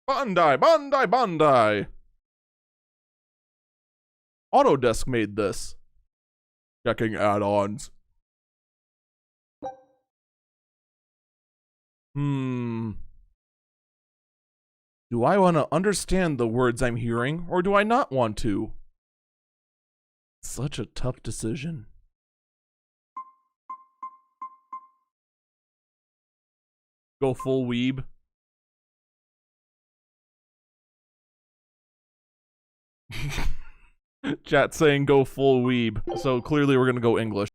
Bandai, Bandai, Bandai. Autodesk made this. Checking add-ons. Do I want to understand the words I'm hearing, or do I not want to? Such a tough decision. Go full weeb. Chat saying go full weeb, so clearly we're gonna go English.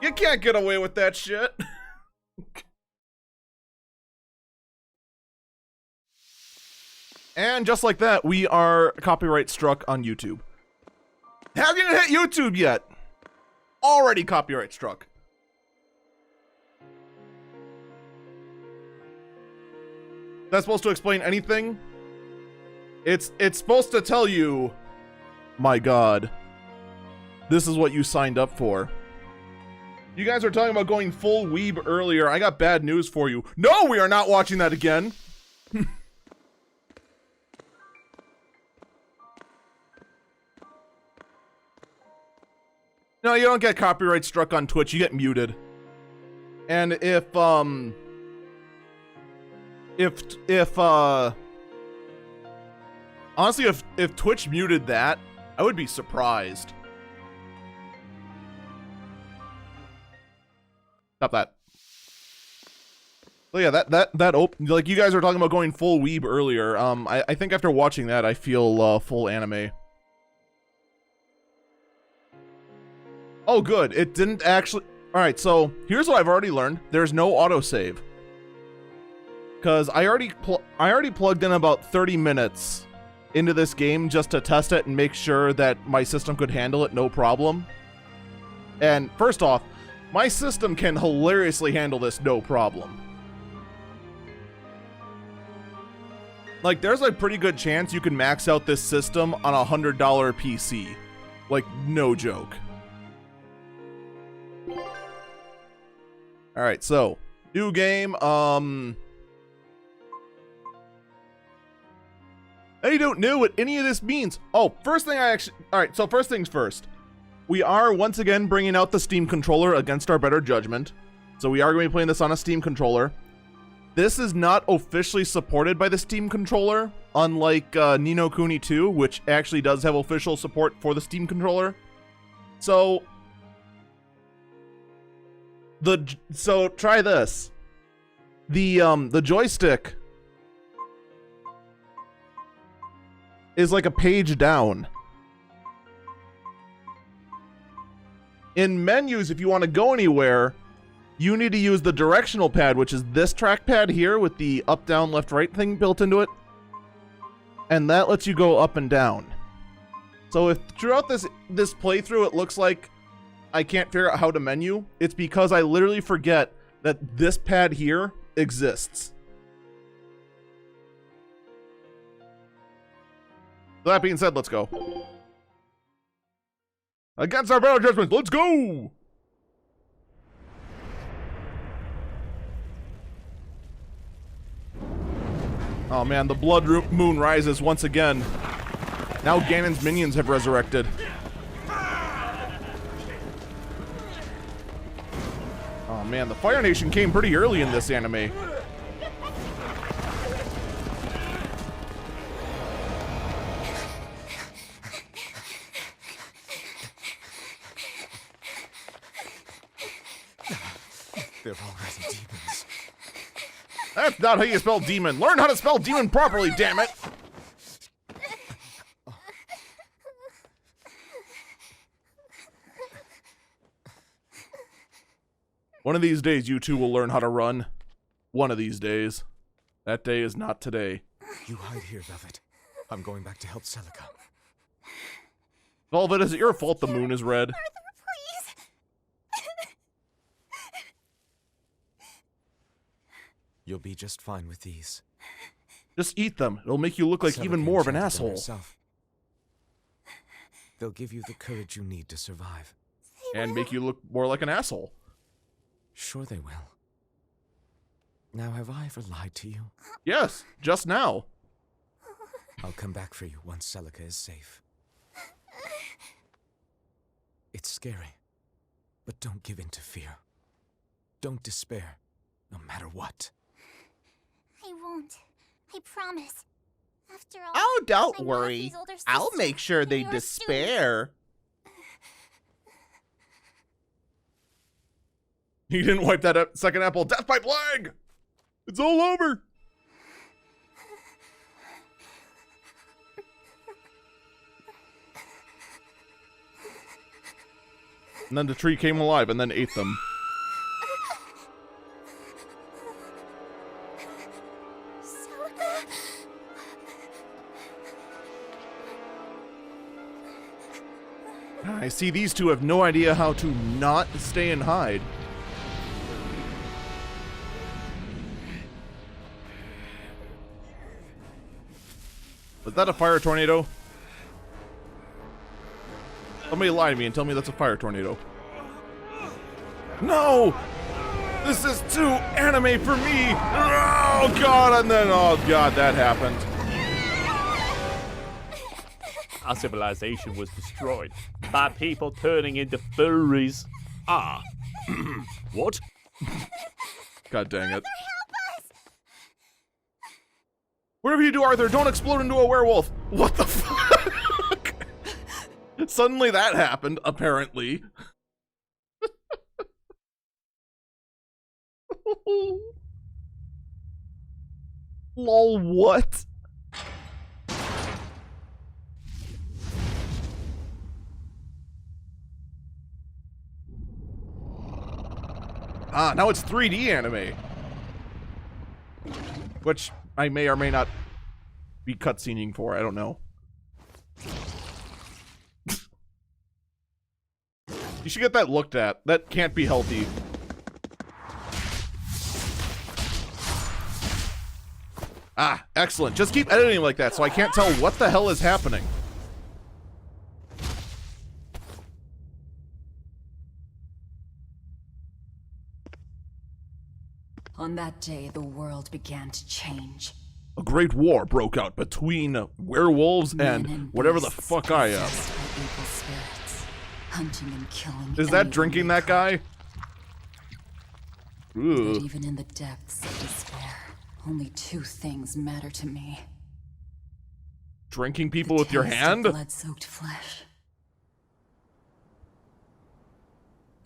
You can't get away with that shit. And just like that, we are copyright struck on YouTube. Haven't even hit YouTube yet. Already copyright struck. That's supposed to explain anything? It's supposed to tell you, my God, this is what you signed up for. You guys are talking about going full weeb earlier. I got bad news for you. No, we are not watching that again. No, you don't get copyright struck on Twitch. You get muted. And if honestly, if Twitch muted that, I would be surprised. Stop that. So yeah, like you guys are talking about going full weeb earlier. I think after watching that, I feel full anime. Oh, good. It didn't actually. All right, so here's what I've already learned. There's no autosave. Because I already plugged in about 30 minutes into this game just to test it and make sure that my system could handle it no problem. And first off, my system can hilariously handle this no problem. Like, there's a pretty good chance you can max out this system on a $100 PC. Like, no joke. Alright, so, new game, I don't know what any of this means. Oh, first things first. We are once again bringing out the Steam controller against our better judgment. So we are going to be playing this on a Steam controller. This is not officially supported by the Steam controller, unlike Ni no Kuni 2, which actually does have official support for the Steam controller. So try this. The joystick is like a page down. In menus, if you want to go anywhere, you need to use the directional pad, which is this trackpad here with the up, down, left, right thing built into it. And that lets you go up and down. So if throughout this playthrough it looks like I can't figure out how to menu, it's because I literally forget that this pad here exists. That being said, let's go. Against our better judgment, let's go! Oh man, the blood moon rises once again. Now Ganon's minions have resurrected. Oh man, the Fire Nation came pretty early in this anime. They're already demons. That's not how you spell demon. Learn how to spell demon properly, damn it! One of these days, you two will learn how to run. One of these days. That day is not today. You hide here, Velvet. I'm going back to help Celica. Velvet, is it your fault the moon is red? You'll be just fine with these. Just eat them. It'll make you look like Celica even more of an enchanted them asshole. herself. They'll give you the courage you need to survive. And make you look more like an asshole. Sure they will. Now, have I ever lied to you? Yes, just now. I'll come back for you once Celica is safe. It's scary, but don't give in to fear. Don't despair, no matter what. I won't. I promise. After all, Oh, don't I'm worry. Matthew's older I'll sister, make sure and they you're a despair. He didn't wipe that second apple. Death by plague! It's all over! And then the tree came alive and then ate them. Celica? I see these two have no idea how to not stay and hide. Was that a fire tornado? Somebody lie to me and tell me that's a fire tornado. No! This is too anime for me! Oh god, and then, oh god, that happened. Our civilization was destroyed by people turning into furries. Ah. What? God dang it. Whatever you do, Arthur, don't explode into a werewolf! What the fuck? Suddenly that happened, apparently. Lol, what? Ah, now it's 3D anime. Which I may or may not be cutscening for, I don't know. You should get that looked at. That can't be healthy. Ah, excellent. Just keep editing like that so I can't tell what the hell is happening. On that day, the world began to change. A great war broke out between werewolves and whatever the fuck I am. Possessed by evil spirits, hunting and killing. Is that anyone drinking they that guy? But Ooh. even in the depths of despair, only two things matter to me. Drinking people The with your taste of hand? blood-soaked flesh.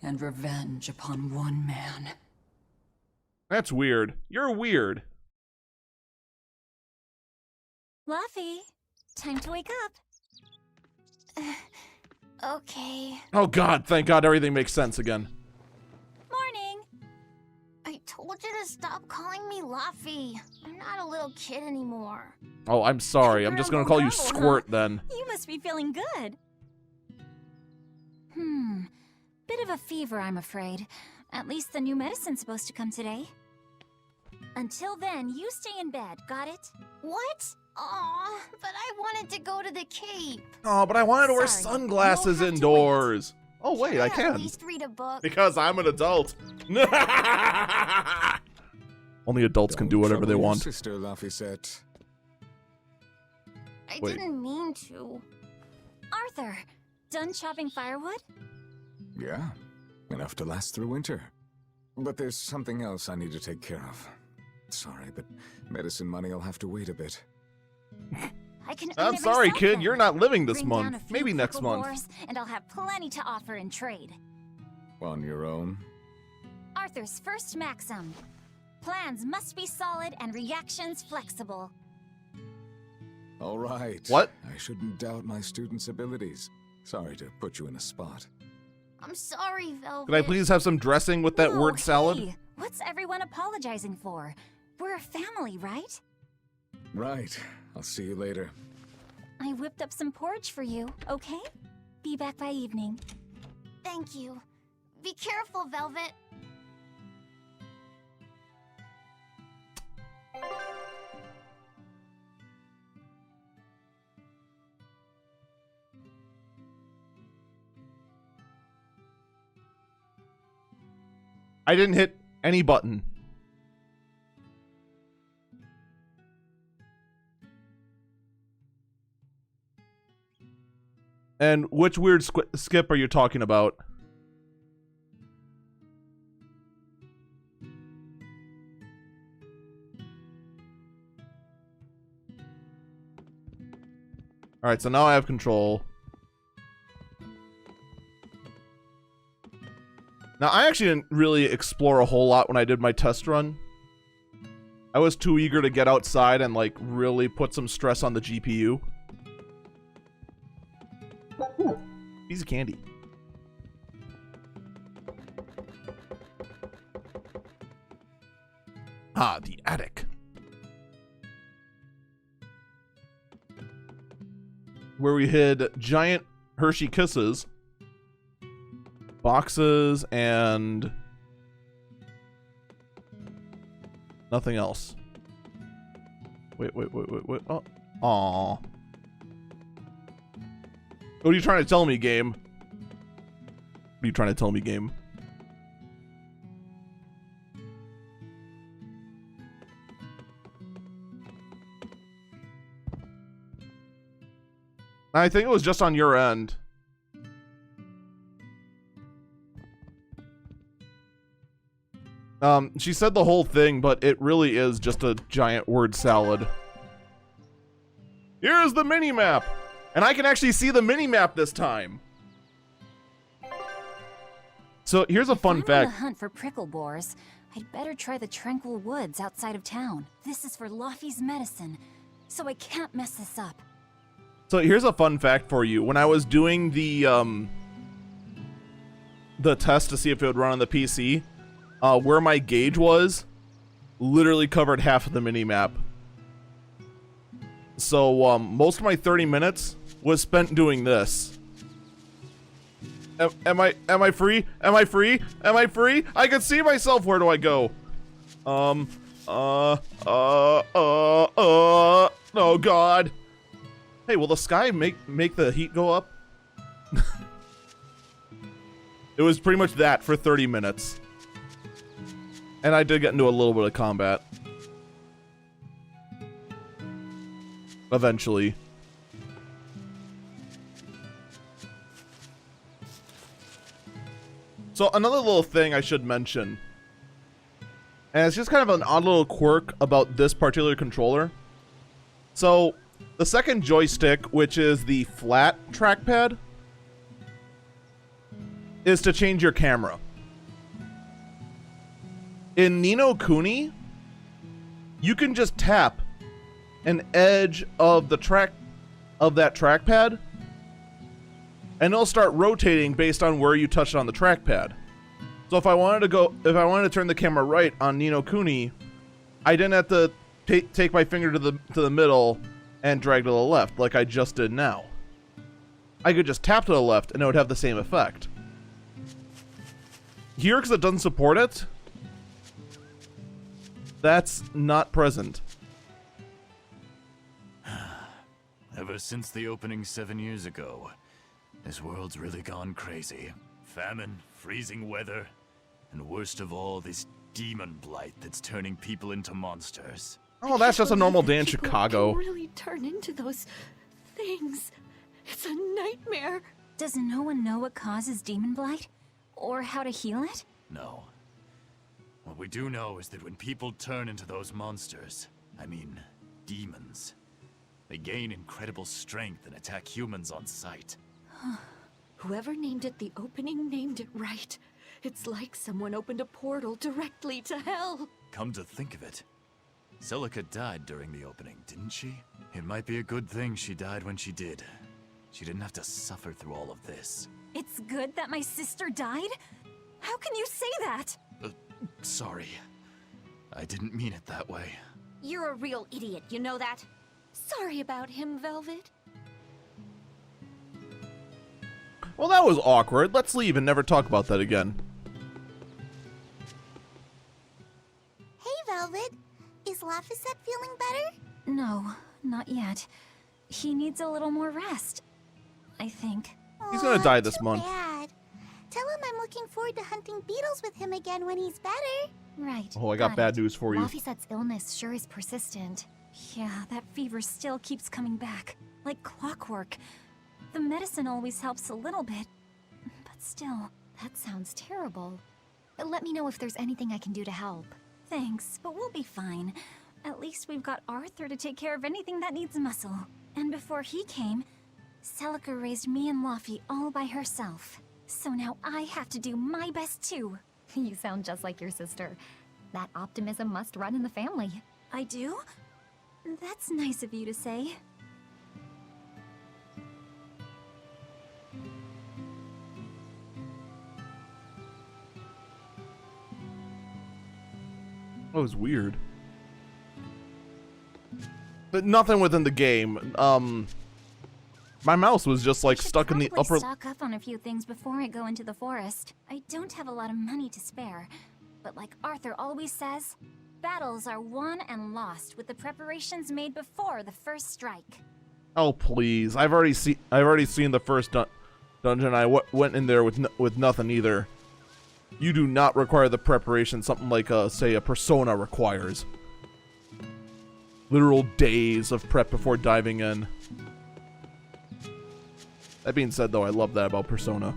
And revenge upon one man. That's weird. You're weird. Luffy, Time to wake up. Okay. Oh God, thank God everything makes sense again. Morning. I told you to stop calling me Luffy. I'm not a little kid anymore. Oh, I'm sorry. I'm just gonna call you Squirt then. You must be feeling good. Bit of a fever, I'm afraid. At least the new medicine's supposed to come today. Until then, you stay in bed, got it? What? Aw, but I wanted to go to the Cape. Oh, but I wanted to wear Sorry, sunglasses you'll have to indoors. Oh wait, I At can. least read a book. Because I'm an adult. Only adults can do whatever they Trouble your want. Sister Laphicette. I Wait. didn't mean to. Arthur, done chopping firewood? Yeah, enough to last through winter. But there's something else I need to take care of. Sorry, but medicine money will have to wait a bit. I can earn I'm it sorry, myself, kid. then. You're not living this Bring down a month. few Maybe next prickle month. boars, and I'll have plenty to offer in trade. On your own? Arthur's first maxim. Plans must be solid and reactions flexible. All right. What? I shouldn't doubt my students' abilities. Sorry to put you in a spot. I'm sorry, Velvet. Could I please have some dressing with that Whoa, word salad? Hey, what's everyone apologizing for? We're a family, right? Right. I'll see you later. I whipped up some porridge for you, okay? Be back by evening. Thank you. Be careful, Velvet. I didn't hit any button. And which weird skip are you talking about? Alright, so now I have control. Now, I actually didn't really explore a whole lot when I did my test run. I was too eager to get outside and, like, really put some stress on the GPU. Ooh, piece of candy. Ah, the attic. Where we hid giant Hershey Kisses. Boxes and nothing else. Wait. Oh, aw. What are you trying to tell me, game? What are you trying to tell me, game? I think it was just on your end. She said the whole thing, but it really is just a giant word salad. Here's the mini-map! And I can actually see the mini-map this time! So, here's a fun If I'm on fact. the hunt for prickle boars, I'd better try the tranquil woods outside of town. This is for Luffy's medicine, so I can't mess this up. So, here's a fun fact for you. When I was doing the test to see if it would run on the PC, where my gauge was, literally covered half of the mini-map. So, most of my 30 minutes was spent doing this. Am I free? Am I free? Am I free? I can see myself. Where do I go? Oh God. Hey, will the sky make the heat go up? It was pretty much that for 30 minutes. And I did get into a little bit of combat. Eventually. So another little thing I should mention. And it's just kind of an odd little quirk about this particular controller. So the second joystick, which is the flat trackpad, is to change your camera. In Ni no Kuni, you can just tap an edge of the of that trackpad, and it'll start rotating based on where you touch it on the trackpad. So if I wanted to turn the camera right on Ni no Kuni, I didn't have to take my finger to the middle and drag to the left like I just did now. I could just tap to the left and it would have the same effect. Here, because it doesn't support it, that's not present. Ever since the opening 7 years ago, this world's really gone crazy. Famine, freezing weather, and worst of all, this demon blight that's turning people into monsters. Oh, that's just a normal day in People Chicago. can really turn into those things. It's a nightmare. Does no one know what causes demon blight? Or how to heal it? No. What we do know is that when people turn into those monsters, I mean, demons, they gain incredible strength and attack humans on sight. Whoever named it the opening named it right. It's like someone opened a portal directly to hell. Come to think of it, Celica died during the opening, didn't she? It might be a good thing she died when she did. She didn't have to suffer through all of this. It's good that my sister died? How can you say that? Sorry. I didn't mean it that way. You're a real idiot, you know that? Sorry about him, Velvet. Well, that was awkward. Let's leave and never talk about that again. Hey, Velvet. Is Laphicet feeling better? No, not yet. He needs a little more rest, I think. He's gonna die this month. Bad. Tell him I'm looking forward to hunting beetles with him again when he's better. Right. Oh, I got bad news for you. Laphicet's illness sure is persistent. Yeah, that fever still keeps coming back. Like clockwork. The medicine always helps a little bit. But still, that sounds terrible. Let me know if there's anything I can do to help. Thanks, but we'll be fine. At least we've got Arthur to take care of anything that needs muscle. And before he came, Celica raised me and Laffy all by herself. So now I have to do my best too. You sound just like your sister. That optimism must run in the family. I do? That's nice of you to say. That was weird. But nothing within the game. My mouse was just like stuck in the upper. Stock up on a few things before I go into the forest. I don't have a lot of money to spare, but like Arthur always says, battles are won and lost with the preparations made before the first strike. Oh please! I've already seen the first dungeon. I went in there with nothing either. You do not require the preparation something like say a Persona requires. Literal days of prep before diving in. That being said, though, I love that about Persona.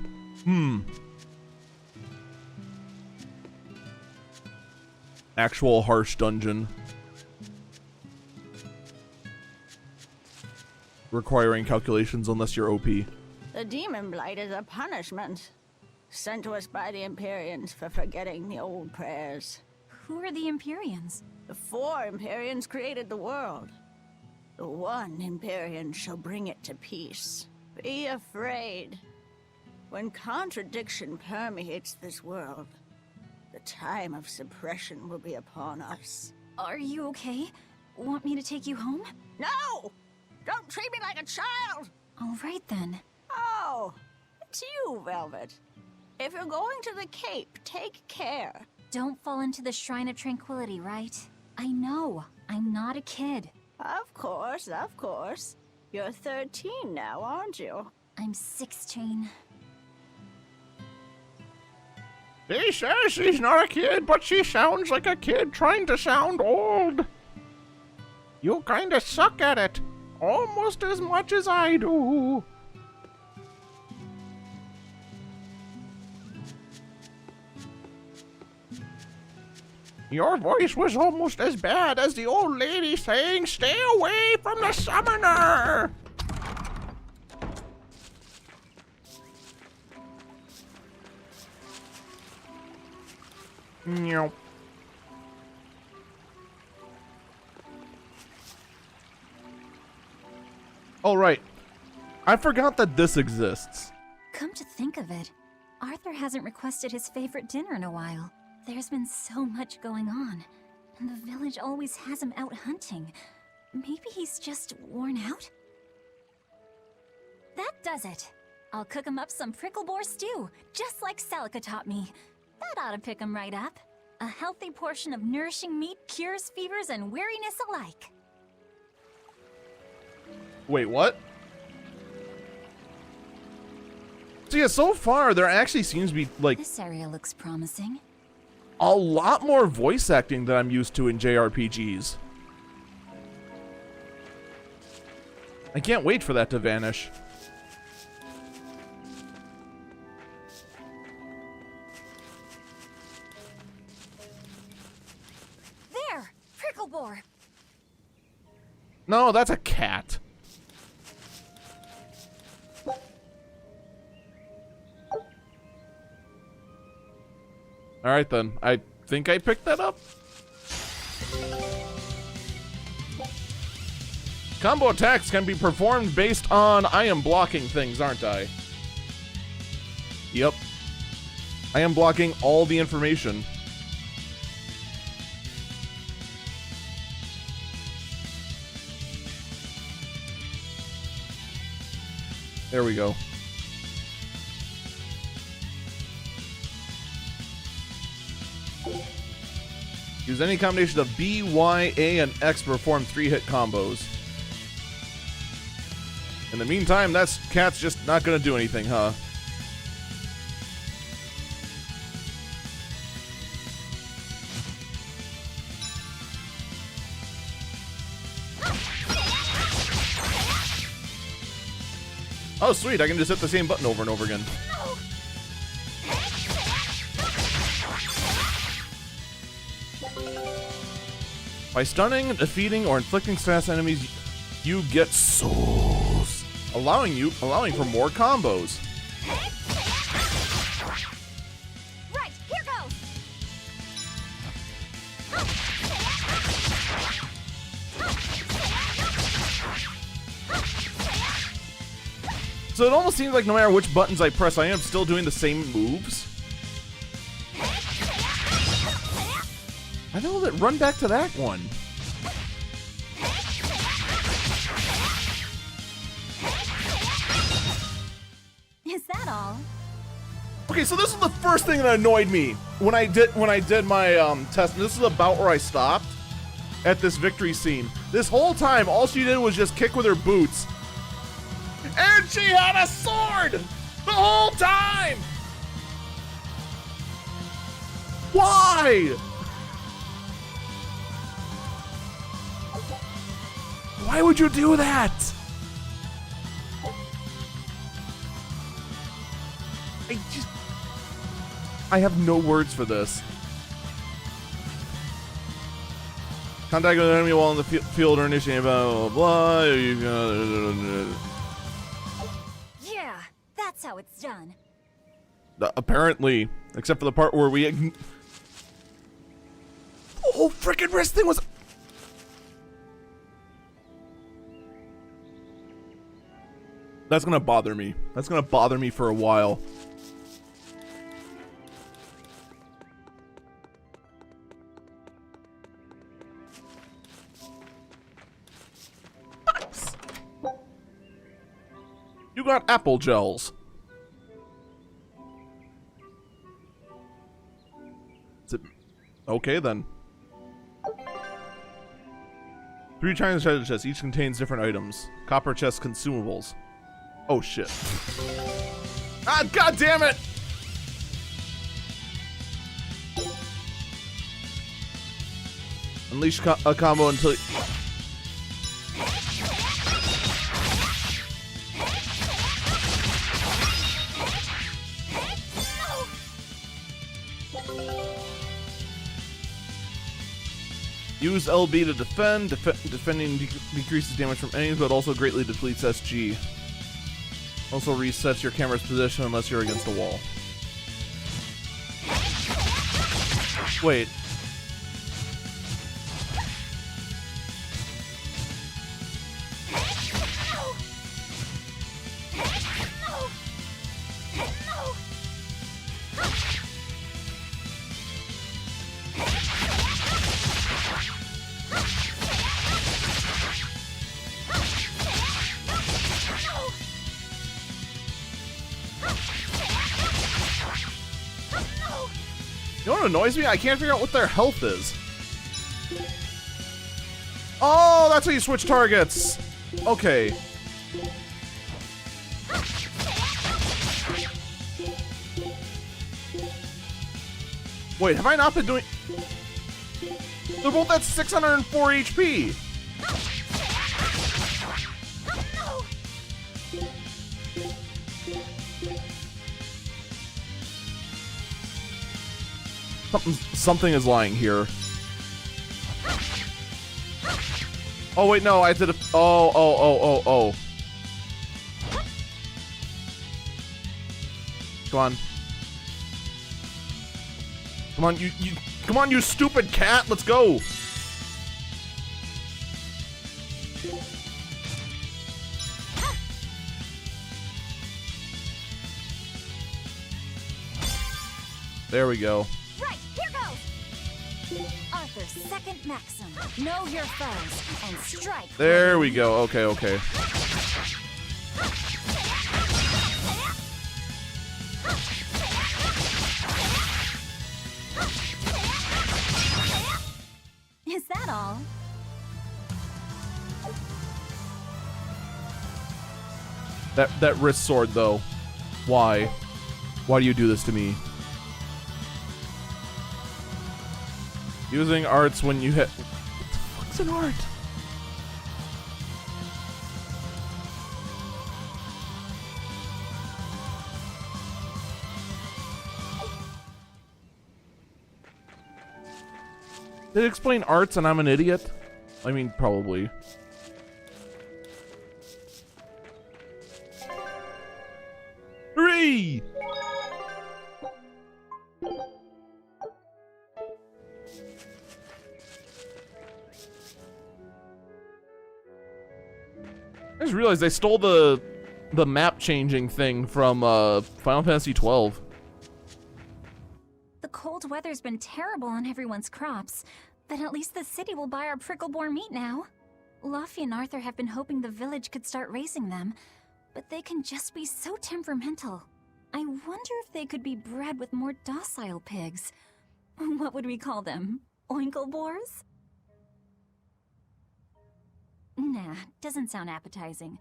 Actual harsh dungeon. Requiring calculations unless you're OP. The demon blight is a punishment sent to us by the Empyreans for forgetting the old prayers. Who are the Empyreans? The 4 Empyreans created the world. The 1 Empyrean shall bring it to peace. Be afraid. When contradiction permeates this world, the time of suppression will be upon us. Are you okay? Want me to take you home? No! Don't treat me like a child! All right then. Oh, it's you, Velvet. If you're going to the Cape, take care. Don't fall into the Shrine of Tranquility, right? I know. I'm not a kid. Of course, of course. You're 13 now, aren't you? I'm 16. He says she's not a kid, but she sounds like a kid trying to sound old. You kinda suck at it. Almost as much as I do. Your voice was almost as bad as the old lady saying, "Stay away from the summoner!" Meow. Oh, right. I forgot that this exists. Come to think of it, Arthur hasn't requested his favorite dinner in a while. There's been so much going on, and the village always has him out hunting. Maybe he's just worn out? That does it. I'll cook him up some prickle boar stew, just like Celica taught me. That ought to pick him right up. A healthy portion of nourishing meat cures fevers and weariness alike. Wait, what? So yeah, so far there actually seems to be like This area looks promising. a lot more voice acting than I'm used to in JRPGs. I can't wait for that to vanish. There! Prickle boar! No, that's a cat. Alright then, I think I picked that up. Combo attacks can be performed based on I am blocking things, aren't I? Yep. I am blocking all the information. There we go. Use any combination of B, Y, A, and X to perform 3-hit combos. In the meantime, that cat's just not gonna do anything, huh? Oh, sweet, I can just hit the same button over and over again. By stunning, defeating, or inflicting status enemies, you get souls, allowing for more combos. Right, here goes! So it almost seems like no matter which buttons I press, I am still doing the same moves. I know that. Run back to that one. Is that all? Okay, so this is the first thing that annoyed me when I did my test. And this is about where I stopped at this victory scene. This whole time, all she did was just kick with her boots, and she had a sword the whole time. Why? Why would you do that? I have no words for this. Contact with an enemy while in the field or initiating blah blah blah. Yeah, that's how it's done. Apparently, except for the part where we. The whole freaking wrist thing was. That's gonna bother me. That's gonna bother me for a while. You got apple gels. Is it okay then? 3 Chinese treasure chests, each contains different items. Copper chest consumables. Oh shit. Ah, god damn it! Unleash a combo until. Use LB to defend. Defending decreases damage from enemies, but also greatly depletes SG. Also resets your camera's position unless you're against a wall. Wait. You know what annoys me? I can't figure out what their health is. Oh, that's how you switch targets. Okay. Wait, have I not been doing... They're both at 604 HP. Something is lying here. Oh wait, no, I did a... Oh. Come on. Come on, come on, you stupid cat, let's go! There we go. Right, here goes! Arthur's second maxim. Know your foes and strike. There we go, okay. Is that all? That wrist sword, though. Why? Why do you do this to me? Using arts when you hit... What the fuck's an art? Did it explain arts and I'm an idiot? I mean, probably. Hooray! I just realized they stole the map changing thing from Final Fantasy 12. The cold weather's been terrible on everyone's crops, but at least the city will buy our prickle-boar meat now. Luffy and Arthur have been hoping the village could start raising them, but they can just be so temperamental. I wonder if they could be bred with more docile pigs. What would we call them? Oinkle-boars? Nah, doesn't sound appetizing.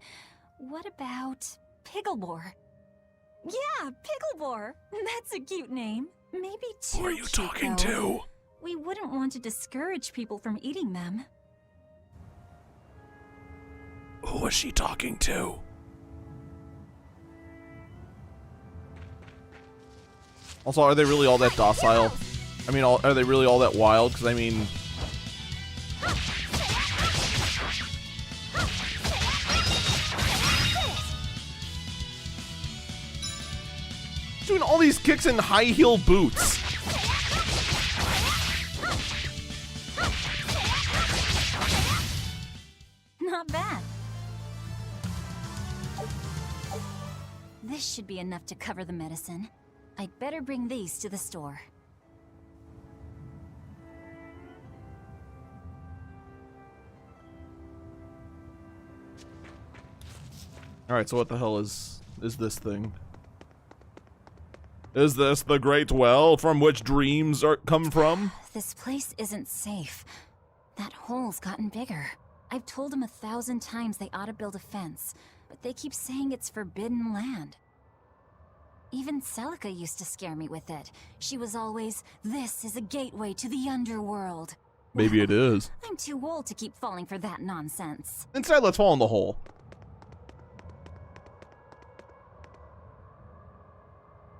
What about Piggleboar? Yeah, Piggleboar! That's a cute name. Maybe too Who are you cute, talking though. to? We wouldn't want to discourage people from eating them. Who was she talking to? Also, are they really all that docile? I mean, are they really all that wild? Because, I mean... Doing all these kicks in high-heel boots. Not bad. This should be enough to cover the medicine. I'd better bring these to the store. Alright, so what the hell is this thing? Is this the great well from which dreams come from? This place isn't safe. That hole's gotten bigger. I've told them 1,000 times they ought to build a fence, but they keep saying it's forbidden land. Even Celica used to scare me with it. She was always, "This is a gateway to the underworld." Maybe it is. I'm too old to keep falling for that nonsense. Instead, let's fall in the hole.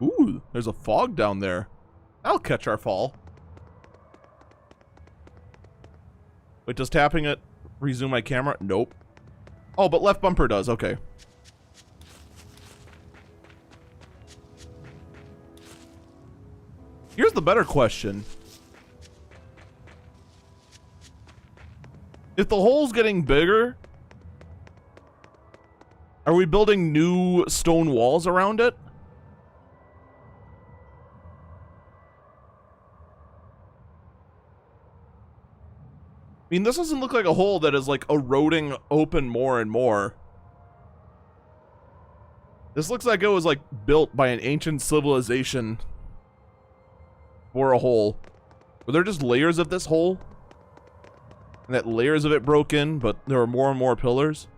Ooh, there's a fog down there. That'll catch our fall. Wait, does tapping it resume my camera? Nope. Oh, but left bumper does. Okay. Here's the better question. If the hole's getting bigger, are we building new stone walls around it? I mean, this doesn't look like a hole that is, like, eroding open more and more. This looks like it was, like, built by an ancient civilization. for a hole. Were there just layers of this hole? And that layers of it broke in, but there were more and more pillars?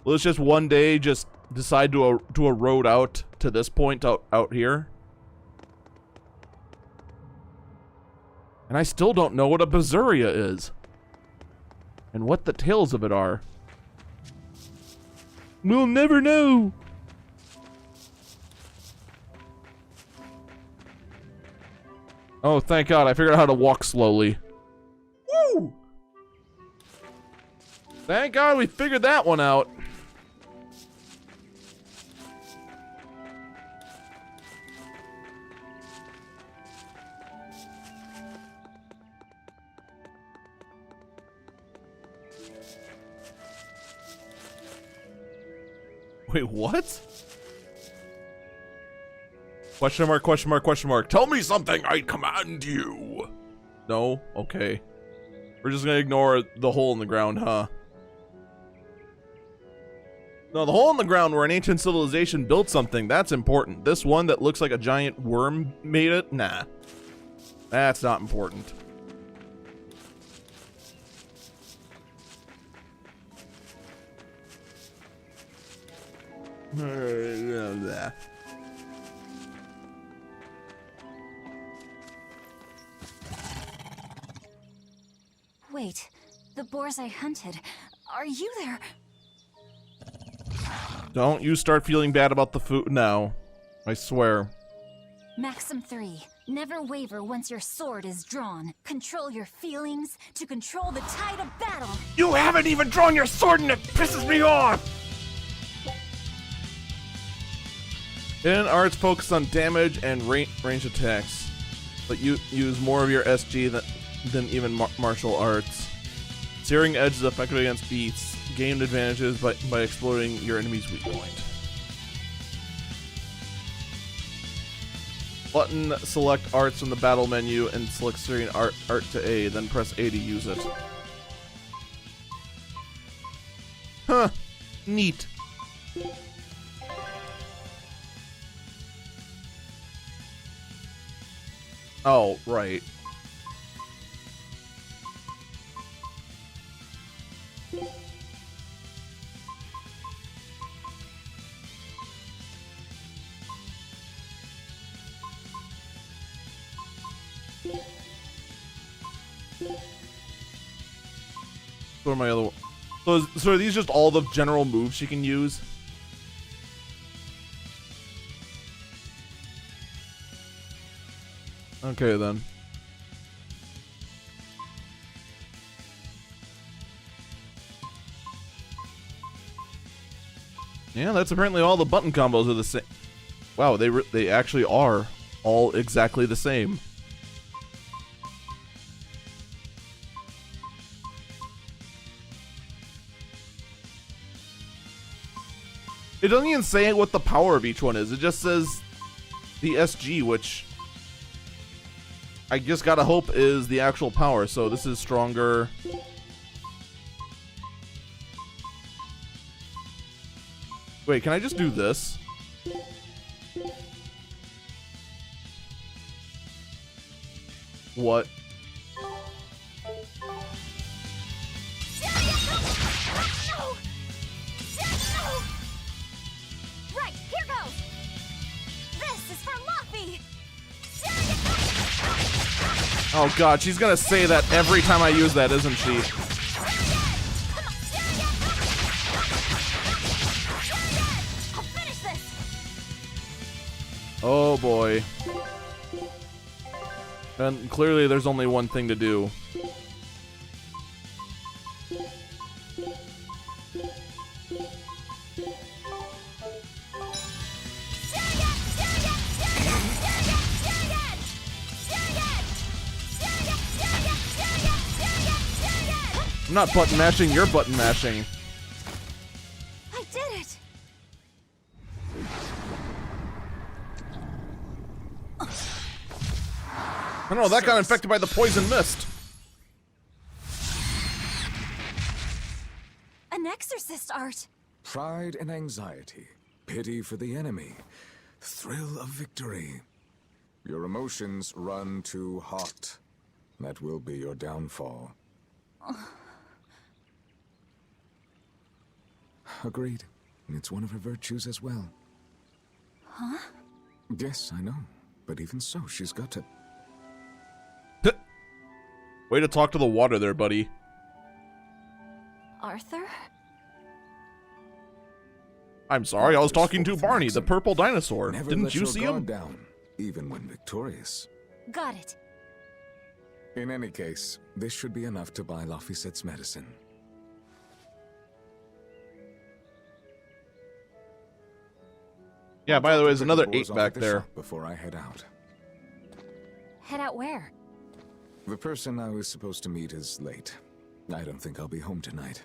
Let's just one day just decide to a road out to this point out here. And I still don't know what a Berseria is. And what the tales of it are. We'll never know. Oh, thank God, I figured out how to walk slowly. Woo! Thank God we figured that one out. Wait, what? Question mark, question mark, question mark. Tell me something, I command you. No? Okay. We're just gonna ignore the hole in the ground, huh? No, the hole in the ground where an ancient civilization built something, that's important. This one that looks like a giant worm made it? Nah. That's not important. Wait, the boars I hunted. Are you there? Don't you start feeling bad about the food now. I swear. Maxim 3. Never waver once your sword is drawn. Control your feelings to control the tide of battle. You haven't even drawn your sword and it pisses me off! Hidden arts focus on damage and range attacks, but you use more of your SG than even martial arts. Searing Edge is effective against beasts. Gain advantages by exploiting your enemy's weak point. Button select arts from the battle menu and select Syrian art to A, then press A to use it. Huh. Neat. Oh, right. What are my other? So are these just all the general moves she can use? Okay then. Yeah, that's apparently all the button combos are the same. Wow, they actually are all exactly the same. It doesn't even say what the power of each one is. It just says the SG, which I just gotta hope is the actual power. So this is stronger. Wait, can I just do this? What? Right, here goes. This is for Luffy. Oh god, she's gonna say that every time I use that, isn't she? Oh boy. And clearly there's only one thing to do. I'm not button mashing, you're button mashing. I did it. I don't know, that got infected by the poison mist. An exorcist art. Pride and anxiety, pity for the enemy, thrill of victory. Your emotions run too hot. That will be your downfall. Agreed. It's one of her virtues as well. Huh? Yes, I know. But even so, she's got to... Way to talk to the water there, buddy. Arthur? I'm sorry, I was talking to Barney, the purple dinosaur. Never Didn't let you your see guard him? down, even when victorious. Got it. In any case, this should be enough to buy Lafisette's medicine. Yeah, by the way, there's another Boys 8 off back at the there. shop before I head out. Head out where? The person I was supposed to meet is late. I don't think I'll be home tonight.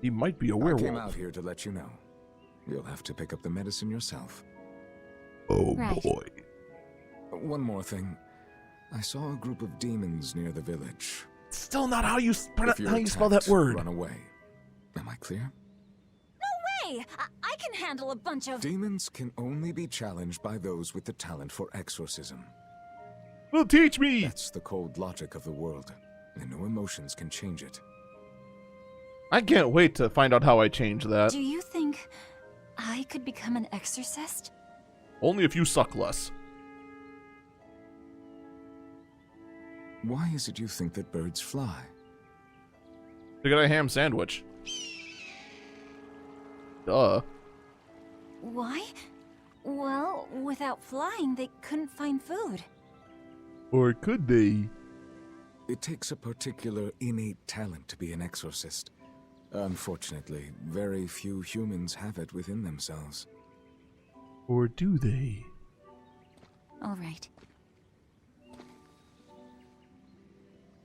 He might be a I werewolf. came out here to let you know. You'll have to pick up the medicine yourself. Oh Right. boy. One more thing. I saw a group of demons near the village. Still not how you If you're spell that attacked, word. Run away. Am I clear? Hey, I can handle a bunch of... Demons can only be challenged by those with the talent for exorcism. Well, teach me. That's the cold logic of the world, and no emotions can change it. I can't wait to find out how I change that. Do you think I could become an exorcist? Only if you suck less. Why is it you think that birds fly? To get a ham sandwich. Duh. Why? Well, without flying, they couldn't find food. Or could they? It takes a particular innate talent to be an exorcist. Unfortunately, very few humans have it within themselves. Or do they? All right.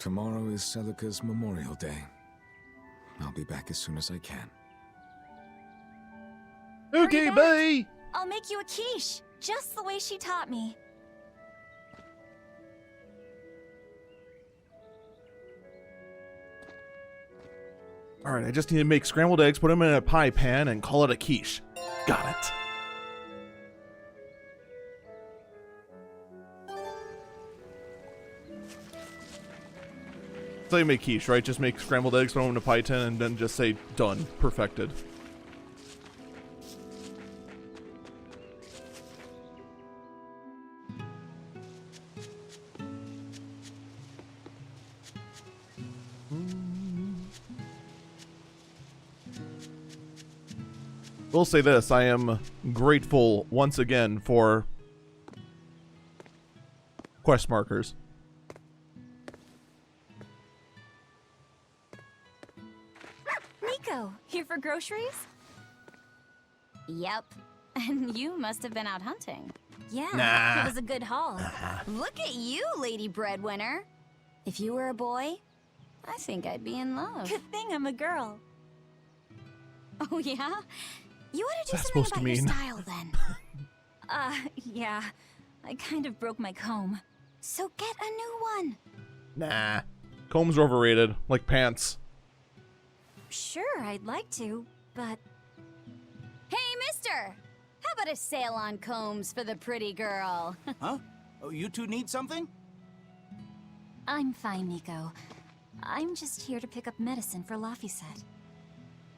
Tomorrow is Celica's Memorial Day. I'll be back as soon as I can. Okay, back. bye! I'll make you a quiche, just the way she taught me. Alright, I just need to make scrambled eggs, put them in a pie pan, and call it a quiche. Got it. That's how you make quiche, right? Just make scrambled eggs, put them in a pie tin, and then just say, done. Perfected. We'll say this, I am grateful once again for quest markers. Nico, here for groceries? Yep. And you must have been out hunting. Yeah, Nah. it was a good haul. Look at you, Lady Breadwinner. If you were a boy, I think I'd be in love. Good thing I'm a girl. Oh, yeah? You ought to do That's something supposed to about your mean? style then. Yeah. I kind of broke my comb. So get a new one. Nah. Combs are overrated, like pants. Sure, I'd like to, but... Hey, mister! How about a sale on combs for the pretty girl? Huh? Oh, you two need something? I'm fine, Nico. I'm just here to pick up medicine for Lafiset.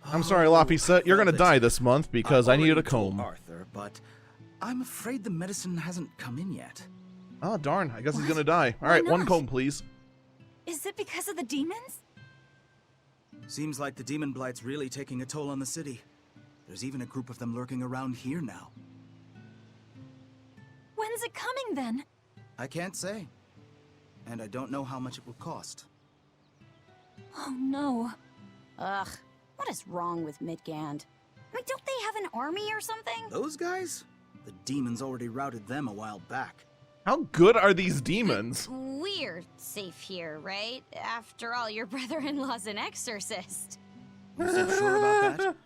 I'm sorry, Lafiset, you're gonna die this month because I needed a comb. Arthur, but I'm afraid the medicine hasn't come in yet. Oh, darn, I guess he's What? gonna die. Why Alright, one not? comb, please. Is it because of the demons? Seems like the demon blight's really taking a toll on the city. There's even a group of them lurking around here now. When's it coming, then? I can't say. And I don't know how much it will cost. Oh, no. Ugh, what is wrong with Midgand? I mean, don't they have an army or something? Those guys? The demons already routed them a while back. How good are these demons? We're safe here, right? After all, your brother-in-law's an exorcist. You so sure about that?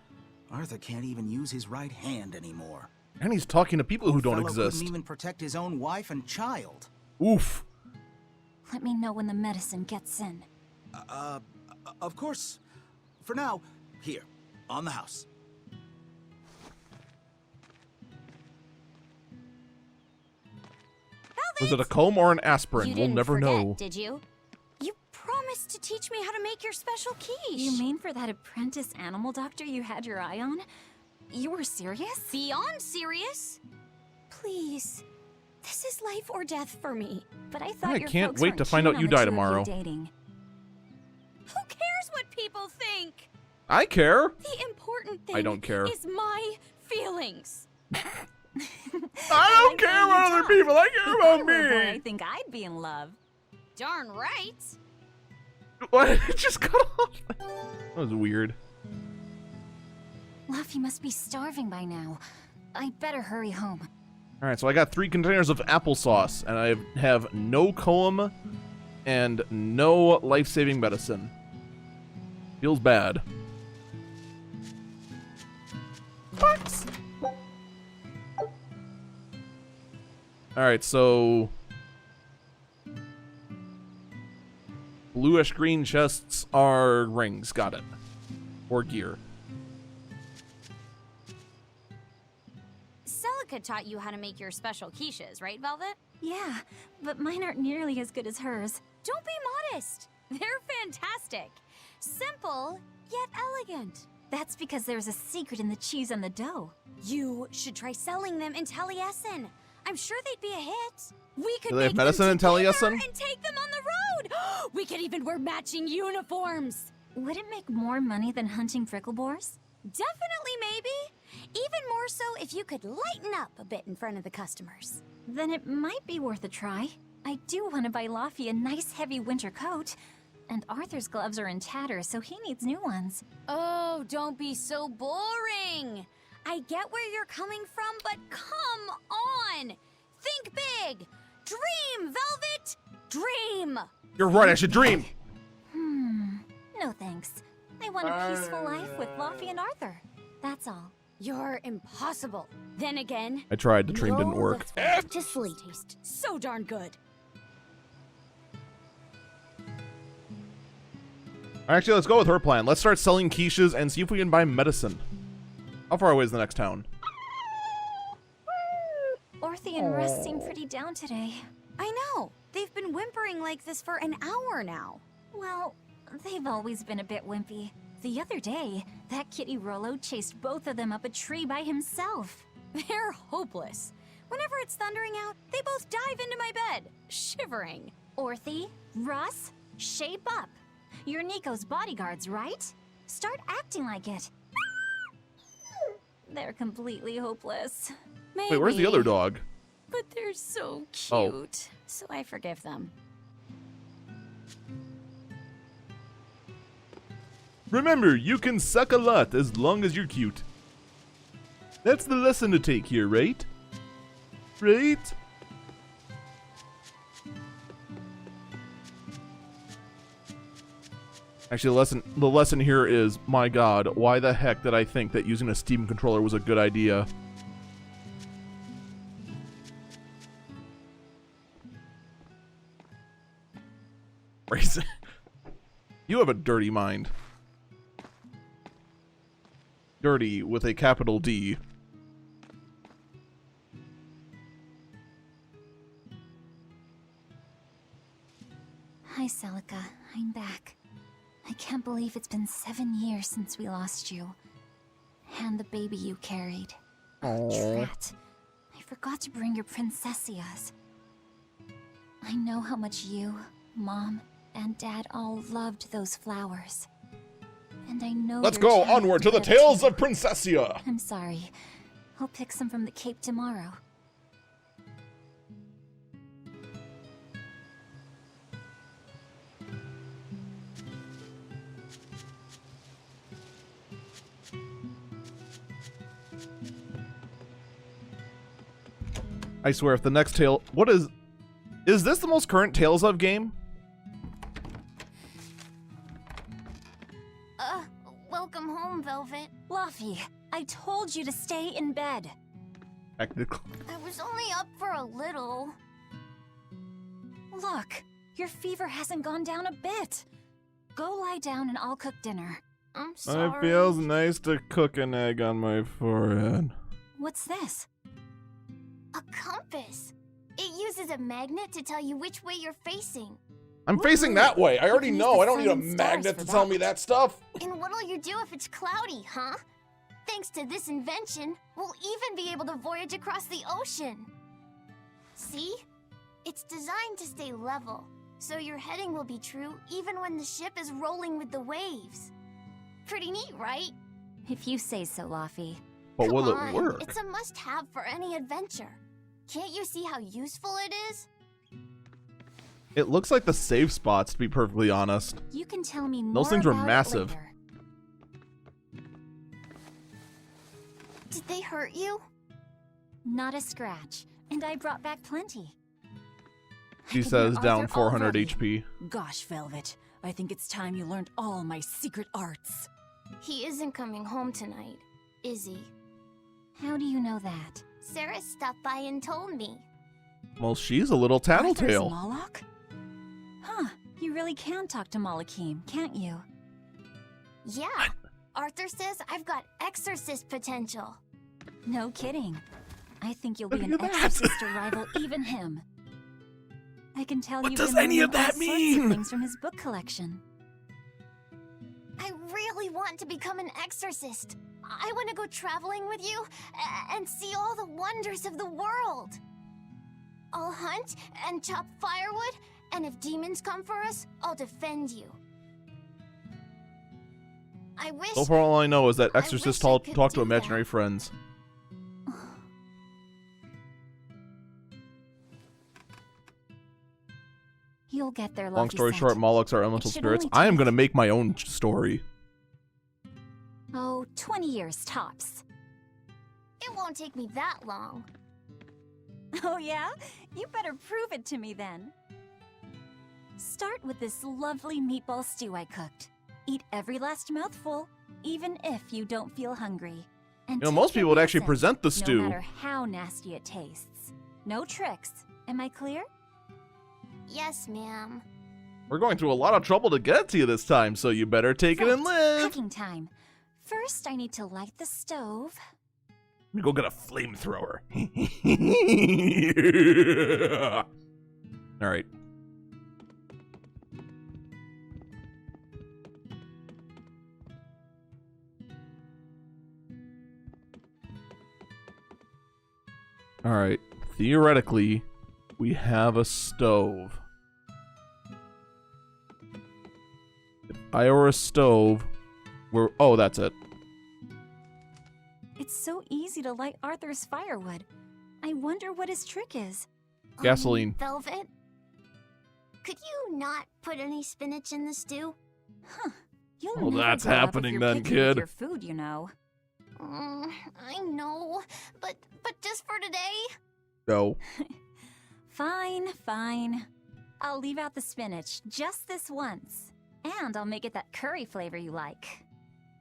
Arthur can't even use his right hand anymore. And he's talking to people who don't Fellow exist. couldn't even protect his own wife and child. Oof. Let me know when the medicine gets in. Of course. For now, here, on the house. How Was it a comb or an aspirin? You We'll didn't never forget, know. did you? You promised to teach me how to make your special quiche. You mean for that apprentice animal doctor you had your eye on? You were serious? Beyond serious? Please. This is life or death for me. But I thought I your can't folks wait weren't to find keen out on you the die two of tomorrow. dating. Who cares what people think? I care. The important thing I don't care. is my feelings. I don't care about other people. I care If I about were a boy, I me. think I'd be in love. Darn right. What? It just cut off. That was weird. Luffy must be starving by now. I better hurry home. All right, so I got 3 containers of applesauce, and I have no comb and no life-saving medicine. Feels bad. What? All right, so bluish green chests are rings. Got it. Or gear. Celica taught you how to make your special quiches, right, Velvet? Yeah, but mine aren't nearly as good as hers. Don't be modest. They're fantastic. Simple, yet elegant. That's because there's a secret in the cheese and the dough. You should try selling them in Taliesin. I'm sure they'd be a hit. We could Do they have make medicine them in together Taliesin? and take them on the road. We could even wear matching uniforms. Would it make more money than hunting fricklebores? Definitely, maybe. Even more so if you could lighten up a bit in front of the customers. Then it might be worth a try. I do want to buy Luffy a nice heavy winter coat. And Arthur's gloves are in tatters, so he needs new ones. Oh, don't be so boring. I get where you're coming from, but come on. Think big. Dream, Velvet. Dream. You're right, I should dream. No thanks. I want a peaceful life with Luffy and Arthur. That's all. You're impossible. Then again, I tried, the dream didn't no, work. that's to sleep. Taste so darn good. Actually, let's go with her plan. Let's start selling quiches and see if we can buy medicine. How far away is the next town? Orthy and Russ seem pretty down today. I know. They've been whimpering like this for an hour now. Well, they've always been a bit wimpy. The other day, that kitty Rollo chased both of them up a tree by himself. They're hopeless. Whenever it's thundering out, they both dive into my bed, shivering. Orthy, Russ, shape up. You're Nico's bodyguards, right? Start acting like it. They're completely hopeless. Maybe, Wait, where's the other dog? but they're so cute. Oh. So I forgive them. Remember, you can suck a lot as long as you're cute. That's the lesson to take here, right? Right? Actually, the lesson here is, my god, why the heck did I think that using a Steam controller was a good idea? Raisin. You have a dirty mind. Dirty with a capital D. Hi, Celica. I'm back. I can't believe it's been 7 years since we lost you. And the baby you carried. Drat. I forgot to bring your princessias. I know how much you, Mom, and Dad all loved those flowers. And I know Let's your go child onward to the lived tales too. of Princessia! I'm sorry. I'll pick some from the cape tomorrow. I swear, if the next tale... What is... Is this the most current Tales of game? Welcome home, Velvet. Luffy, I told you to stay in bed. Technically. I was only up for a little. Look, your fever hasn't gone down a bit. Go lie down and I'll cook dinner. I'm sorry. It feels nice to cook an egg on my forehead. What's this? A compass. It uses a magnet to tell you which way you're facing. I'm facing that way. I already can use know. the I don't need a sun and stars magnet for to tell that. me that stuff. And what'll you do if it's cloudy, huh? Thanks to this invention, we'll even be able to voyage across the ocean. See? It's designed to stay level, so your heading will be true even when the ship is rolling with the waves. Pretty neat, right? If you say so, Laffy. But Come will on, it work? It's a must-have for any adventure. Can't you see how useful it is? It looks like the safe spots, to be perfectly honest. You can tell me more Those things were about it massive. later. Did they hurt you? Not a scratch. And I brought back plenty. She I can says hear down Arthur 400 already. HP. Gosh, Velvet. I think it's time you learned all my secret arts. He isn't coming home tonight, is he? How do you know that? Sarah stopped by and told me. Well, she's a little Arthur's tattletale. Moloch? Huh. You really can talk to Malakim, can't you? Yeah, Arthur says I've got exorcist potential. No kidding. I think you'll Look be an at that. exorcist to rival even him. I can tell What you've does been any of learning all that sorts mean? of things from his book collection. I really want to become an exorcist. I want to go traveling with you and see all the wonders of the world. I'll hunt and chop firewood, and if demons come for us, I'll defend you. I wish... So far, all I know is that exorcists wish I talk could to do imaginary that. friends. You'll get there, Long Lucky story Scent. short, Molochs are elemental It should spirits. only I am take- going to make my own story. Oh, 20 years tops. It won't take me that long. Oh yeah? You better prove it to me then. Start with this lovely meatball stew I cooked. Eat every last mouthful, even if you don't feel hungry. And You know, take most your people would actually medicine, present the no stew. matter how nasty it tastes. No tricks. Am I clear? Yes, ma'am. We're going through a lot of trouble to get to you this time, so you better take it and Right, live. Cooking time. First, I need to light the stove. Let me go get a flamethrower. All right. All right. Theoretically, we have a stove. If I were a stove, we're... Oh, that's it. It's so easy to light Arthur's firewood. I wonder what his trick is. Gasoline. Velvet? Could you not put any spinach in the stew? Huh. You'll Well, never that's grow up if happening you're then, picky with kid. Your food, you know. I know, but just for today? No. Fine, fine. I'll leave out the spinach just this once. And I'll make it that curry flavor you like.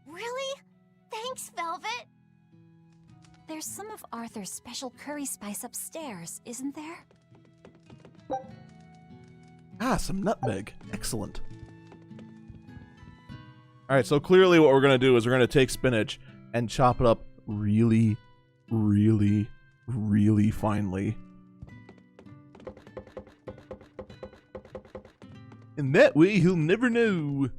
Really? Thanks, Velvet. There's some of Arthur's special curry spice upstairs, isn't there? Ah, some nutmeg. Excellent. Alright, so clearly what we're going to do is we're going to take spinach and chop it up really, really, really finely. And that way he'll never know.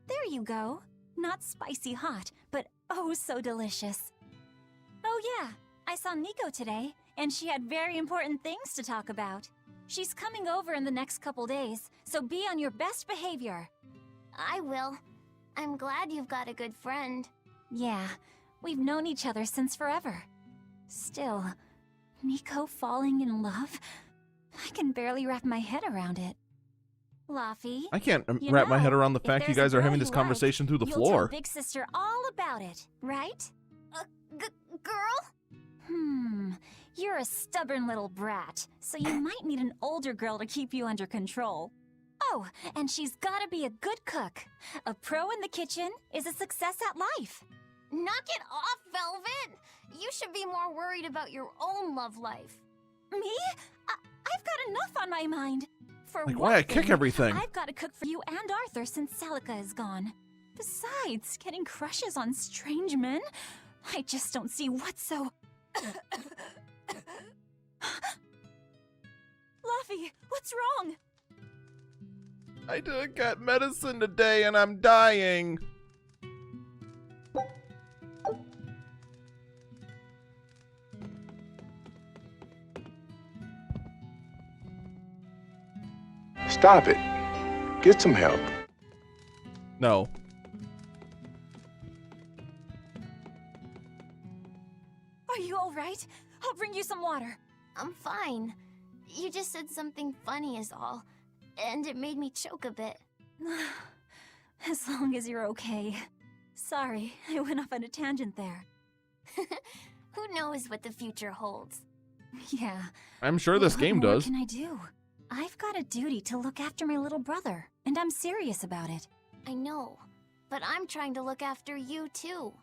There you go. Not spicy hot, but oh so delicious. Oh yeah, I saw Nico today, and she had very important things to talk about. She's coming over in the next couple days, so be on your best behavior. I will. I'm glad you've got a good friend. Yeah, we've known each other since forever. Still, Nico falling in love? I can barely wrap my head around it. Laffy, I can't you wrap my know, head around the if fact you there's a guys are girl having you this like, conversation through the you'll floor. tell Big Sister all about it, right? Girl? You're a stubborn little brat, so you might need an older girl to keep you under control. Oh, and she's gotta be a good cook. A pro in the kitchen is a success at life. Knock it off, Velvet! You should be more worried about your own love life. Me? I've got enough on my mind. For Like, one why I kick thing, everything? I've got to cook for you and Arthur since Celica is gone. Besides, getting crushes on strange men? I just don't see what's so Luffy, what's wrong? I didn't get medicine today and I'm dying. Stop it. Get some help. No. Are you all right? I'll bring you some water. I'm fine. You just said something funny is all, and it made me choke a bit. As long as you're okay. Sorry, I went off on a tangent there. Who knows what the future holds? Yeah. I'm sure this game What more does. can I do? I've got a duty to look after my little brother, and I'm serious about it. I know, but I'm trying to look after you too.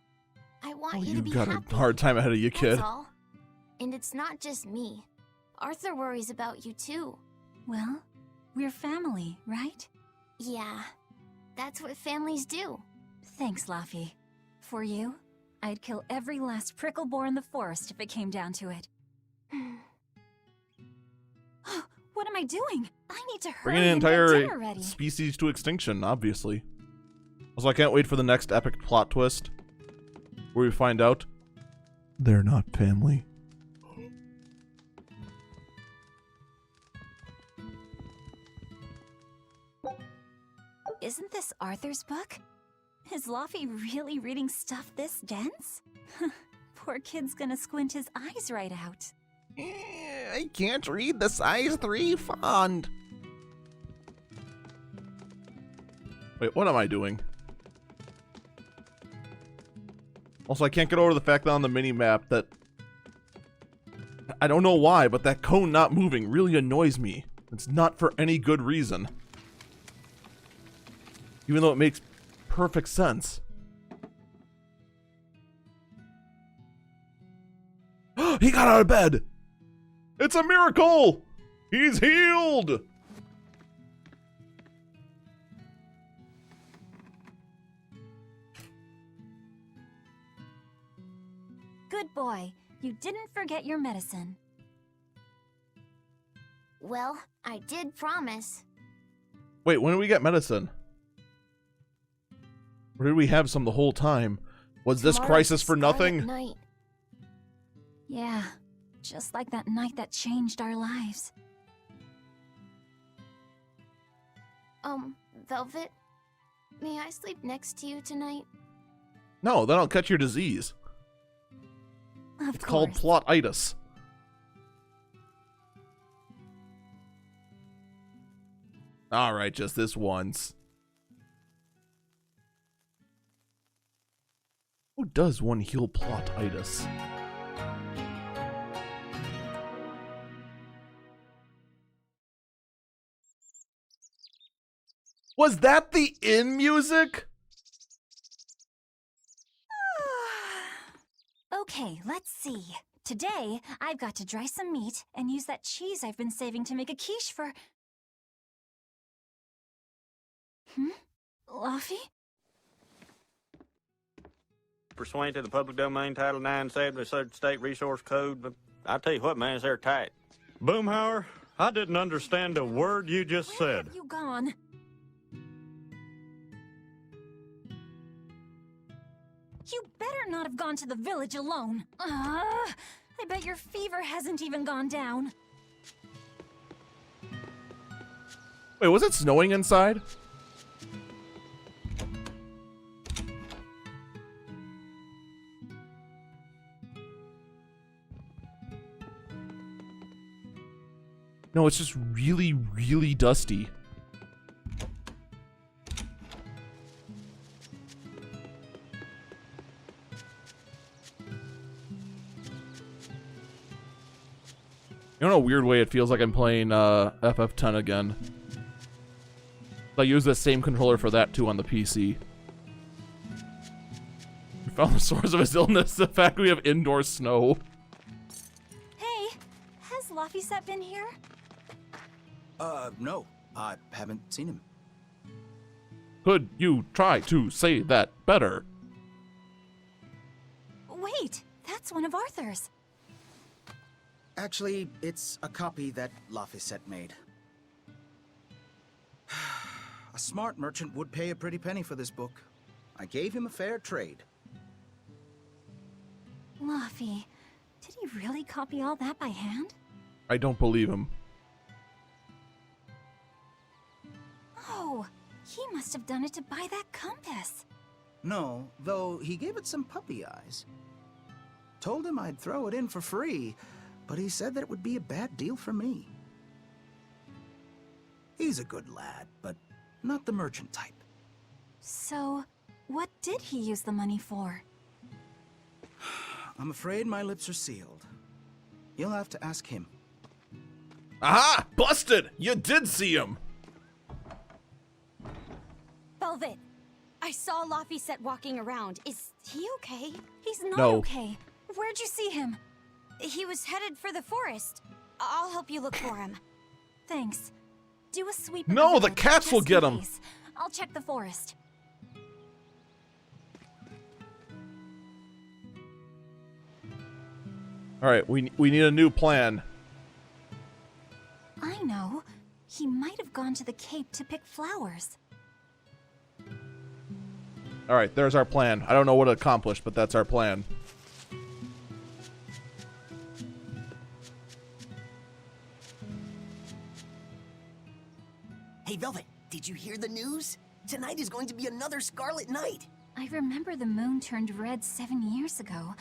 I want Oh, you to you've be got happy. a hard time ahead of you, kid. That's all. And it's not just me. Arthur worries about you too. Well, we're family, right? Yeah, that's what families do. Thanks, Laffy. For you, I'd kill every last prickle boar in the forest if it came down to it. What am I doing? I need to hurry Bringing an and get entire dinner ready. species to extinction, obviously. Also, I can't wait for the next epic plot twist, where we find out they're not family. Isn't this Arthur's book? Is Laffy really reading stuff this dense? Poor kid's gonna squint his eyes right out. I can't read the size 3 font. Wait, what am I doing? Also, I can't get over the fact that on the mini-map that... I don't know why, but that cone not moving really annoys me. It's not for any good reason. Even though it makes perfect sense. He got out of bed! It's a miracle! He's healed! Good boy. You didn't forget your medicine. Well, I did promise. Wait, when did we get medicine? Or did we have some the whole time? Was this Tomorrow's crisis for Scarlet nothing? Night. Yeah, just like that night that changed our lives. Velvet, may I sleep next to you tonight? No, then I'll catch your disease. Of It's course. called plotitis. Alright, just this once. Who does one heal plotitis? Was that the in music? Okay, let's see. Today, I've got to dry some meat and use that cheese I've been saving to make a quiche for... Laffy? Pursuant to the public domain Title 970 Southern State Resource Code, but I tell you what, man, it's airtight. Boomhauer, I didn't understand a word you just Where said. have you gone? You better not have gone to the village alone. I bet your fever hasn't even gone down. Wait, was it snowing inside? No, it's just really, really dusty. You know, in a weird way, it feels like I'm playing FF10 again. I use the same controller for that too on the PC. We found the source of his illness, the fact we have indoor snow. Hey, has Laffy been here? No. I haven't seen him. Could you try to say that better? Wait, that's one of Arthur's. Actually, it's a copy that Laphicet made. A smart merchant would pay a pretty penny for this book. I gave him a fair trade. Laffy, did he really copy all that by hand? I don't believe him. Oh, he must have done it to buy that compass. No, though he gave it some puppy eyes. Told him I'd throw it in for free, but he said that it would be a bad deal for me. He's a good lad, but not the merchant type. So, what did he use the money for? I'm afraid my lips are sealed. You'll have to ask him. Aha! Busted! You did see him! Velvet, I saw Laphicet walking around. Is he okay? He's not No. okay. Where'd you see him? He was headed for the forest. I'll help you look for him. Thanks. Do a sweep. of No, the village, cats will just get in him. case. I'll check the forest. Alright, we need a new plan. I know. He might have gone to the Cape to pick flowers. Alright, there's our plan. I don't know what it accomplished, but that's our plan. Hey, Velvet, did you hear the news? Tonight is going to be another Scarlet Night. I remember the moon turned red 7 years ago.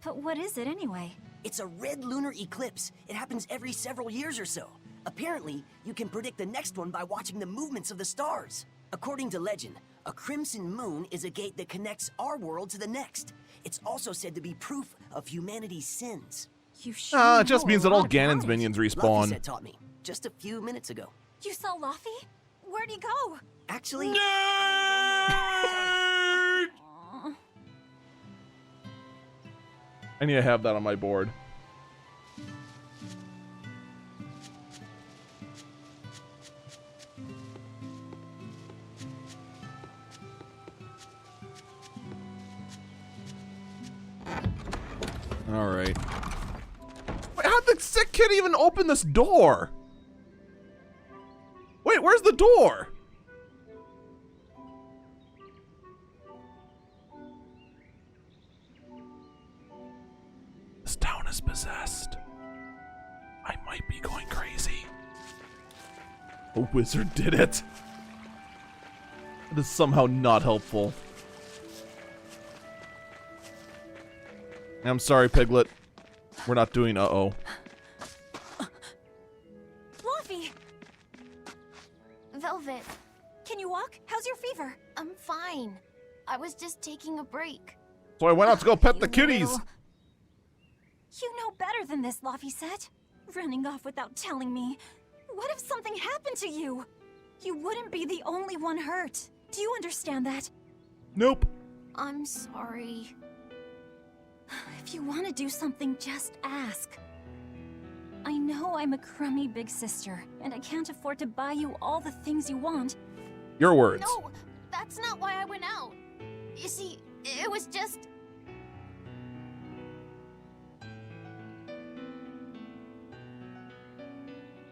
But what is it anyway? It's a red lunar eclipse. It happens every several years or so. Apparently, you can predict the next one by watching the movements of the stars. According to legend, a crimson moon is a gate that connects our world to the next. It's also said to be proof of humanity's sins. You sure It just know means a that all lot about Ganon's it. minions Luffy respawn. said taught me just a few minutes ago. You saw Laffy? Where'd he go? Actually, Aw. I need to have that on my board. Alright. Wait, how'd the sick kid even open this door? Wait, where's the door? This town is possessed. I might be going crazy. A wizard did it. That is somehow not helpful. I'm sorry, Piglet. We're not doing uh-oh. Laffy! Velvet, Can you walk? How's your fever? I'm fine. I was just taking a break. So I went out to go pet You the kitties. little- You know better than this, Laphicet. Running off without telling me. What if something happened to you? You wouldn't be the only one hurt. Do you understand that? Nope. I'm sorry. If you want to do something, just ask. I know I'm a crummy big sister, and I can't afford to buy you all the things you want. Your words. No, that's not why I went out. You see, it was just...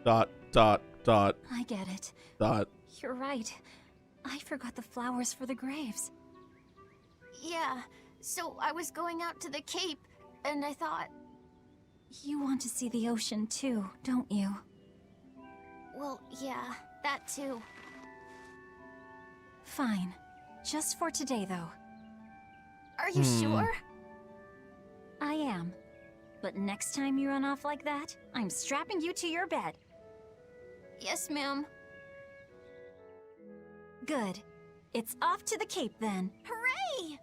Dot, dot, dot, I get it. dot. You're right. I forgot the flowers for the graves. Yeah, so I was going out to the Cape, and I thought, You want to see the ocean too, don't you? well, yeah, that too. Fine. Just for today, though. Are you sure? I am. But next time you run off like that, I'm strapping you to your bed. Yes, ma'am. Good. It's off to the Cape then. Hooray!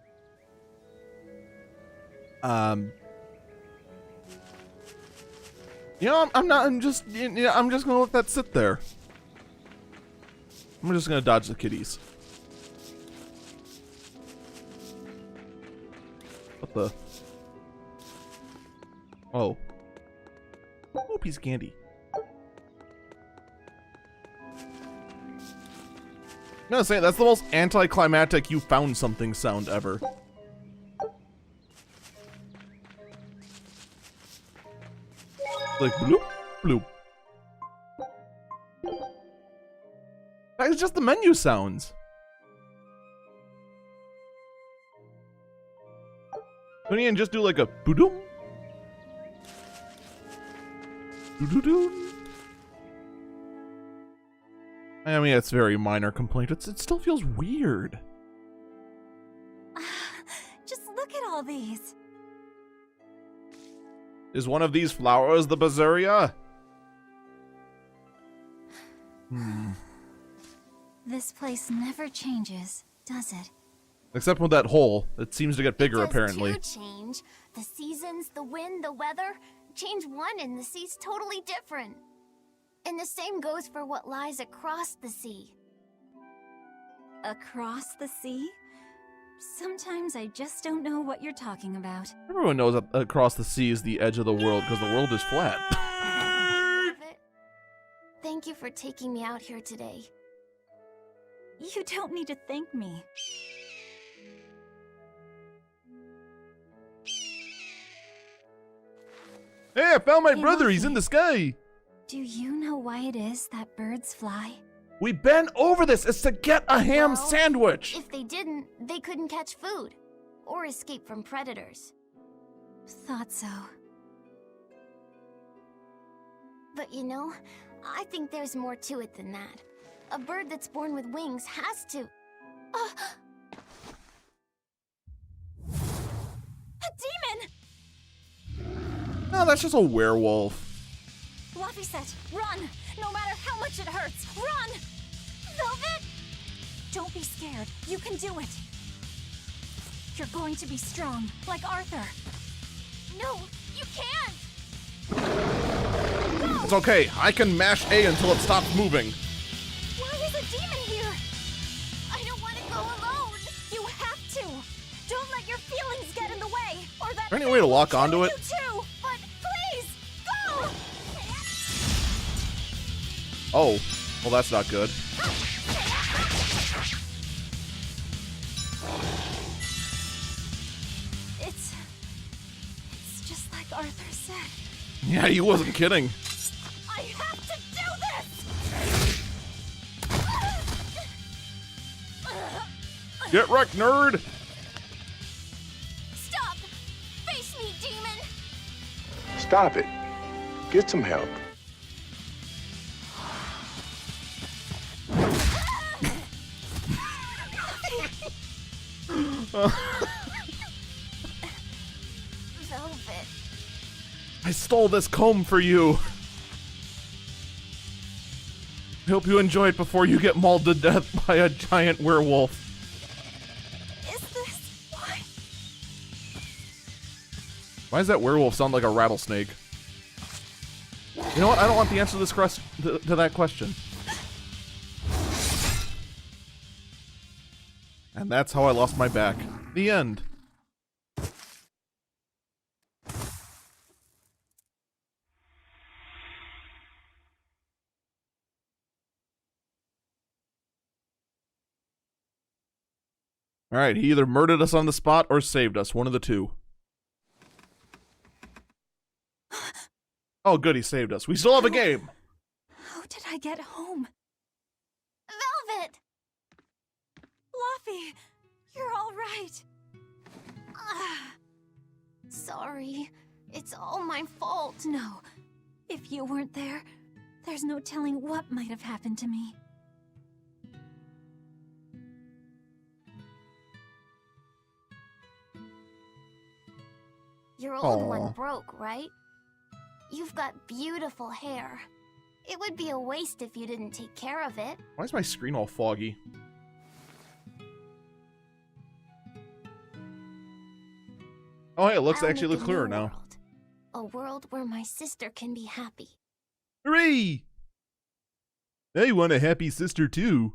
You know, I'm just gonna let that sit there. I'm just gonna dodge the kitties. What the? Oh. Oh, piece of candy. I'm gonna say, that's the most anticlimactic you found something sound ever. Like bloop, bloop. It's just the menu sounds. Couldn't you just do like a boodoo? Doo-doo-doo. I mean, it's very minor complaint. It still feels weird. Just look at all these. Is one of these flowers the Berseria? This place never changes, does it? Except with that hole. It seems to get bigger, Does apparently. too change. The seasons, the wind, the weather. Change one and the sea's totally different. And the same goes for what lies across the sea. Across the sea? Sometimes I just don't know what you're talking about. Everyone knows that across the sea is the edge of the world, because the world is flat. Thank you for taking me out here today. You don't need to thank me. Hey, I found my Hey, brother. Luffy. He's in the sky. Do you know why it is that birds fly? We've been over this. It's to get a ham Well, sandwich. If they didn't, they couldn't catch food. Or escape from predators. Thought so. But you know, I think there's more to it than that. A bird that's born with wings has to... A demon! No, that's just a werewolf. Luffy said, run! No matter how much it hurts, run! Velvet! Don't be scared. You can do it. You're going to be strong, like Arthur. No, you can't! It's okay. I can mash A until it stops moving. Why is a demon here? I don't want to go alone! You have to! Don't let your feelings get in the way, or that Is there any way to lock onto you it? too! But please, go! Oh, well, that's not good. It's just like Arthur said. Yeah, he wasn't kidding. I have to do this! Get wrecked, nerd! Stop! Face me, demon! Stop it. Get some help. Velvet. I stole this comb for you. I hope you enjoy it before you get mauled to death by a giant werewolf. Is this why? Why does that werewolf sound like a rattlesnake? You know what? I don't want the answer to this to that question. And that's how I lost my back. The end. Alright, he either murdered us on the spot or saved us. One of the two. Oh, good, he saved us. We still have a game! How did I get home? Velvet! Luffy, you're all right. Sorry. It's all my fault. No, if you weren't there, there's no telling what might have happened to me. Your old Aw. one broke, right? You've got beautiful hair. It would be a waste if you didn't take care of it. Why is my screen all foggy? Oh, hey, it looks I'll actually make look a clearer new now. world. A world where my sister can be happy. Hooray! I want a happy sister too.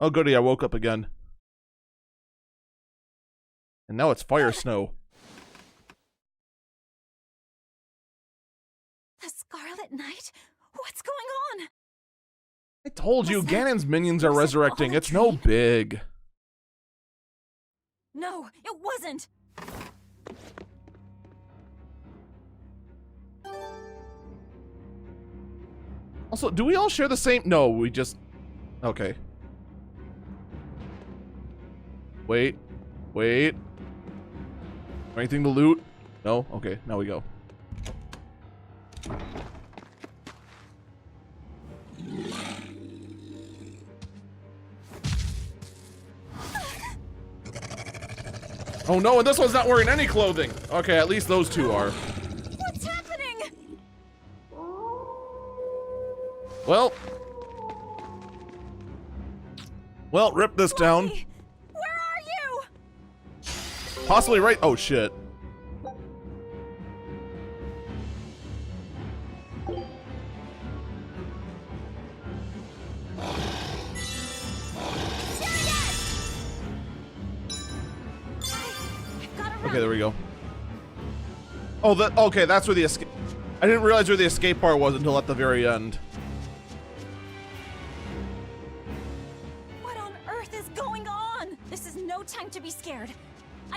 Oh goody, I woke up again. And now it's fire snow. The Scarlet Knight? What's going on? I told you, Was that- Ganon's minions are was it resurrecting. all a It's no dream? big. No, it wasn't. Also, do we all share the same? No, we just... Okay. Wait. Wait. Anything to loot? No? Okay, now we go. Oh no, and this one's not wearing any clothing! Okay, at least those two are. What's happening? Well. Well, rip this down. Where are you? Possibly right. Oh shit. Okay, there we go. Oh, okay, that's where the escape. I didn't realize where the escape bar was until at the very end. What on earth is going on? This is no time to be scared.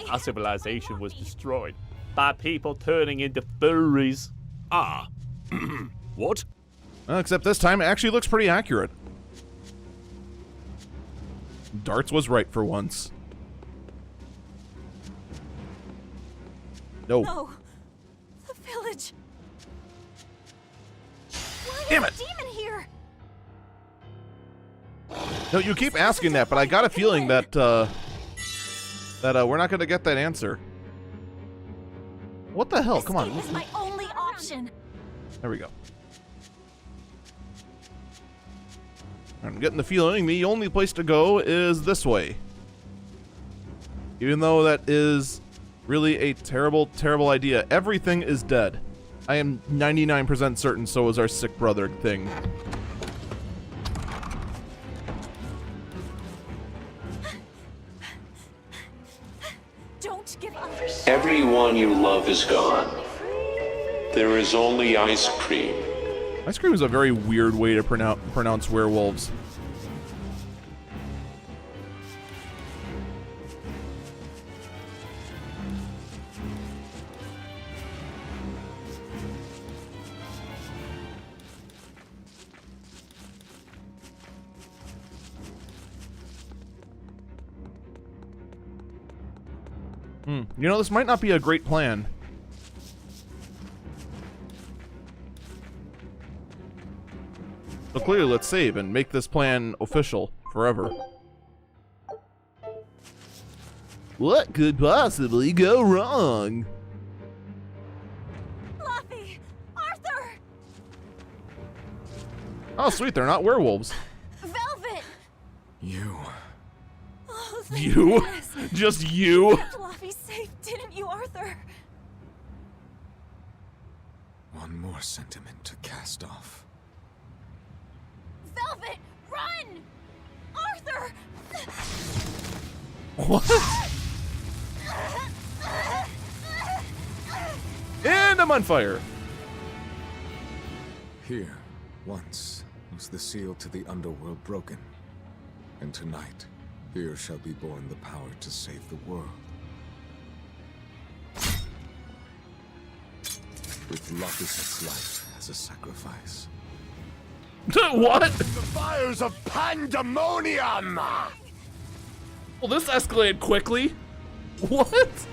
Our civilization was destroyed by people turning into furries. Ah. What? Well, except this time it actually looks pretty accurate. Darts was right for once. No. No. The village. Why Damn is it. a demon here? No, you keep asking that, but I got a feeling that we're not gonna get that answer. What the hell? Come on. Escape is my only option. There we go. I'm getting the feeling the only place to go is this way. Even though that is really a terrible, terrible idea. Everything is dead. I am 99% certain so is our sick brother thing. Don't give up. Everyone you love is gone. There is only ice cream. Ice cream is a very weird way to pronounce werewolves. You know, this might not be a great plan. So clearly, let's save and make this plan official forever. What could possibly go wrong? Fluffy! Arthur! Oh, sweet, they're not werewolves. Velvet! You. Oh, thank You? goodness. Just you? Fluffy safe, didn't you, Arthur? One more sentiment to cast off. Velvet, run! Arthur! What? And I'm on fire. Here, once, was the seal to the underworld broken. And tonight, here shall be born the power to save the world. With Lopus's life as a sacrifice. What? The fires of pandemonium! Well, this escalated quickly. What?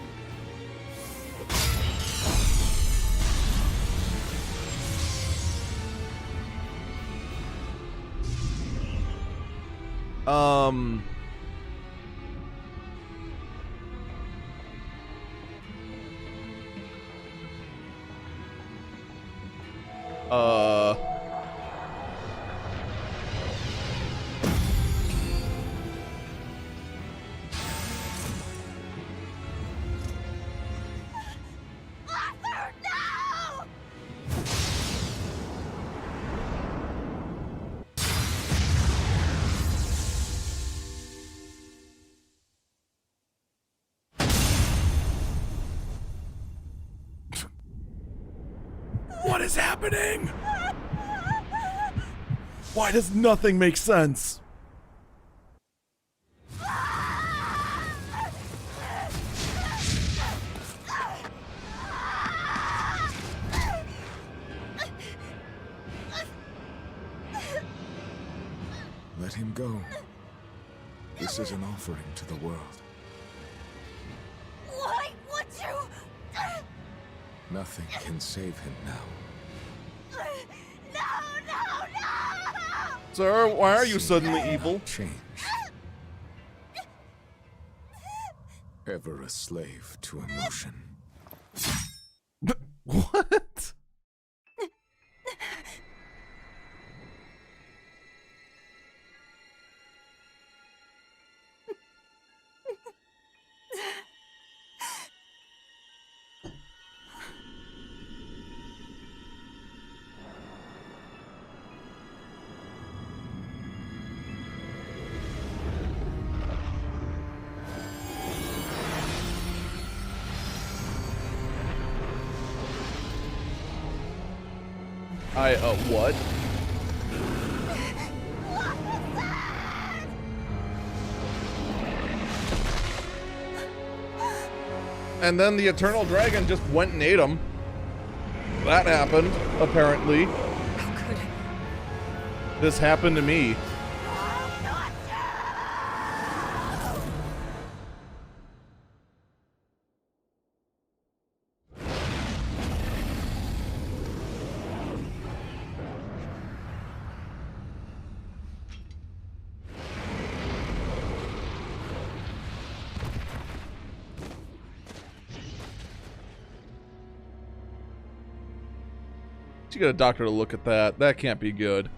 Arthur, no! What is happening? Why does nothing make sense? This is an offering to the world. Why would you? Nothing can save him now. No! Sir, why are you suddenly evil? Change. Ever a slave to emotion. What? What? And then the Eternal Dragon just went and ate him. That happened, apparently. How could This happened to me. You get a doctor to look at that. That can't be good.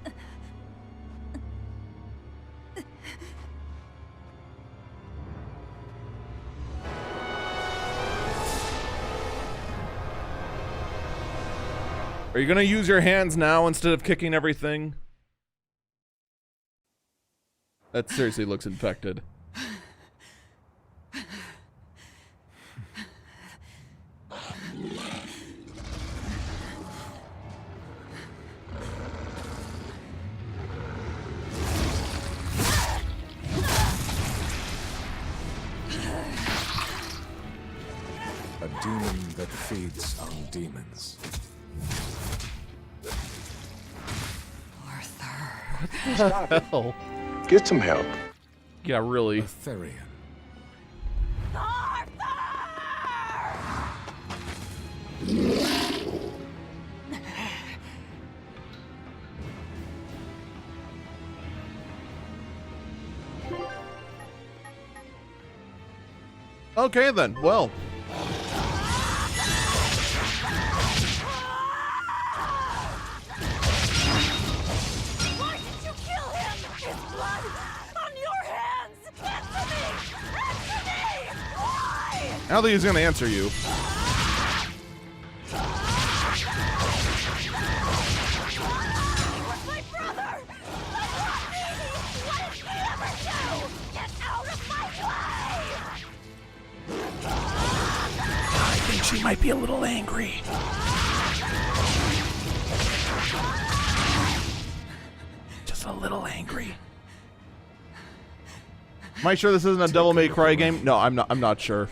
Are you gonna use your hands now instead of kicking everything? That seriously looks infected. A demon that feeds on demons. What the hell? Get some help. Yeah, really. Berseria. Okay then, well. Why did you kill him? His blood on your hands! Answer me! Answer me! Why? I don't think he's gonna answer you. He was my brother! Let me! What did he ever do? Get out of my way! I think she might be a little angry. Just a little angry. Am I sure this isn't a Devil May Cry game? No, I'm not sure.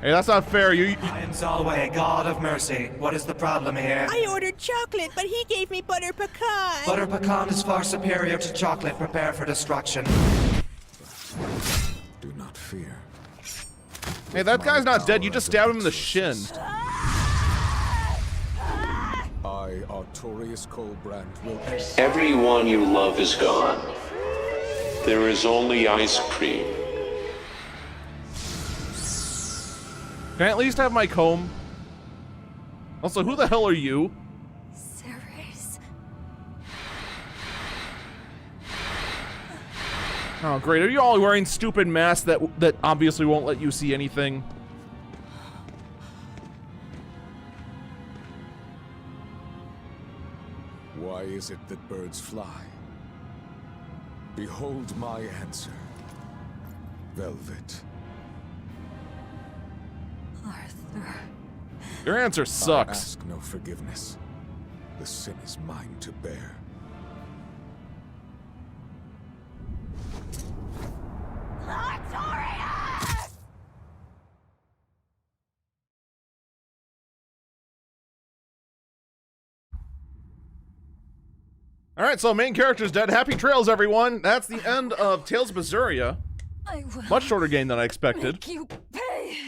Hey, that's not fair. I am Zalway, God of Mercy. What is the problem here? I ordered chocolate, but he gave me butter pecan. Butter pecan is far superior to chocolate. Prepare for destruction. Do not fear. Hey, that guy's not dead. You just stabbed him in the shin. I, Artorius Colbrand, will... Everyone you love is gone. There is only ice cream. Can I at least have my comb? Also, who the hell are you? Ceres. Oh, great. Are you all wearing stupid masks that obviously won't let you see anything? Why is it that birds fly? Behold my answer. Velvet. Arthur. Your answer sucks. I ask no forgiveness. The sin is mine to bear. Artorius! Alright, so main character's dead. Happy trails, everyone! That's the end of Tales of Berseria. Much shorter game than I expected. Make you pay.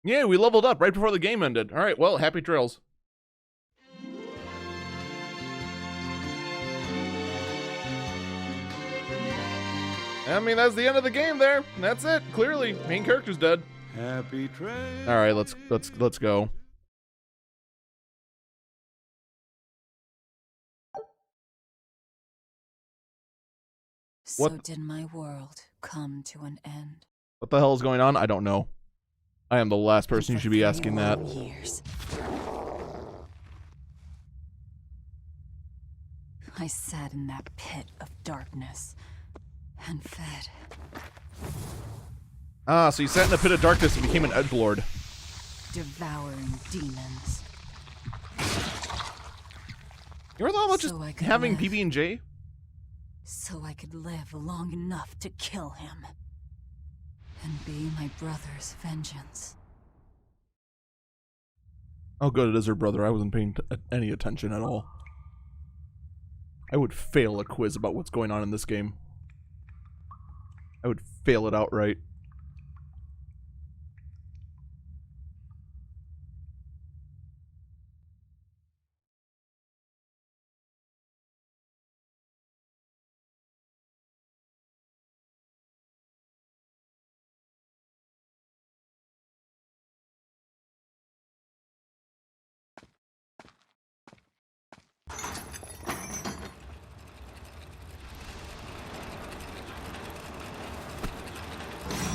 Yeah, we leveled up right before the game ended. Alright, well, happy trails. I mean, that's the end of the game there. That's it. Clearly, main character's dead. Happy trails. All right, let's go. So did my world come to an end? What the hell is going on? I don't know. I am the last person you should be asking that. Years. I sat in that pit of darkness and fed. Ah, so you sat in a pit of darkness and became an edgelord. Devouring demons. You ever thought about just having PB&J? So I could live long enough to kill him. And be my brother's vengeance. Oh good, it is her brother. I wasn't paying any attention at all. I would fail a quiz about what's going on in this game. I would fail it outright.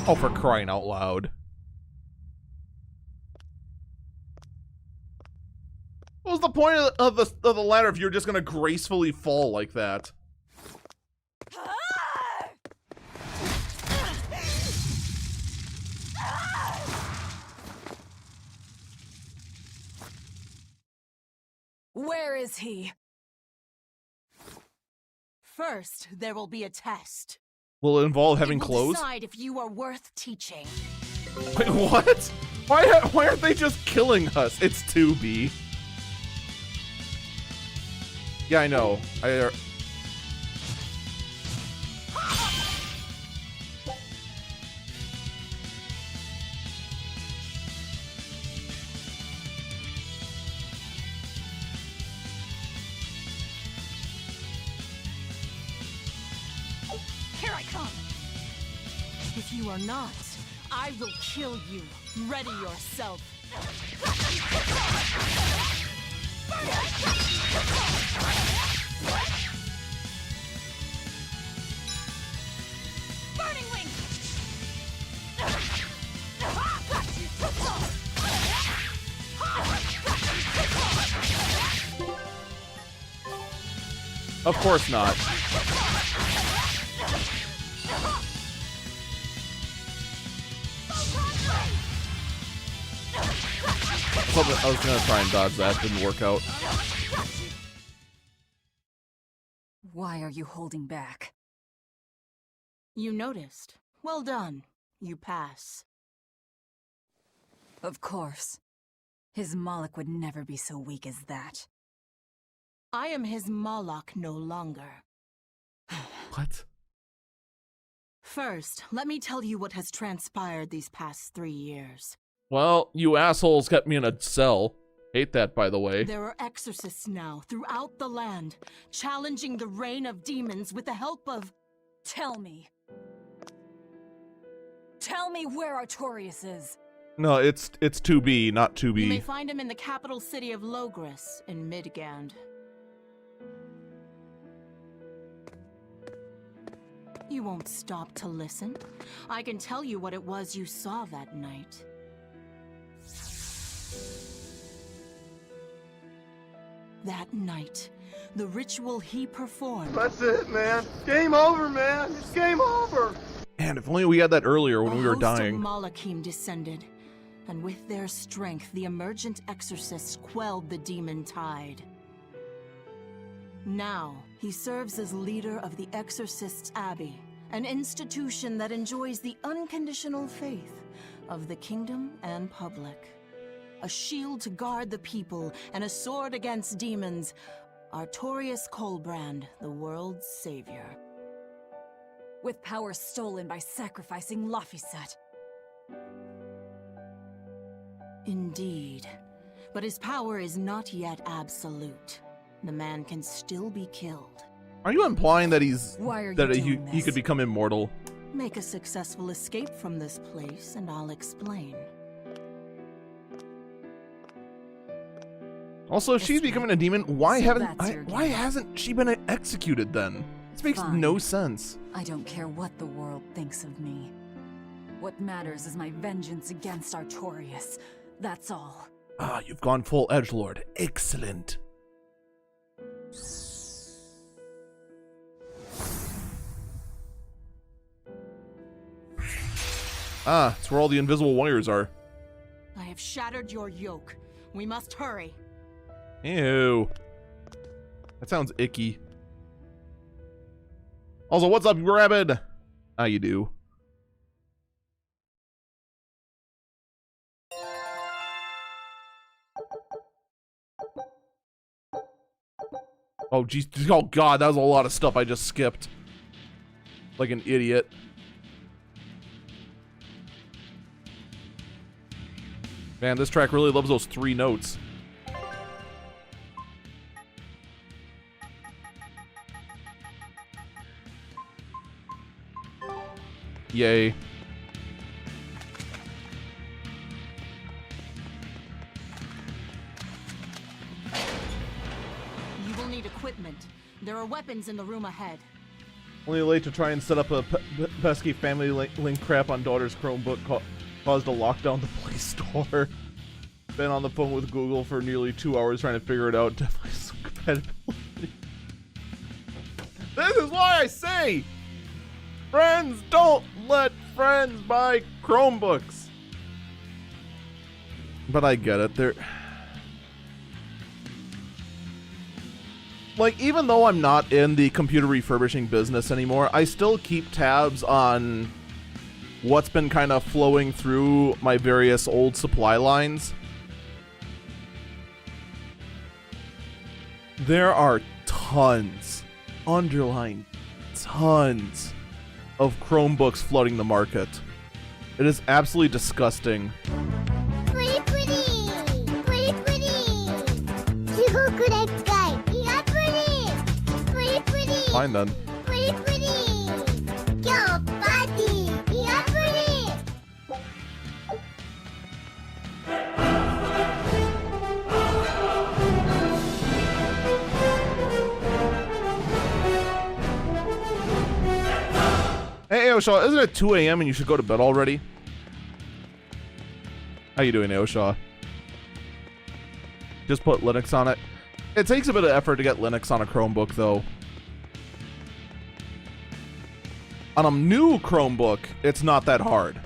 Oh, for crying out loud. What was the point of the ladder if you're just gonna gracefully fall like that? Where is he? First, there will be a test. Will it involve having It will clothes? decide if you are worth teaching. Wait, what? Why aren't they just killing us? It's 2B. Yeah, I know. Here I come. If you are not, I will kill you. Ready yourself. Burning Wing! Of course not. I was gonna try and dodge that, didn't work out. Why are you holding back? You noticed. Well done. You pass. Of course. His Moloch would never be so weak as that. I am his Moloch no longer. What? First, let me tell you what has transpired these past 3 years. Well, you assholes kept me in a cell. Hate that, by the way. There are exorcists now throughout the land, challenging the reign of demons with the help of... Tell me. Tell me where Artorias is. No, it's 2B, not 2B. You may find him in the capital city of Logris in Midgand. You won't stop to listen? I can tell you what it was you saw that night. That night, the ritual he performed... That's it, man. Game over, man. It's game over. Man, if only we had that earlier when we were dying. A host of Malachim descended, and with their strength, the emergent exorcists quelled the demon tide. Now, he serves as leader of the Exorcists' Abbey, an institution that enjoys the unconditional faith of the kingdom and public. A shield to guard the people and a sword against demons, Artorius Colbrand, the world's savior. With power stolen by sacrificing Laphicet. Indeed. But his power is not yet absolute. The man can still be killed. Are you implying that he's Why are that you doing he this? could become immortal? Make a successful escape from this place, and I'll explain. Also, if she's becoming a demon, why So that's your why game. hasn't she been executed then? This makes Fine. no sense. I don't care what the world thinks of me. What matters is my vengeance against Artorius. That's all. Ah, you've gone full edgelord. Excellent. Ah, it's where all the invisible wires are. I have shattered your yoke. We must hurry. Ew. That sounds icky. Also, what's up, you rabbit? How you do? Oh, geez. Oh, God, that was a lot of stuff I just skipped. Like an idiot. Man, this track really loves those 3 notes. Yay. You will need equipment. There are weapons in the room ahead. Only late to try and set up a pesky family link crap on daughter's Chromebook caused a lockdown the Play Store. Been on the phone with Google for nearly 2 hours trying to figure it out. Definitely some compatibility. This is why I say, friends, don't let friends buy Chromebooks. But I get it. They're like, even though I'm not in the computer refurbishing business anymore, I still keep tabs on what's been kind of flowing through my various old supply lines. There are tons, underline tons, of Chromebooks flooding the market. It is absolutely disgusting. Fine then. Hey, Aoshaw, isn't it 2 a.m. and you should go to bed already? How you doing, Aoshaw? Just put Linux on it. It takes a bit of effort to get Linux on a Chromebook, though. On a new Chromebook, it's not that hard,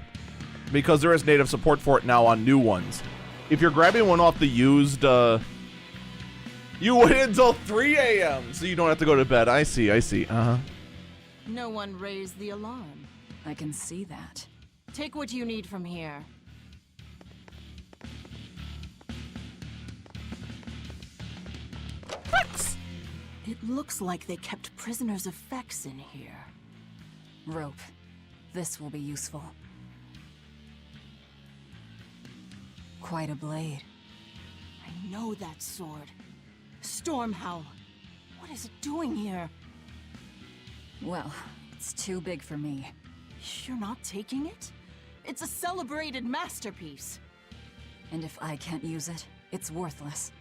because there is native support for it now on new ones. If you're grabbing one off the used, you wait until 3 a.m. so you don't have to go to bed. I see, uh-huh. No one raised the alarm. I can see that. Take what you need from here. It looks like they kept prisoners of Fex in here. Rope. This will be useful. Quite a blade. I know that sword. Stormhowl. What is it doing here? Well, it's too big for me. You're not taking it? It's a celebrated masterpiece. And if I can't use it, it's worthless.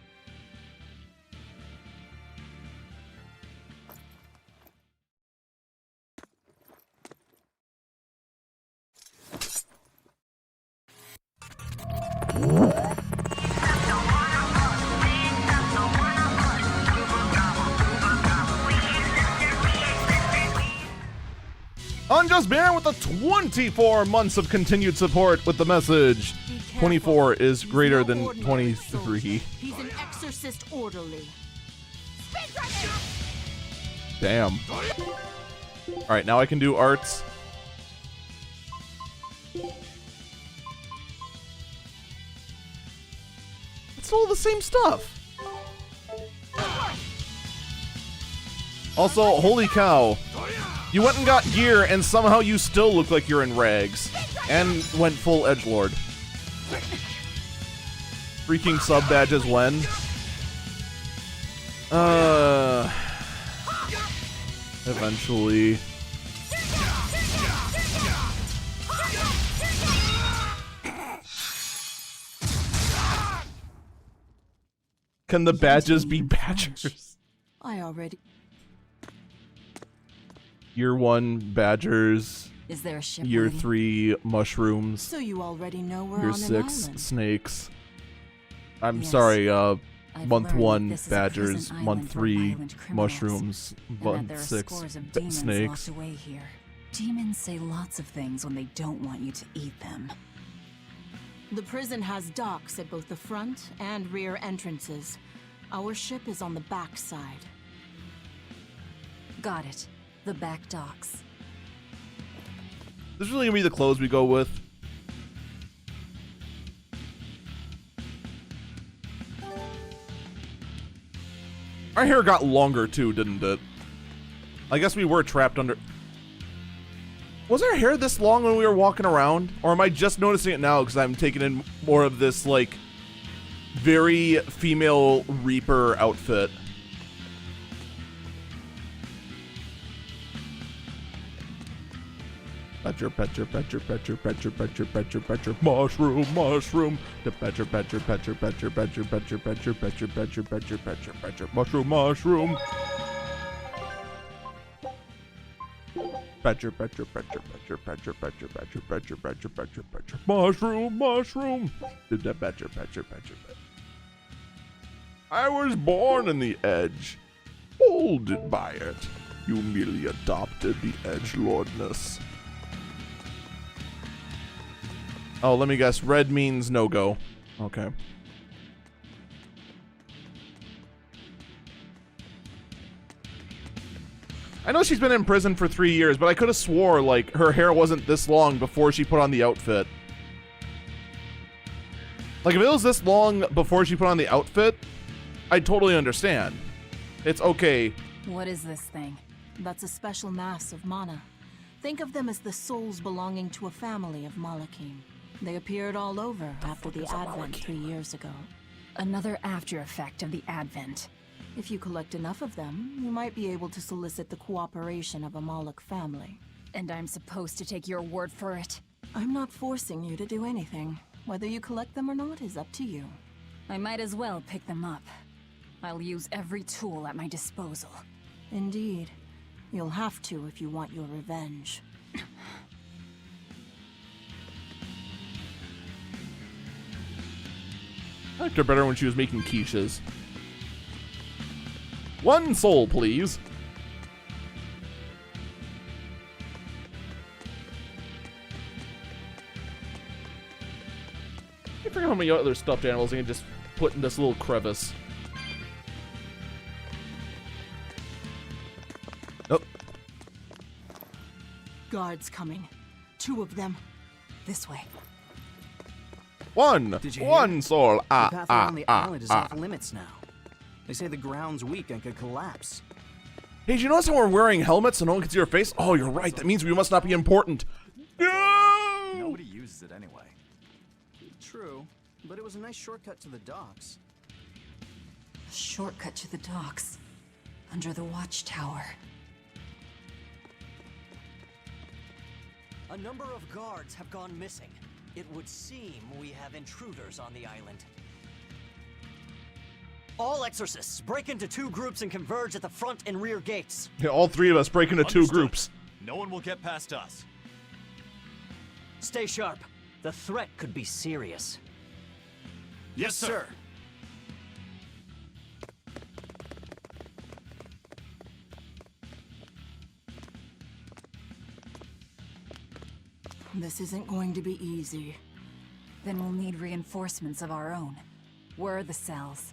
Unjust Baron with the 24 months of continued support with the message 24 is greater than 23. He's an exorcist orderly. Speed dragon! Damn. Alright, now I can do arts. It's all the same stuff. Also, holy cow. You went and got gear, and somehow you still look like you're in rags. And went full edgelord. Freaking sub badges when? Eventually. Can the badges be badgers? I already... Year 1 badgers. Is there a ship Year ready? 3 mushrooms. So you already know we're Year on 6 an island. snakes. I'm Yes. sorry, I've month learned 1 that this is a badgers, prison month island for 3 violent criminals, mushrooms, and that month there are 6 scores of demons snakes. locked away here. Demons say lots of things when they don't want you to eat them. The prison has docks at both the front and rear entrances. Our ship is on the back side. Got it. The back docks. This is really gonna be the clothes we go with. Our hair got longer too, didn't it? I guess we were trapped under... Was our hair this long when we were walking around? Or am I just noticing it now because I'm taking in more of this, like, very female Reaper outfit? Petcher, petcher, petcher, petcher, petcher, petcher, petcher, petcher, mushroom, mushroom. The petcher, petcher, petcher, petcher, petcher, petcher, petcher, petcher, petcher, petcher, petcher, petcher, mushroom, mushroom. Petcher, petcher, petcher, petcher, petcher, petcher, petcher, petcher, petcher, petcher, petcher, mushroom, mushroom. The petcher, petcher, petcher, petcher. I was born in the edge, molded by it. You merely adopted the edgelordness. Oh, let me guess. Red means no-go. Okay. I know she's been in prison for 3 years, but I could have swore, like, her hair wasn't this long before she put on the outfit. Like, if it was this long before she put on the outfit, I'd totally understand. It's okay. What is this thing? That's a special mass of mana. Think of them as the souls belonging to a family of Malakim. They appeared all over after the Advent 3 years ago. Another after effect of the Advent. If you collect enough of them, you might be able to solicit the cooperation of a Moloch family. And I'm supposed to take your word for it? I'm not forcing you to do anything. Whether you collect them or not is up to you. I might as well pick them up. I'll use every tool at my disposal. Indeed. You'll have to if you want your revenge. I liked her better when she was making quiches. 1 soul, please. I forget how many other stuffed animals I can just put in this little crevice. Oh. Guards coming. 2 of them. This way. 1 soul. The path around the island is off limits now. They say the ground's weak and could collapse. Hey, did you notice how we're wearing helmets so no one can see our face? Oh, you're right. That means we must not be important. No! Nobody uses it anyway. True, but it was a nice shortcut to the docks. A shortcut to the docks. Under the watchtower. A number of guards have gone missing. It would seem we have intruders on the island. All exorcists break into 2 groups and converge at the front and rear gates. Yeah, all 3 of us break into 2 groups. No one will get past us. Stay sharp. The threat could be serious. Yes, sir. This isn't going to be easy. Then we'll need reinforcements of our own. Where are the cells?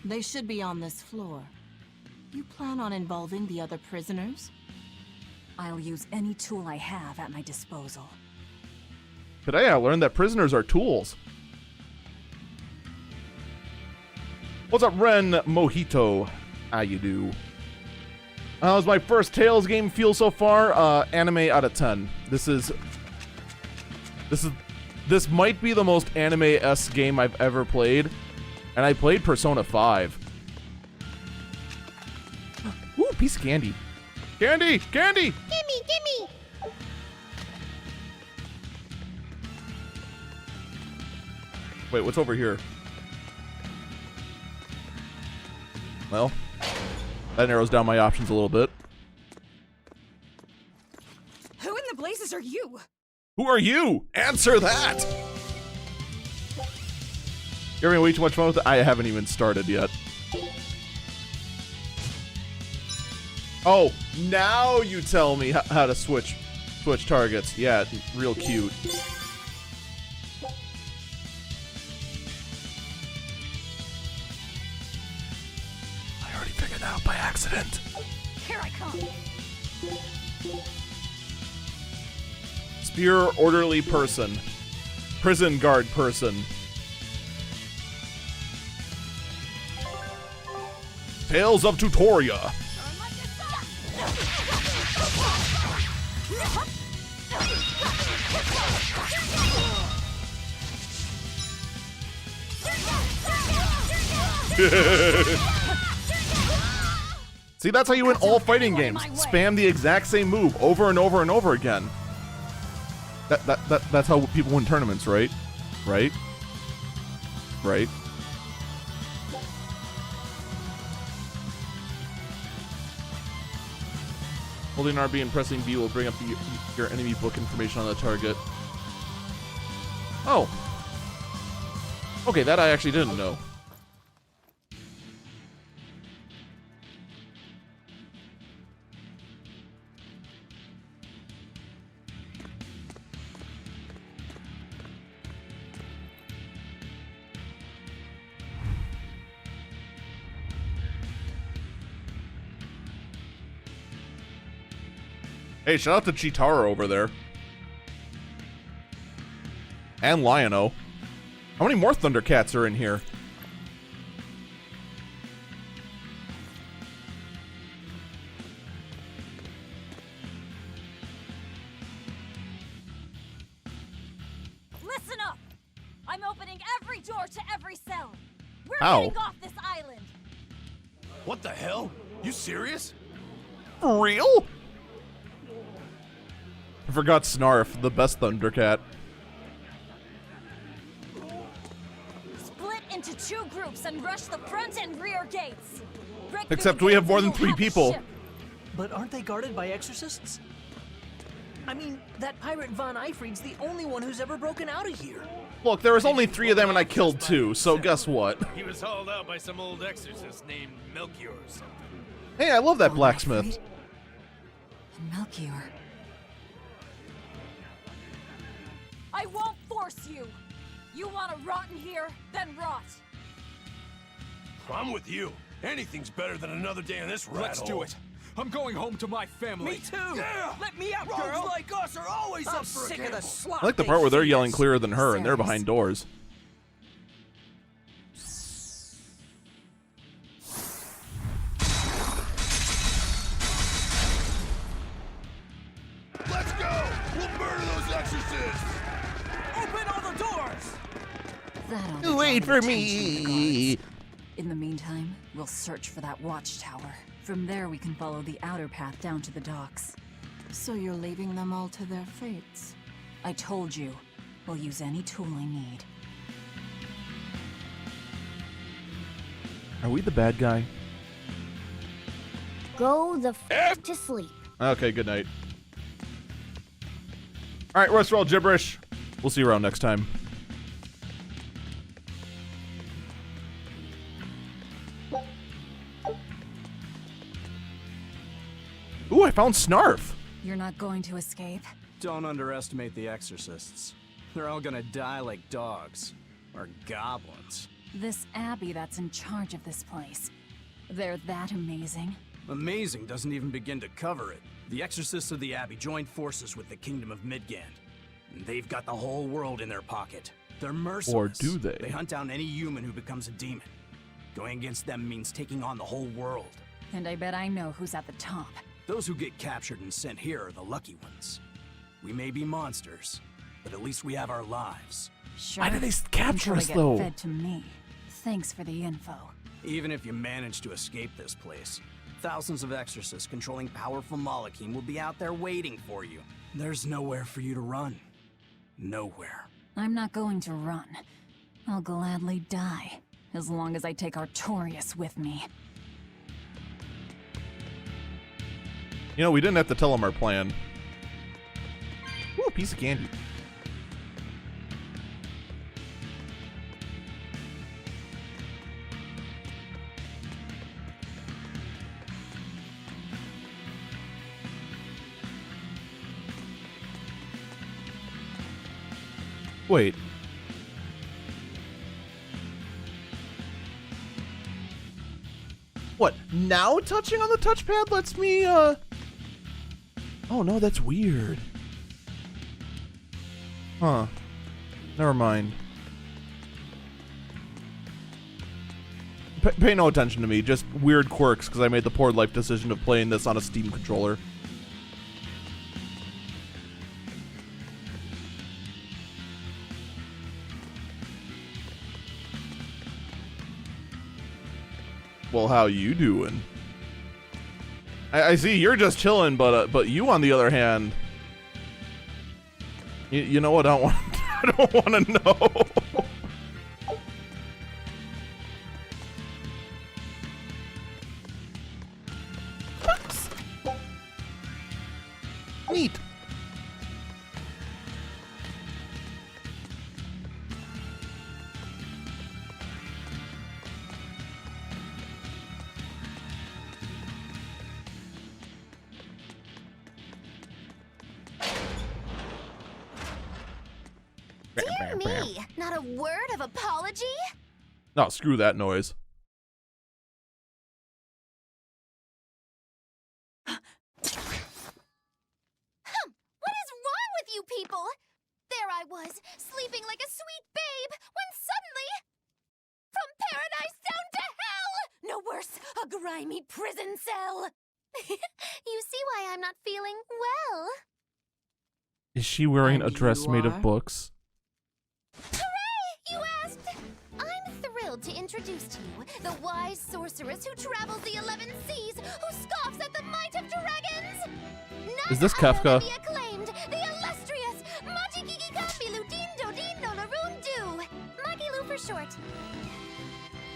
They should be on this floor. You plan on involving the other prisoners? I'll use any tool I have at my disposal. Today I learned that prisoners are tools. What's up, Ren Mojito? How you do? How's my first Tales game feel so far? Anime out of 10. This might be the most anime-esque game I've ever played, and I played Persona 5. Ooh, piece of candy. Candy! Candy! Gimme, gimme! Wait, what's over here? Well, that narrows down my options a little bit. Who in the blazes are you? Who are you? Answer that! You're having way too much fun with it? I haven't even started yet. Oh, now you tell me how to switch targets. Yeah, real cute. I already figured that out by accident. Here I come. Spear orderly person. Prison guard person. Tales of Tutoria. See, that's how you win all fighting games. Spam the exact same move over and over and over again. That's how people win tournaments, right? Right? Right? Holding RB and pressing B will bring up your enemy book information on the target. Oh. Okay, that I actually didn't know. Hey, shout out to Chitara over there. And Lion-O. How many more Thundercats are in here? Listen up! I'm opening every door to every cell. We're How? getting off this island. What the hell? You serious? For real? I forgot Snarf, the best Thundercat. Split into 2 groups and rush the front and rear gates. Break Except through we the have gates more and than you'll 3 have the people. ship. But aren't they guarded by exorcists? I mean, that pirate Von Eifried's the only one who's ever broken out of here. Look, there was only 3 of them and I killed 2, so guess what? He was hauled out by some old exorcist named Melchior or something. Hey, I love that blacksmith. Melchior. I won't force you. You want to rot in here? Then rot. I'm with you. Anything's better than another day in this rat Let's do hole. it. I'm going home to my family. Me too. Yeah. Let me out, Rogues girl. like us are always I'm up for a sick of the gamble. slop. I like the they part where they're feed yelling us. clearer than her and they're behind doors. Let's go. We'll murder those exorcists. Open all the doors. That'll Wait draw for the attention of the me. guards. In the meantime, we'll search for that watchtower. From there, we can follow the outer path down to the docks. So you're leaving them all to their fates? I told you, we'll use any tool I need. Are we the bad guy? Go the f to sleep. Okay, good night. Alright, rest all gibberish. We'll see you around next time. Ooh, I found Snarf. You're not going to escape? Don't underestimate the exorcists. They're all gonna die like dogs. Or goblins. This Abbey that's in charge of this place. They're that amazing. Amazing doesn't even begin to cover it. The Exorcists of the Abbey joined forces with the Kingdom of Midgand. And they've got the whole world in their pocket. They're merciless. Or do they? They hunt down any human who becomes a demon. Going against them means taking on the whole world. And I bet I know who's at the top. Those who get captured and sent here are the lucky ones. We may be monsters, but at least we have our lives. Sure. Why did they capture us, Until though? they get fed to me. Thanks for the info. Even if you manage to escape this place, thousands of exorcists controlling powerful Malachim will be out there waiting for you. There's nowhere for you to run. Nowhere. I'm not going to run. I'll gladly die, as long as I take Artorias with me. You know, we didn't have to tell him our plan. Ooh, piece of candy. Wait. What? Now touching on the touchpad lets me, Oh no, that's weird. Huh. Never mind. Pay no attention to me, just weird quirks because I made the poor life decision of playing this on a Steam controller. Well, how you doing? I see you're just chilling, but you on the other hand, you know what? I don't want to know. Neat. Dear me, not a word of apology? No, screw that noise. What is wrong with you people? There I was, sleeping like a sweet babe, when suddenly... From paradise down to hell! No worse, a grimy prison cell! You see why I'm not feeling well. Is she wearing a And dress you made of are? books? Hooray, you asked! I'm thrilled to introduce to you the wise sorceress who travels the 11 seas, who scoffs at the might of dragons! None Is this other Kafka? than the acclaimed, the illustrious Majikiki Kambilu Dindo Dindo Laroon Do! Magilu for short.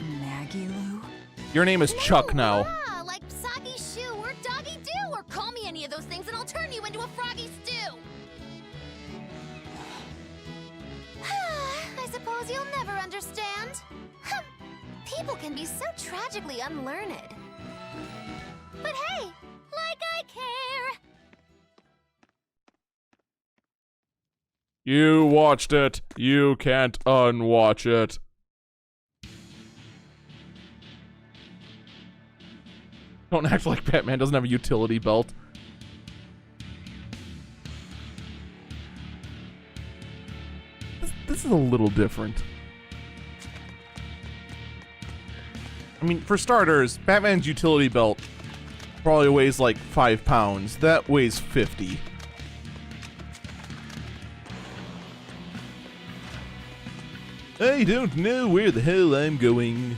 Magilu? Your name is Chuck now. Ah, like Soggy Shoe or Doggy Doo, or call me any of those things and I'll turn you into a froggy stew! I suppose you'll never understand. People can be so tragically unlearned. But hey, like I care. You watched it. You can't unwatch it. Don't act like Batman doesn't have a utility belt. This is a little different. I mean, for starters, Batman's utility belt probably weighs like 5 pounds. That weighs 50. I don't know where the hell I'm going.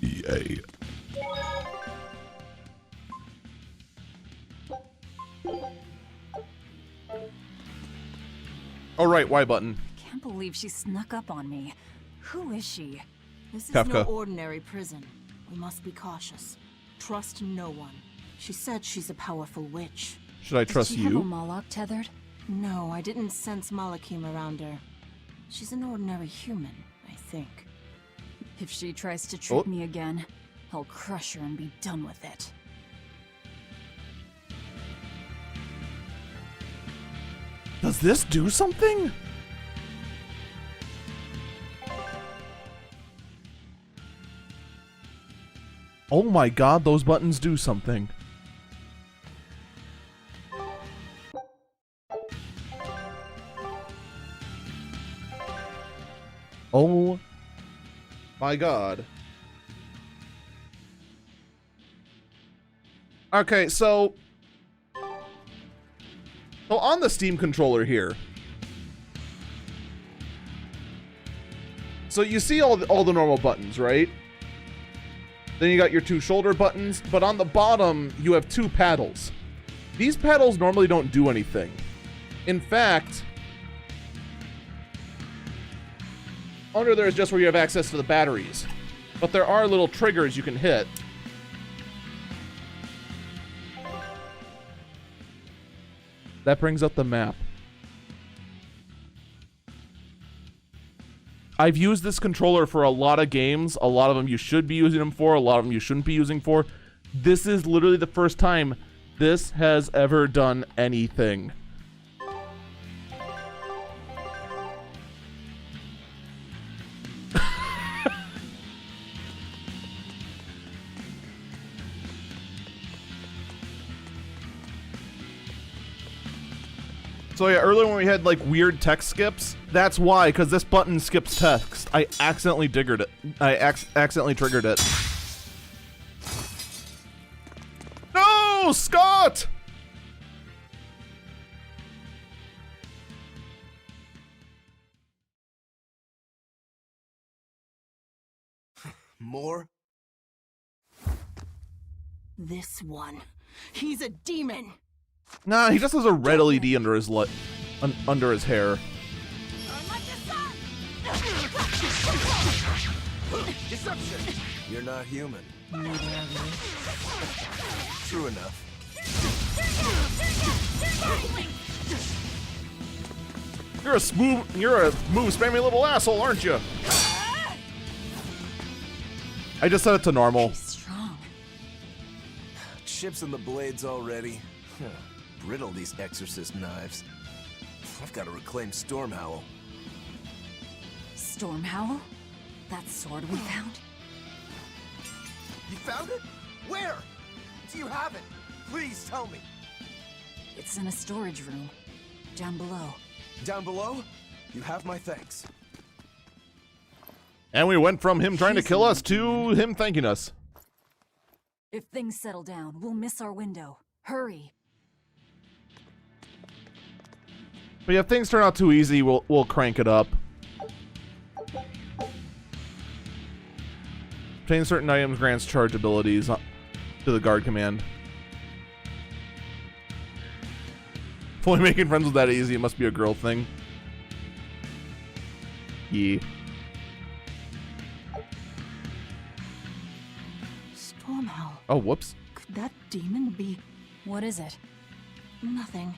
EA. All right, Y button. Can't believe she snuck up on me. Who is she? This is Kafka. no ordinary prison. We must be cautious. Trust no one. She said she's a powerful witch. Should I trust Does she have a you? Moloch tethered? No, I didn't sense Malachim around her. She's an ordinary human, I think. If she tries to trick Oh. me again, I'll crush her and be done with it. Does this do something? Oh my god, those buttons do something. Oh my god. Okay, so on the Steam controller here, so you see all the normal buttons, right? Then you got your two shoulder buttons, but on the bottom you have two paddles. These paddles normally don't do anything. In fact, under there is just where you have access to the batteries, but there are little triggers you can hit. That brings up the map. I've used this controller for a lot of games. A lot of them you should be using them for. A lot of them you shouldn't be using for. This is literally the first time this has ever done anything. So yeah, earlier when we had like weird text skips, that's why, because this button skips text. I accidentally triggered it. Accidentally triggered it. No, Scott! More? This one. He's a demon. Nah, he just has a red LED under his under his hair. Deception! You're not human. Neither are you. True enough. You're a smooth spammy little asshole, aren't you? I just set it to normal. Strong. Chips in the blades already. Brittle, these exorcist knives. I've got to reclaim Stormhowl. Stormhowl? That sword we found? You found it? Where? Do you have it? Please tell me. It's in a storage room. Down below. Down below? You have my thanks. And we went from him trying to kill us to him thanking us. If things settle down, we'll miss our window. Hurry. But yeah, if things turn out too easy, we'll crank it up. Obtain certain items grants charge abilities to the guard command. If only making friends was that easy, it must be a girl thing. Yeah. Stormhowl. Oh, whoops. Could that demon be... What is it? Nothing.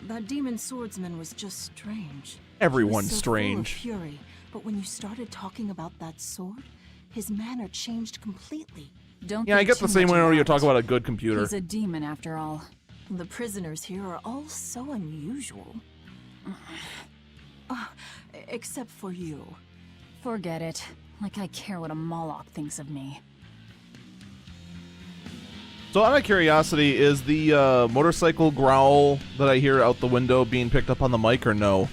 That demon swordsman was just strange. Everyone's He was so strange. Full of fury, but when you started talking about that sword, his manner changed completely. Don't Yeah, I get the same way when you talk about a good computer. He's a demon after all. The prisoners here are all so unusual. Except for you. Forget it. Like I care what a Moloch thinks of me. So out of curiosity, is the motorcycle growl that I hear out the window being picked up on the mic or no?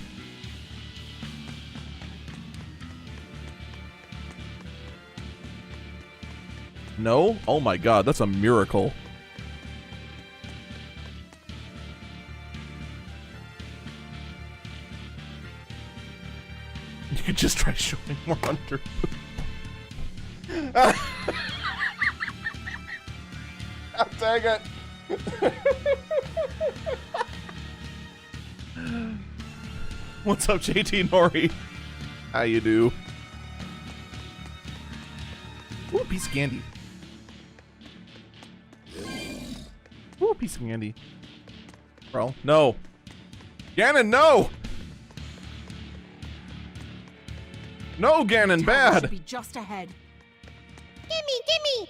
No? Oh my god, that's a miracle. You could just try showing more under. God dang it. What's up, JT Nori? How you do? Ooh, piece of candy. Ooh, piece of candy. Bro, no. Ganon, no! No, Ganon, Tower bad! should be just ahead. Gimme, gimme!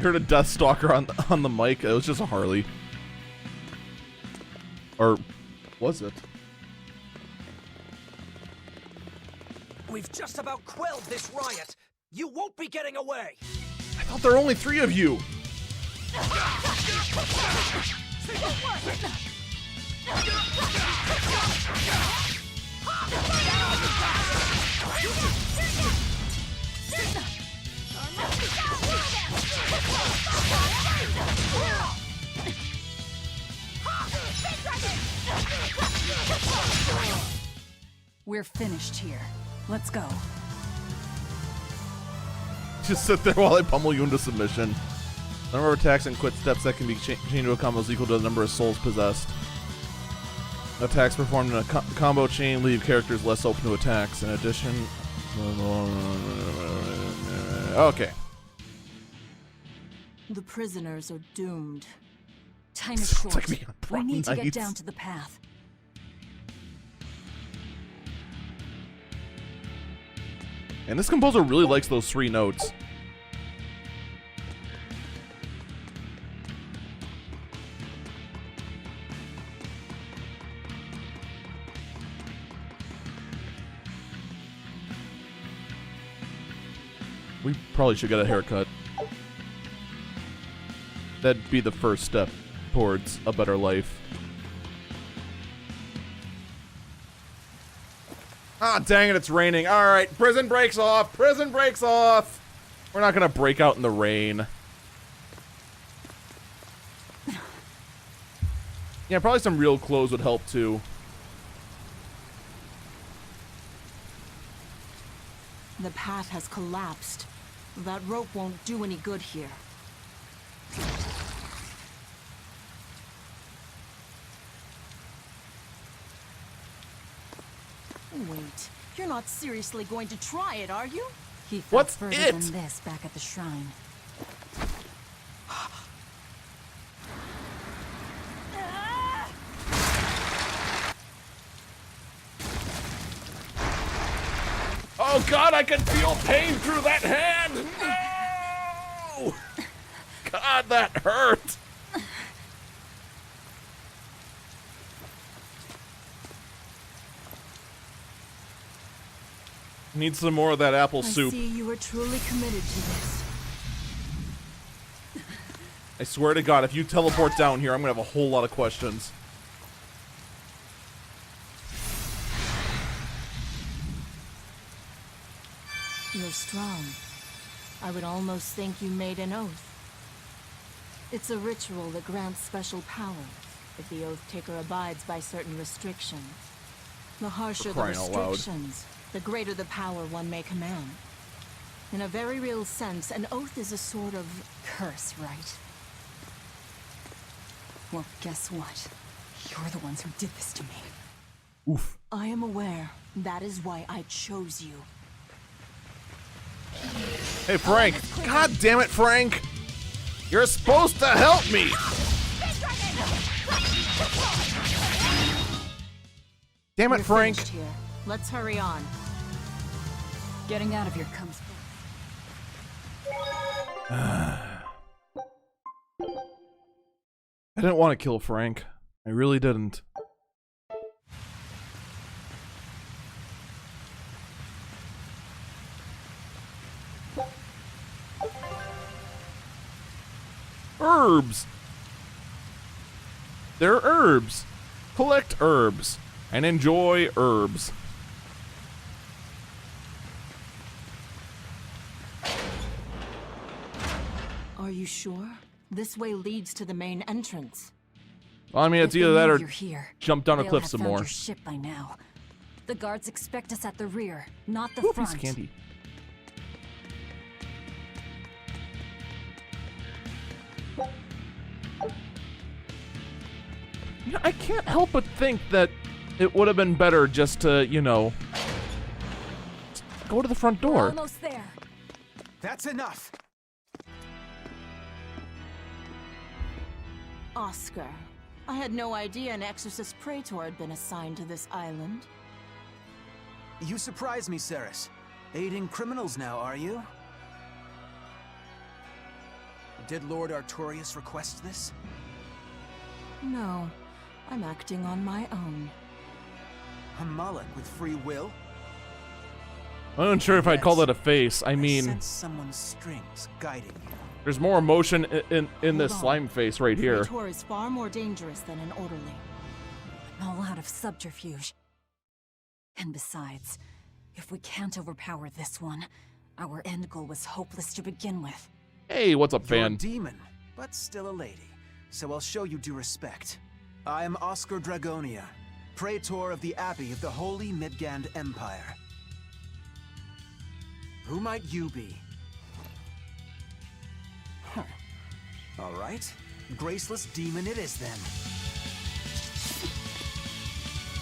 Heard a Death Stalker on the mic. It was just a Harley. Or was it? We've just about quelled this riot. You won't be getting away. I thought there were only 3 of you. We're finished here. Let's go. Just sit there while I pummel you into submission. The number of attacks and quit steps that can be chained to a combo is equal to the number of souls possessed. Attacks performed in a combo chain leave characters less open to attacks. In addition... Okay. The prisoners are doomed. Time is short. like me on We prom need to get nights. down to the path. And this composer really likes those 3 notes. We probably should get a haircut. That'd be the first step towards a better life. Ah, dang it, it's raining. All right, prison breaks off. Prison breaks off. We're not going to break out in the rain. Yeah, probably some real clothes would help too. The path has collapsed. That rope won't do any good here. Wait, you're not seriously going to try it, are you? He felt What's further it? than this back at the shrine. Oh God, I can feel pain through that hand. No! God, that hurt. Need some more of that apple soup. I see you are truly committed to this. I swear to God, if you teleport down here, I'm gonna have a whole lot of questions. You're strong. I would almost think you made an oath. It's a ritual that grants special powers if the oath taker abides by certain restrictions. The harsher the crying out loud. restrictions, the greater the power one may command. In a very real sense, an oath is a sort of Curse, right? Well, guess what? You're the ones who did this to me. Oof. I am aware. That is why I chose you. Hey, Frank. God damn it, Frank. You're supposed to help me. Damn it, We're Frank. finished here. Let's hurry on. Getting out of here comes I didn't want to kill Frank. I really didn't. Herbs! They're herbs. Collect herbs and enjoy herbs. Are you sure? This way leads to the main entrance. Well, I mean, it's If either they that know or you're here, jump down a they'll cliff have some found more. your ship by now. The guards expect us at the rear, not the Ooh, front. piece of candy. You know, I can't help but think that it would have been better just to, you know, go to the front We're door. almost there. That's enough. Oscar, I had no idea an Exorcist Praetor had been assigned to this island. You surprise me, Ceres. Aiding criminals now, are you? Did Lord Artorias request this? No, I'm acting on my own. A Moloch with free will? I'm unsure if I'd call that a face. I I mean, sense someone's strings guiding you. there's more emotion in this Hold on. slime face right here. Praetor is far more dangerous than an orderly. I'm all out of subterfuge. And besides, if we can't overpower this one, our end goal was hopeless to begin with. Hey, what's up, You're a fan? demon, but still a lady, so I'll show you due respect. I am Oscar Dragonia, Praetor of the Abbey of the Holy Midgand Empire. Who might you be? Huh. All right, graceless demon it is then.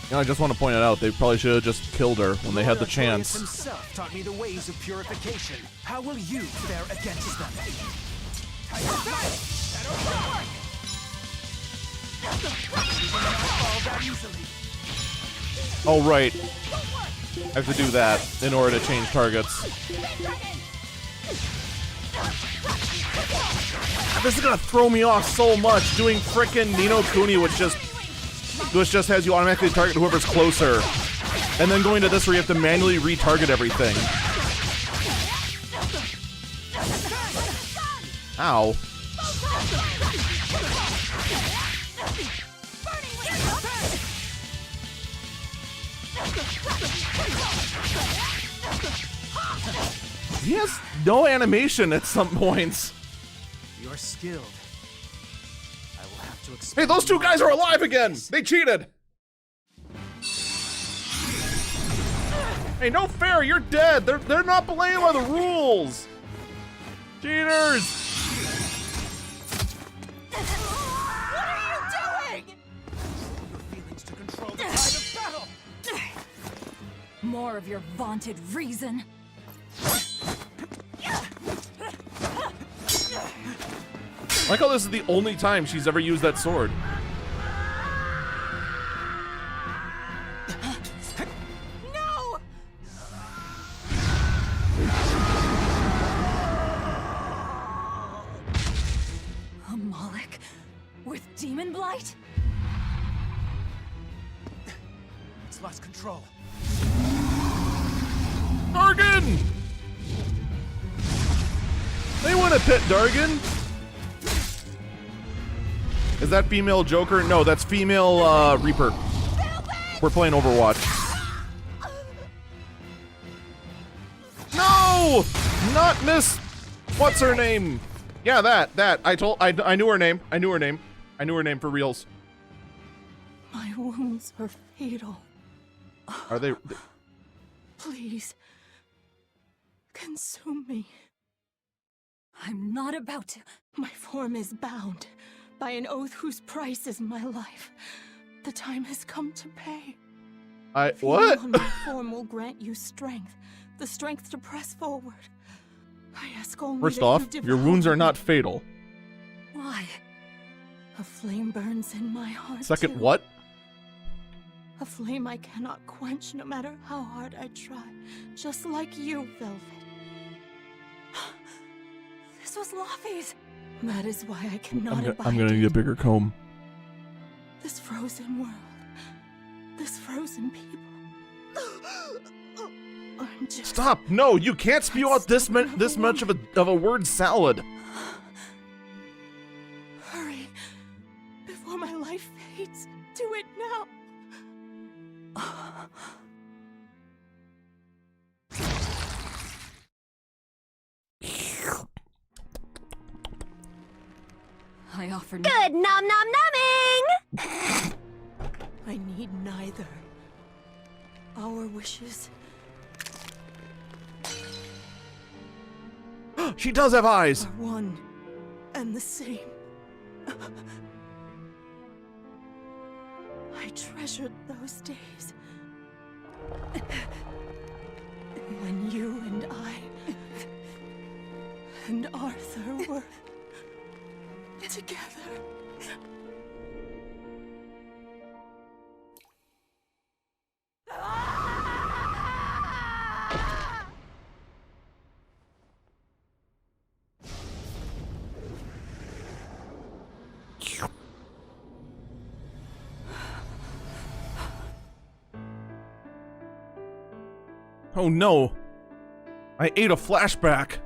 You know, I just want to point it out, they probably should have just killed her when they had the Lord Artorias chance. himself taught me the ways of purification. How will you fare against them? Oh, right. I have to do that in order to change targets. This is gonna throw me off so much. Doing frickin' Ni no Kuni, which just has you automatically target whoever's closer. And then going to this where you have to manually retarget everything. Ow. He has no animation at some points. You're skilled. I will have to Hey, those two guys are alive again! They cheated! Hey, no fair, you're dead! They're not playing by the rules! Cheaters! What are you doing? Your feelings to control the tide of battle. More of your vaunted reason. I like how this is the only time she's ever used that sword. No! A Moloch with demon blight? It's lost control. Dargan! They want to pit Dargan. Is that female Joker? No, that's female Reaper. We're playing Overwatch. No! Not Miss... What's her name? Yeah, that. I knew her name. I knew her name for reals. My wounds are fatal. Are they... Please, consume me. I'm not about to. My form is bound by an oath whose price is my life. The time has come to pay. What? Feeding on my form will grant you strength, the strength to press forward. I ask only First that off, you your wounds are not fatal. Why? A flame burns in my heart. Second, too. what? A flame I cannot quench no matter how hard I try. Just like you, Velvet. This was Laffy's. That is why I cannot abide I'm gonna need a bigger comb. this frozen world. This frozen people. I'm just... Stop! No, you can't spew out this much of a word salad. Hurry. Before my life fades. Do it now. I offered. Good nom nom numbing! I need neither. Our wishes. She does have eyes! Are one and the same. I treasured those days. When you and I and Arthur were together. Oh no! I ate a flashback!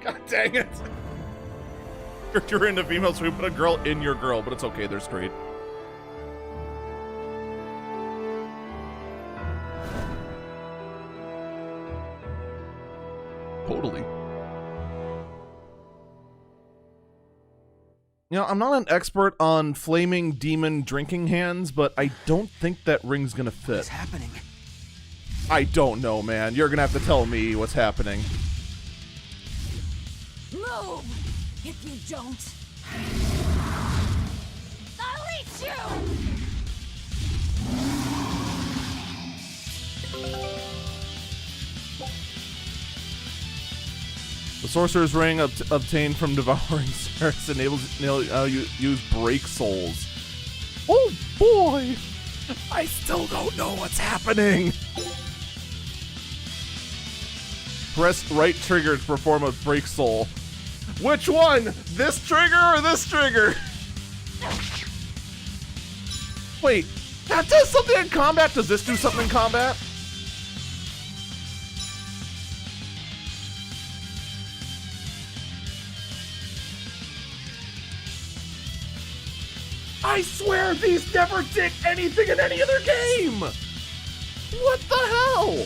God dang it! You're into females, so we put a girl in your girl, but it's okay, they're straight. Totally. You know, I'm not an expert on flaming demon drinking hands, but I don't think that ring's gonna fit. What's happening? I don't know, man. You're gonna have to tell me what's happening. Move! If you don't, I'll eat you! The Sorcerer's Ring obtained from devouring spirits enables you use break souls. Oh boy! I still don't know what's happening! Press right trigger to perform a break soul. Which one? This trigger or this trigger? Wait, that does something in combat? Does this do something in combat? I swear these never did anything in any other game! What the hell?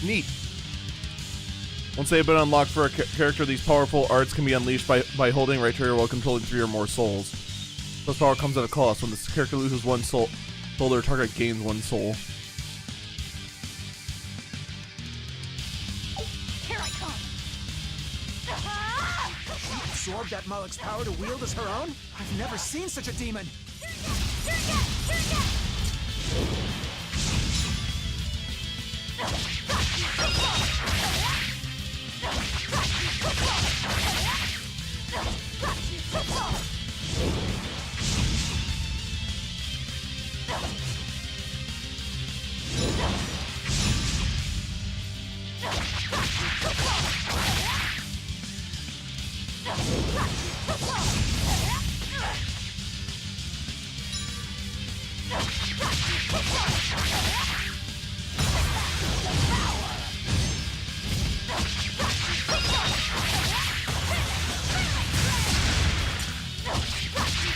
Neat. Once they have been unlocked for a character, these powerful arts can be unleashed by holding right trigger while controlling 3 or more souls. This power comes at a cost. When this character loses 1 soul, their target gains 1 soul. Here I come! She absorbed that Malak's power to wield as her own? I've never seen such a demon!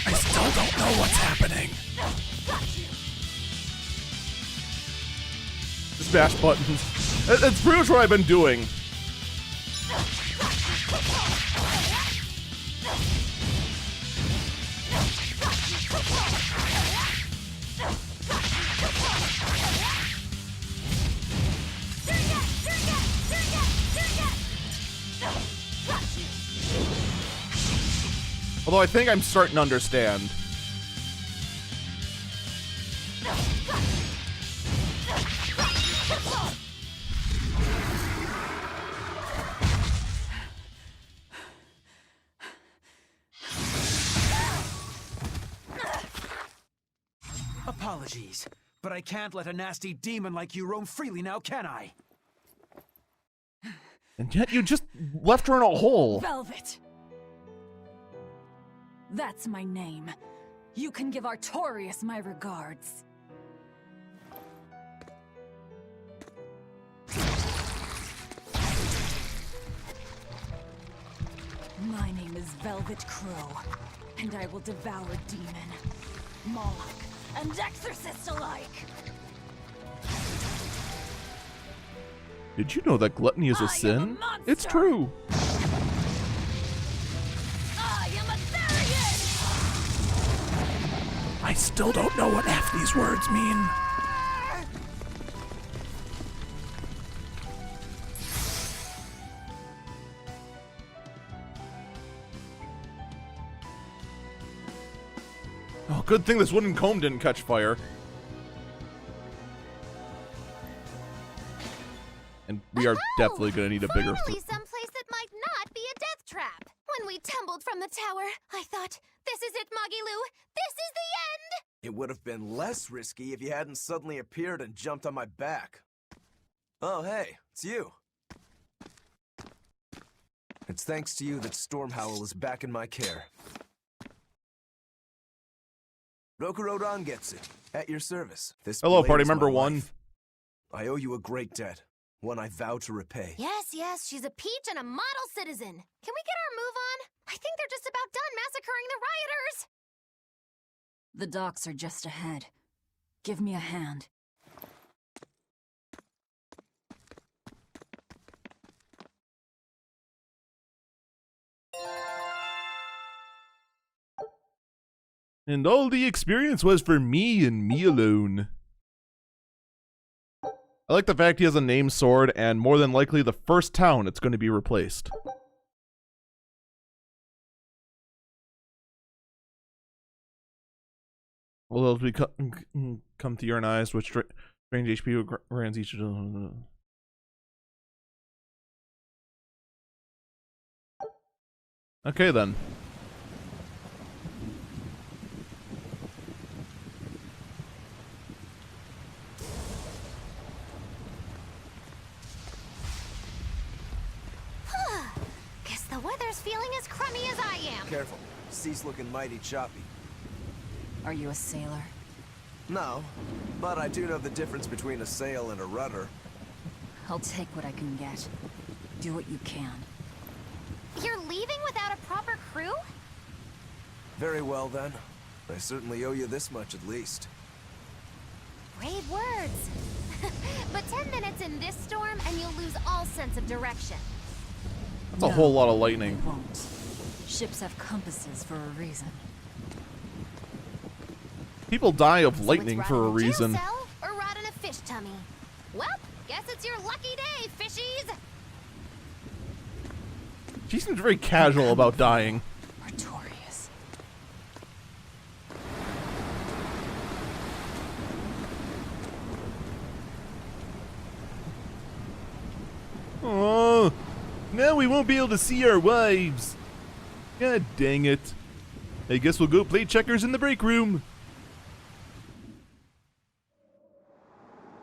I still don't know what's happening. Just mash buttons. It's pretty much what I've been doing. Although I think I'm starting to understand. Apologies, but I can't let a nasty demon like you roam freely now, can I? And yet you just left her in a hole. Velvet! That's my name. You can give Artorias my regards. My name is Velvet Crow, and I will devour demon, Moloch, and exorcist alike! Did you know that gluttony is a sin? It's true. I still don't know what half these words mean. Oh, good thing this wooden comb didn't catch fire. And we are definitely gonna need a bigger. Finally, someplace that might not be a death trap. When we tumbled from the tower, I thought, this is it, Moggy-Lou. This is the end. It would have been less risky if you hadn't suddenly appeared and jumped on my back. Oh, hey, it's you. It's thanks to you that Stormhowl is back in my care. Rokuro Rangetsu, at your service. This Hello, blade party is my member one. life. I owe you a great debt, one I vow to repay. Yes, she's a peach and a model citizen. Can we get our move on? I think they're just about done massacring the rioters. The docks are just ahead. Give me a hand. And all the experience was for me and me alone. I like the fact he has a named sword, and more than likely the first town it's going to be replaced. Will those come to your eyes, which strange HP grants each of them. Okay then. Guess the weather's feeling as crummy as I am. Careful, sea's looking mighty choppy. Are you a sailor? No, but I do know the difference between a sail and a rudder. I'll take what I can get. Do what you can. You're leaving without a proper crew? Very well then. I certainly owe you this much at least. Brave words. But 10 minutes in this storm and you'll lose all sense of direction. That's a whole lot of lightning. They won't. Ships have compasses for a reason. People die of lightning for a reason. Jail cell or rot in a fish tummy? Well, guess it's your lucky day, fishies. She seems very casual about dying. Artorias. Oh, now we won't be able to see our wives. God dang it. I guess we'll go play checkers in the break room.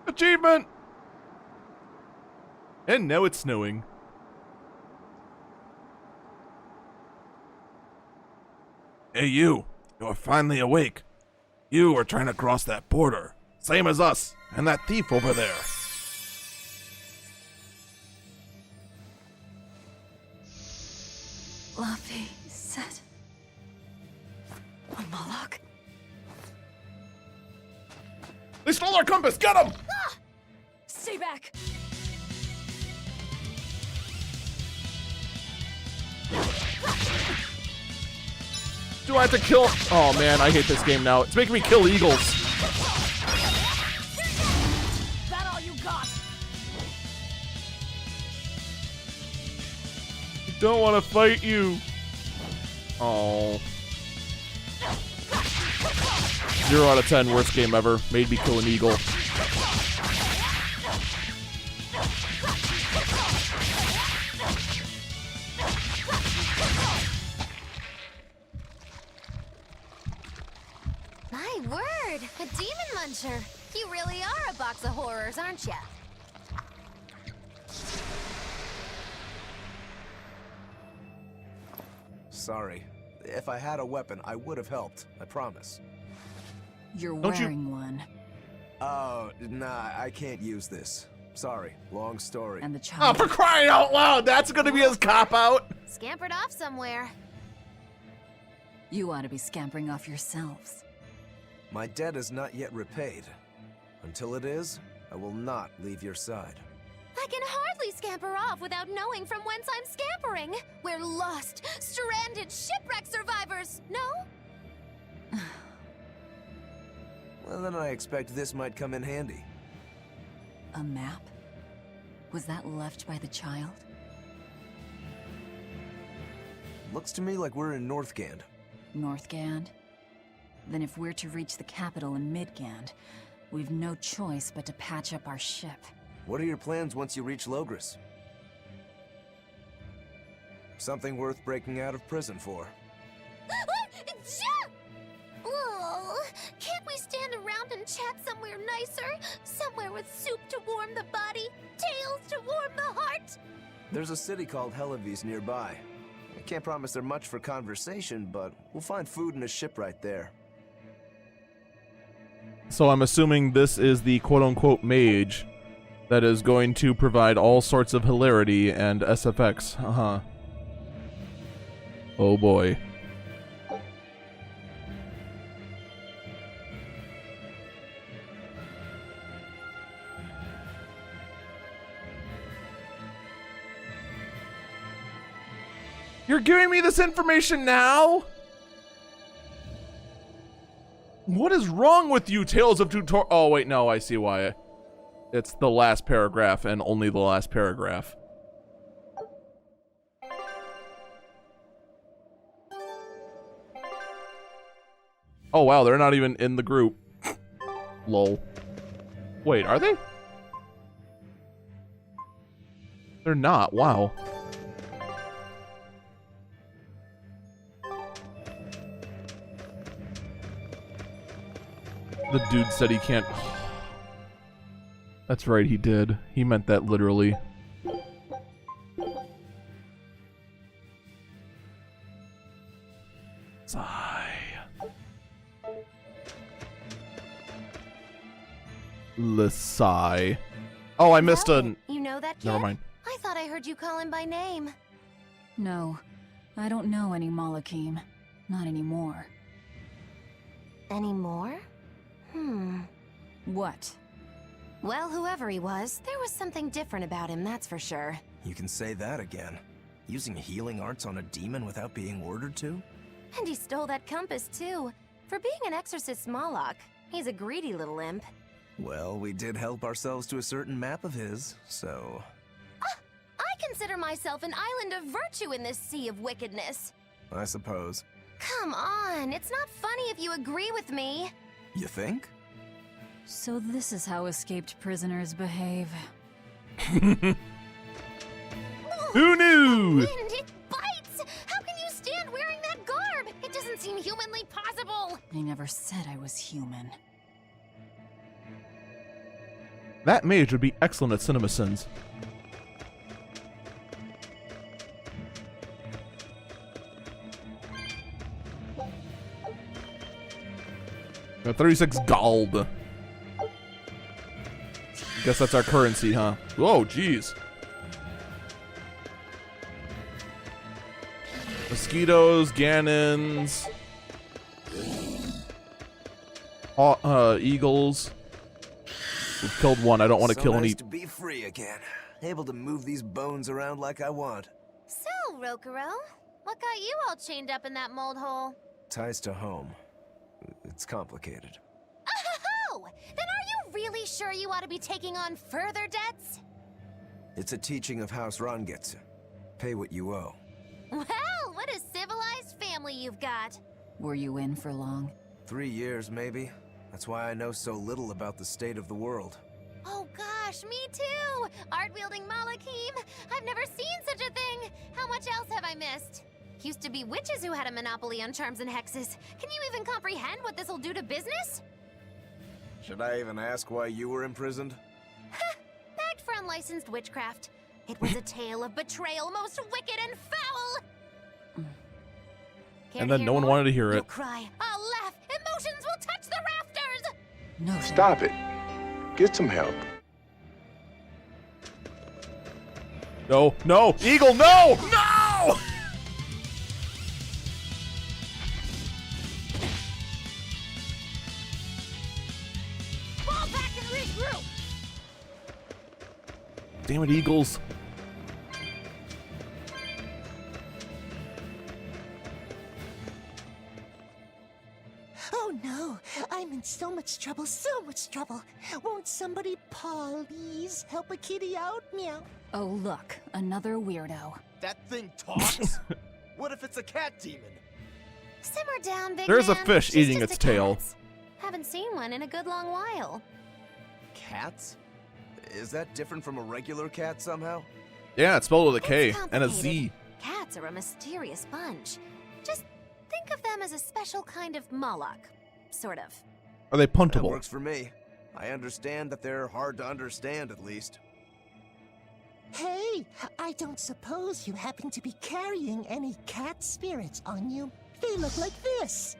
Achievement! And now it's snowing. Hey you are finally awake. You are trying to cross that border. Same as us and that thief over there. Luffy said a Moloch. They stole our compass! Get them! Ah! Stay back! Do I have to kill? Oh man, I hate this game now. It's making me kill eagles. That all you got? I don't want to fight you. Oh. 0 out of 10, worst game ever. Made me kill an eagle. My word, a demon muncher. You really are a box of horrors, aren't ya? Sorry. If I had a weapon, I would have helped. I promise. You're Don't wearing one. Oh, nah, I can't use this. Sorry, long story. And the Oh, child. for crying out loud! That's gonna be his cop-out! Scampered off somewhere. You ought to be scampering off yourselves. My debt is not yet repaid. Until it is, I will not leave your side. I can hardly scamper off without knowing from whence I'm scampering. We're lost, stranded shipwreck survivors, no? Well, then I expect this might come in handy. A map? Was that left by the child? Looks to me like we're in Northgand. Northgand? Then if we're to reach the capital in Midgand, we've no choice but to patch up our ship. What are your plans once you reach Logris? Something worth breaking out of prison for. Oh, can't we stand around and chat somewhere nicer? Somewhere with soup to warm the body, tales to warm the heart? There's a city called Helavis nearby. I can't promise they're much for conversation, but we'll find food and a ship right there. So I'm assuming this is the quote-unquote mage that is going to provide all sorts of hilarity and SFX. Uh-huh. Oh boy. You're giving me this information now? What is wrong with you, Tales of Tutor- Oh, wait, no, I see why. It's the last paragraph and only the last paragraph. Oh, wow, they're not even in the group. Lol. Wait, are they? They're not, wow. The dude said he can't... That's right, he did. He meant that literally. Sigh. Sigh. Oh, I missed a... You know that kid? Never mind. I thought I heard you call him by name. No, I don't know any Malakim. Not anymore. Anymore? What? Well, whoever he was, there was something different about him, that's for sure. You can say that again. Using healing arts on a demon without being ordered to? And he stole that compass, too. For being an exorcist Moloch, he's a greedy little imp. Well, we did help ourselves to a certain map of his, so... I consider myself an island of virtue in this sea of wickedness. I suppose. Come on, it's not funny if you agree with me. You think? So this is how escaped prisoners behave. Who knew? Wind, it bites! How can you stand wearing that garb? It doesn't seem humanly possible. I never said I was human. That mage would be excellent at CinemaSins. Got 36 gold. Guess that's our currency, huh? Whoa, jeez. Mosquitoes, Ganons, eagles. We've killed one. I don't want to kill nice any. To be free again, able to move these bones around like I want. So, Rokuro, what got you all chained up in that mold hole? Ties to home. It's complicated. Oh, then are you really sure you ought to be taking on further debts? It's a teaching of House Rangetsu. Pay what you owe. Well, what a civilized family you've got. Were you in for long? 3 years, maybe. That's why I know so little about the state of the world. Oh gosh, me too! Art-wielding Malakim! I've never seen such a thing! How much else have I missed? Used to be witches who had a monopoly on charms and hexes. Can you even comprehend what this'll do to business? Should I even ask why you were imprisoned? Bagged for unlicensed witchcraft. It was a tale of betrayal most wicked and foul! And then no one wanted to hear You'll it. cry, I'll laugh, emotions will touch the rafters! No. Stop it. Get some help. No, no, Eagle, no! No! Fall back and regroup! Damn it, Eagles. Oh no, I'm in so much trouble, so much trouble. Won't somebody please help a kitty out? Meow. Oh look, another weirdo. That thing talks? What if it's a cat demon? Simmer down, big There's a man. fish She's eating just its a tail. cat. Haven't seen one in a good long while. Cats? Is that different from a regular cat somehow? Yeah, it's spelled with a K It's and a complicated. Z. Cats are a mysterious bunch. Just think of them as a special kind of Moloch. Sort of. Are they That puntable? works for me. I understand that they're hard to understand, at least. Hey, I don't suppose you happen to be carrying any cat spirits on you? They look like this.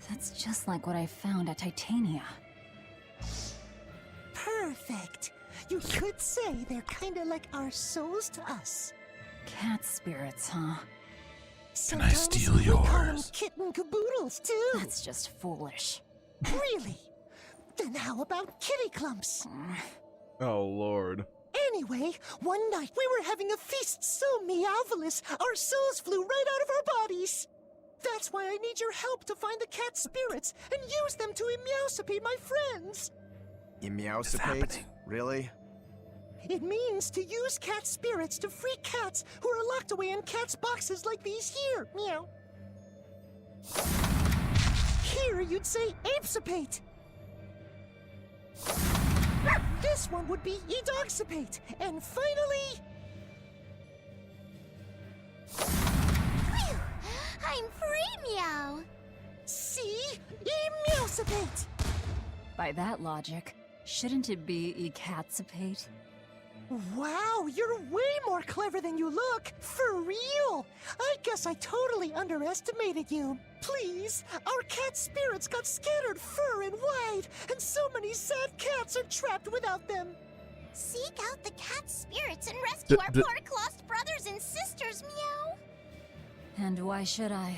That's just like what I found at Titania. Perfect. You could say they're kinda like our souls to us. Cat spirits, huh? Sometimes steal we call them yours? kitten caboodles, too. That's just foolish. Really? Then how about kitty clumps? Oh, Lord. Anyway, one night we were having a feast so meowvelous, our souls flew right out of our bodies. That's why I need your help to find the cat spirits and use them to emeowsipate my friends. Emeowsipate? Really? It means to use cat spirits to free cats who are locked away in cats' boxes like these here. Meow. Here you'd say apesipate. This one would be edogsipate. And finally... Phew! I'm free, meow. See? Emeowsipate. By that logic, shouldn't it be ecatsipate? Wow, you're way more clever than you look. For real. I guess I totally underestimated you. Please, our cat spirits got scattered far and wide, and so many sad cats are trapped without them. Seek out the cat spirits and rescue our D- poor lost brothers and sisters, meow. And why should I?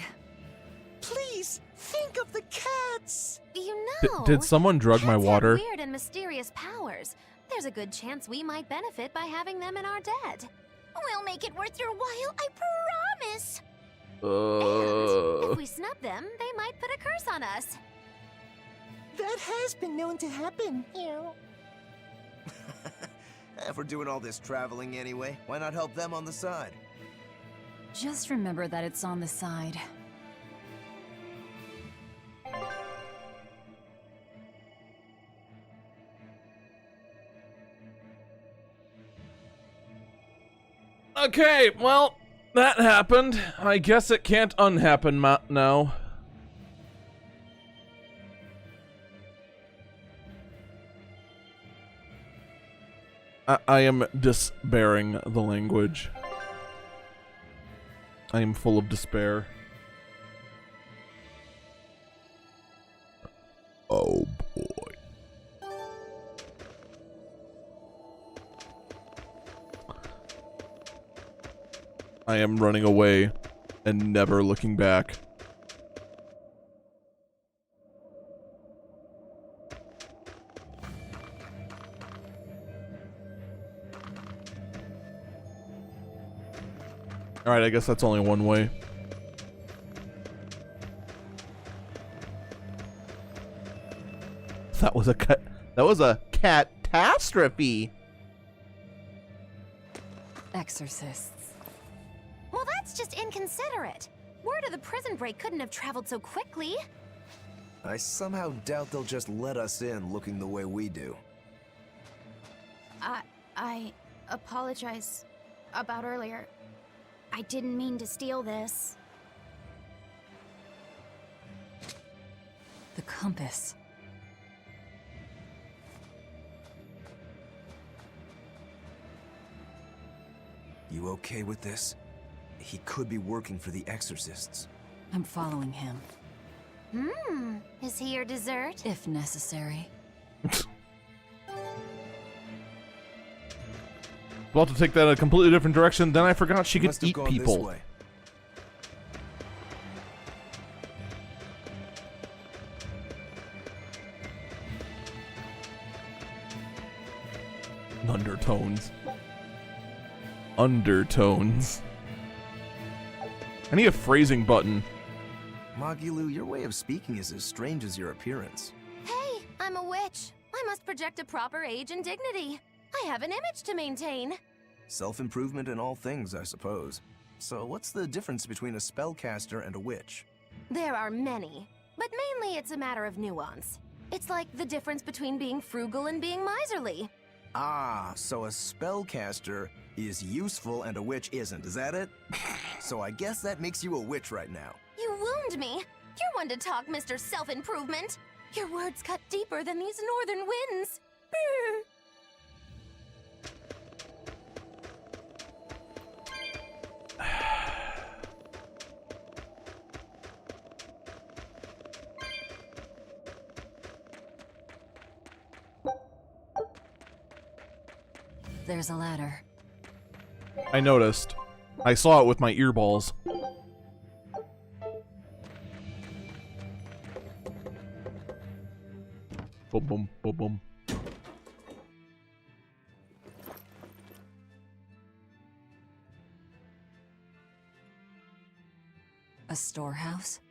Please, think of the cats. You D- know, did someone drug my cats water? have weird and mysterious powers. There's a good chance we might benefit by having them in our dead. We'll make it worth your while, I promise. And if we snub them, they might put a curse on us. That has been known to happen. Ew. If we're doing all this traveling anyway, why not help them on the side? Just remember that it's on the side. Okay, well, that happened. I guess it can't unhappen now. I am despairing the language. I am full of despair. Oh boy. I am running away and never looking back. Alright, I guess that's only one way. That was a catastrophe. Exorcists. Well, that's just inconsiderate. Word of the prison break couldn't have traveled so quickly. I somehow doubt they'll just let us in looking the way we do. I apologize about earlier. I didn't mean to steal this. The compass. You okay with this? He could be working for the exorcists. I'm following him. Is he your dessert? If necessary. About to take that in a completely different direction, then I forgot she could Must have eat gone this people. way. Undertones. Undertones. I need a phrasing button. Magilu, your way of speaking is as strange as your appearance. Hey, I'm a witch. I must project a proper age and dignity. I have an image to maintain. Self-improvement in all things, I suppose. So what's the difference between a spellcaster and a witch? There are many, but mainly it's a matter of nuance. It's like the difference between being frugal and being miserly. Ah, so a spellcaster is useful and a witch isn't, is that it? So I guess that makes you a witch right now. You wound me. You're one to talk, Mr. Self-Improvement. Your words cut deeper than these northern winds. Brr. There's a ladder. I noticed. I saw it with my earballs. Boom, boom, boom, boom. A storehouse?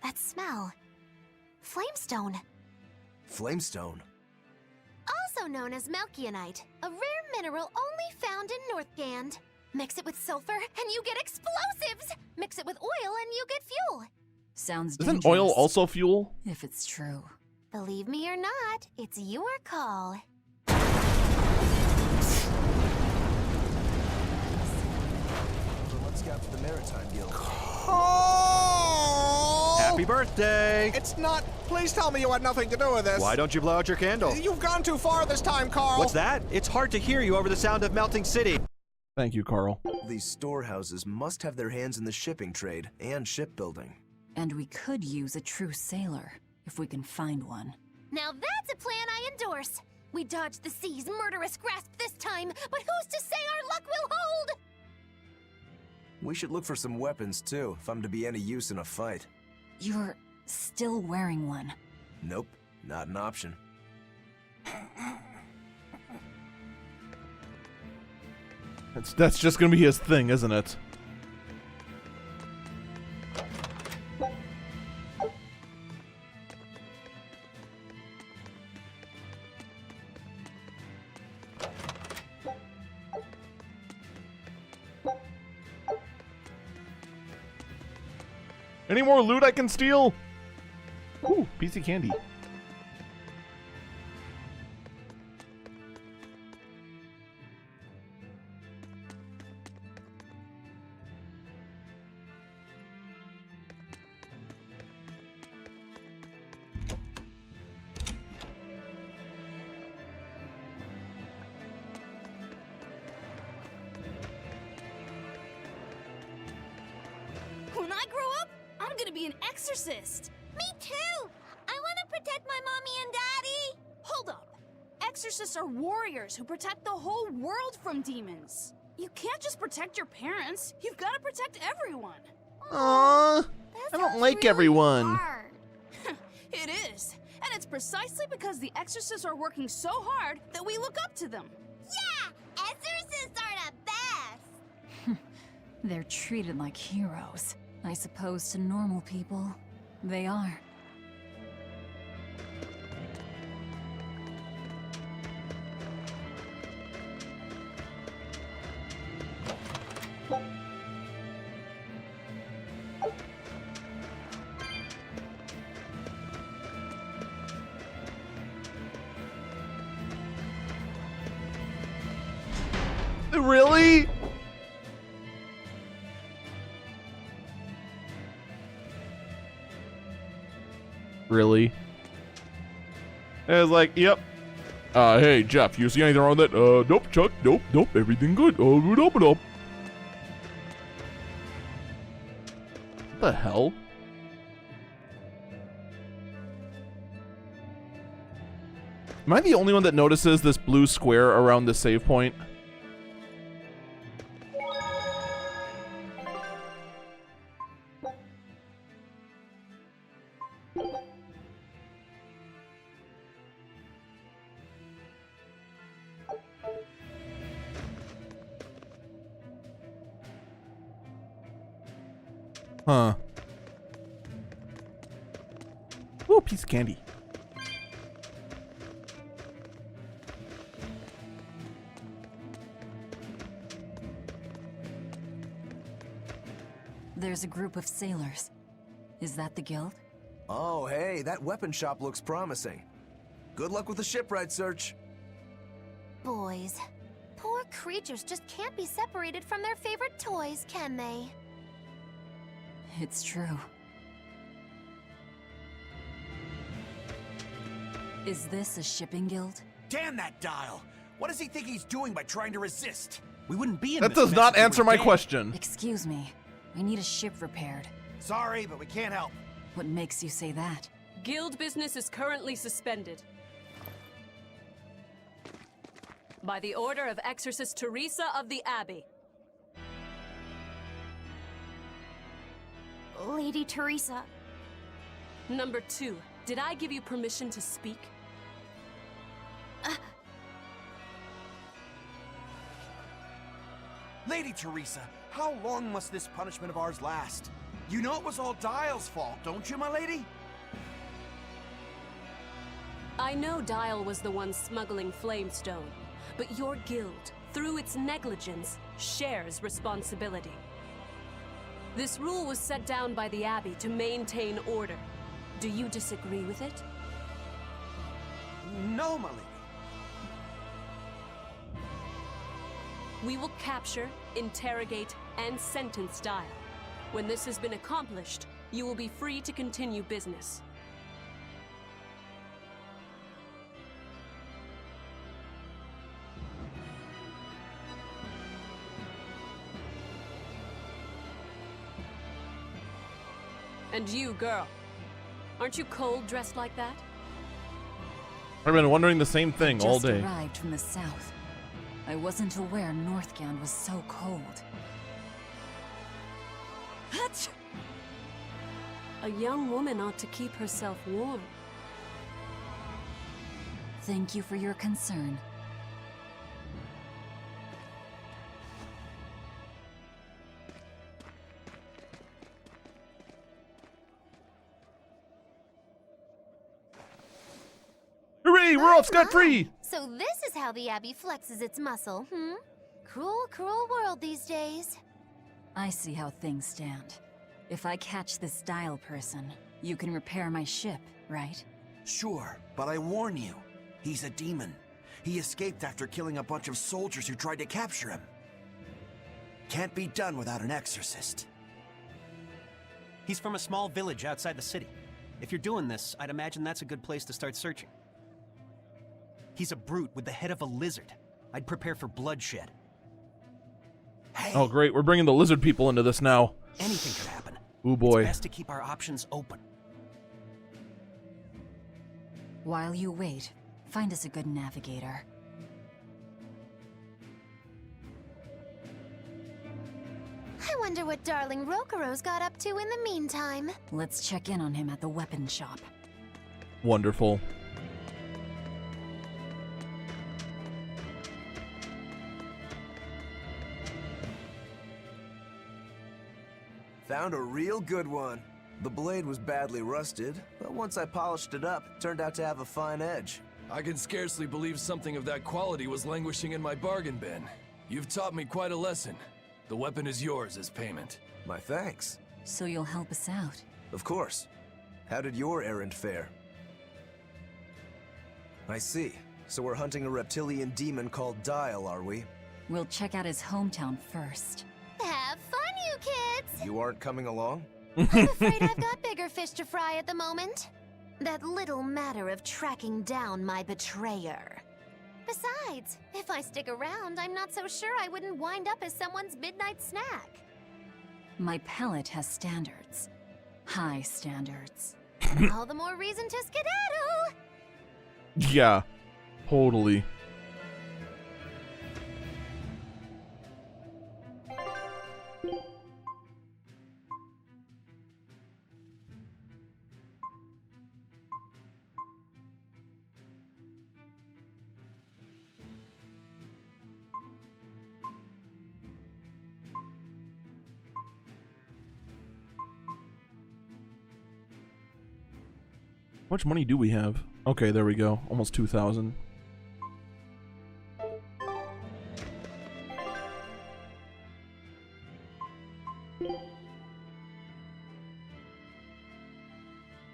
That smell. Flamestone. Flamestone? Also known as Melkionite, a rare mineral only found in Northgand. Mix it with sulfur and you get explosives! Mix it with oil and you get fuel. Sounds Isn't dangerous. oil also fuel? If it's true. Believe me or not, it's your call. Let's scout for the Maritime Guild. Happy birthday! It's not. Please tell me you had nothing to do with this. Why don't you blow out your candle? You've gone too far this time, Carl. What's that? It's hard to hear you over the sound of melting city. Thank you, Carl. These storehouses must have their hands in the shipping trade and shipbuilding. And we could use a true sailor, if we can find one. Now that's a plan I endorse. We dodged the sea's murderous grasp this time, but who's to say our luck will hold? We should look for some weapons, too, if I'm to be any use in a fight. You're still wearing one. Nope, not an option. That's just gonna be his thing, isn't it? Any more loot I can steal? Ooh, piece of candy. When I grow up, I'm gonna be an exorcist. Me too! I want to protect my mommy and daddy! Hold up. Exorcists are warriors who protect the whole world from demons. You can't just protect your parents. You've got to protect everyone. Aww, I don't like everyone. It is. And it's precisely because the exorcists are working so hard that we look up to them. Yeah! Exorcists are the best! They're treated like heroes. I suppose to normal people, they are. Really? Really? And it's like, yep. Hey, Jeff, you see anything wrong with that? Nope, Chuck, nope, everything good. What the hell? Am I the only one that notices this blue square around the save point? Huh. Ooh, piece of candy. There's a group of sailors. Is that the guild? Oh, hey, that weapon shop looks promising. Good luck with the shipwright search. Boys. Poor creatures just can't be separated from their favorite toys, can they? It's true. Is this a shipping guild? Damn that dial! What does he think he's doing by trying to resist? We wouldn't be in That this does mess not if we answer were my dead. question. Excuse me. I need a ship repaired. Sorry, but we can't help. What makes you say that? Guild business is currently suspended. By the order of Exorcist Teresa of the Abbey. Lady Teresa. Number 2, did I give you permission to speak? Lady Teresa, how long must this punishment of ours last? You know it was all Dial's fault, don't you, my lady? I know Dial was the one smuggling Flamestone, but your guild, through its negligence, shares responsibility. This rule was set down by the Abbey to maintain order. Do you disagree with it? No, my lady. We will capture, interrogate, and sentence Dial. When this has been accomplished, you will be free to continue business. And you, girl, aren't you cold dressed like that? I've been wondering the same thing all day. Just arrived from the south. I wasn't aware Northgand was so cold. Hatch! A young woman ought to keep herself warm. Thank you for your concern. Hooray, we're all scot-free! So this is how the Abbey flexes its muscle, hmm? Cruel, cruel world these days. I see how things stand. If I catch this Dial person, you can repair my ship, right? Sure, but I warn you, he's a demon. He escaped after killing a bunch of soldiers who tried to capture him. Can't be done without an exorcist. He's from a small village outside the city. If you're doing this, I'd imagine that's a good place to start searching. He's a brute with the head of a lizard. I'd prepare for bloodshed. Hey, Oh, great. We're bringing the lizard people into this now. anything could happen. Ooh, boy. It's best to keep our options open. While you wait, find us a good navigator. I wonder what darling Rokuro's got up to in the meantime. Let's check in on him at the weapon shop. Wonderful. Found a real good one. The blade was badly rusted, but once I polished it up, it turned out to have a fine edge. I can scarcely believe something of that quality was languishing in my bargain bin. You've taught me quite a lesson. The weapon is yours as payment. My thanks. So you'll help us out? Of course. How did your errand fare? I see. So we're hunting a reptilian demon called Dial, are we? We'll check out his hometown first. Have fun, you kids! You aren't coming along? I'm afraid I've got bigger fish to fry at the moment. That little matter of tracking down my betrayer. Besides, if I stick around, I'm not so sure I wouldn't wind up as someone's midnight snack. My palate has standards. High standards. All the more reason to skedaddle! Yeah, totally. How much money do we have? Okay, there we go. Almost 2,000.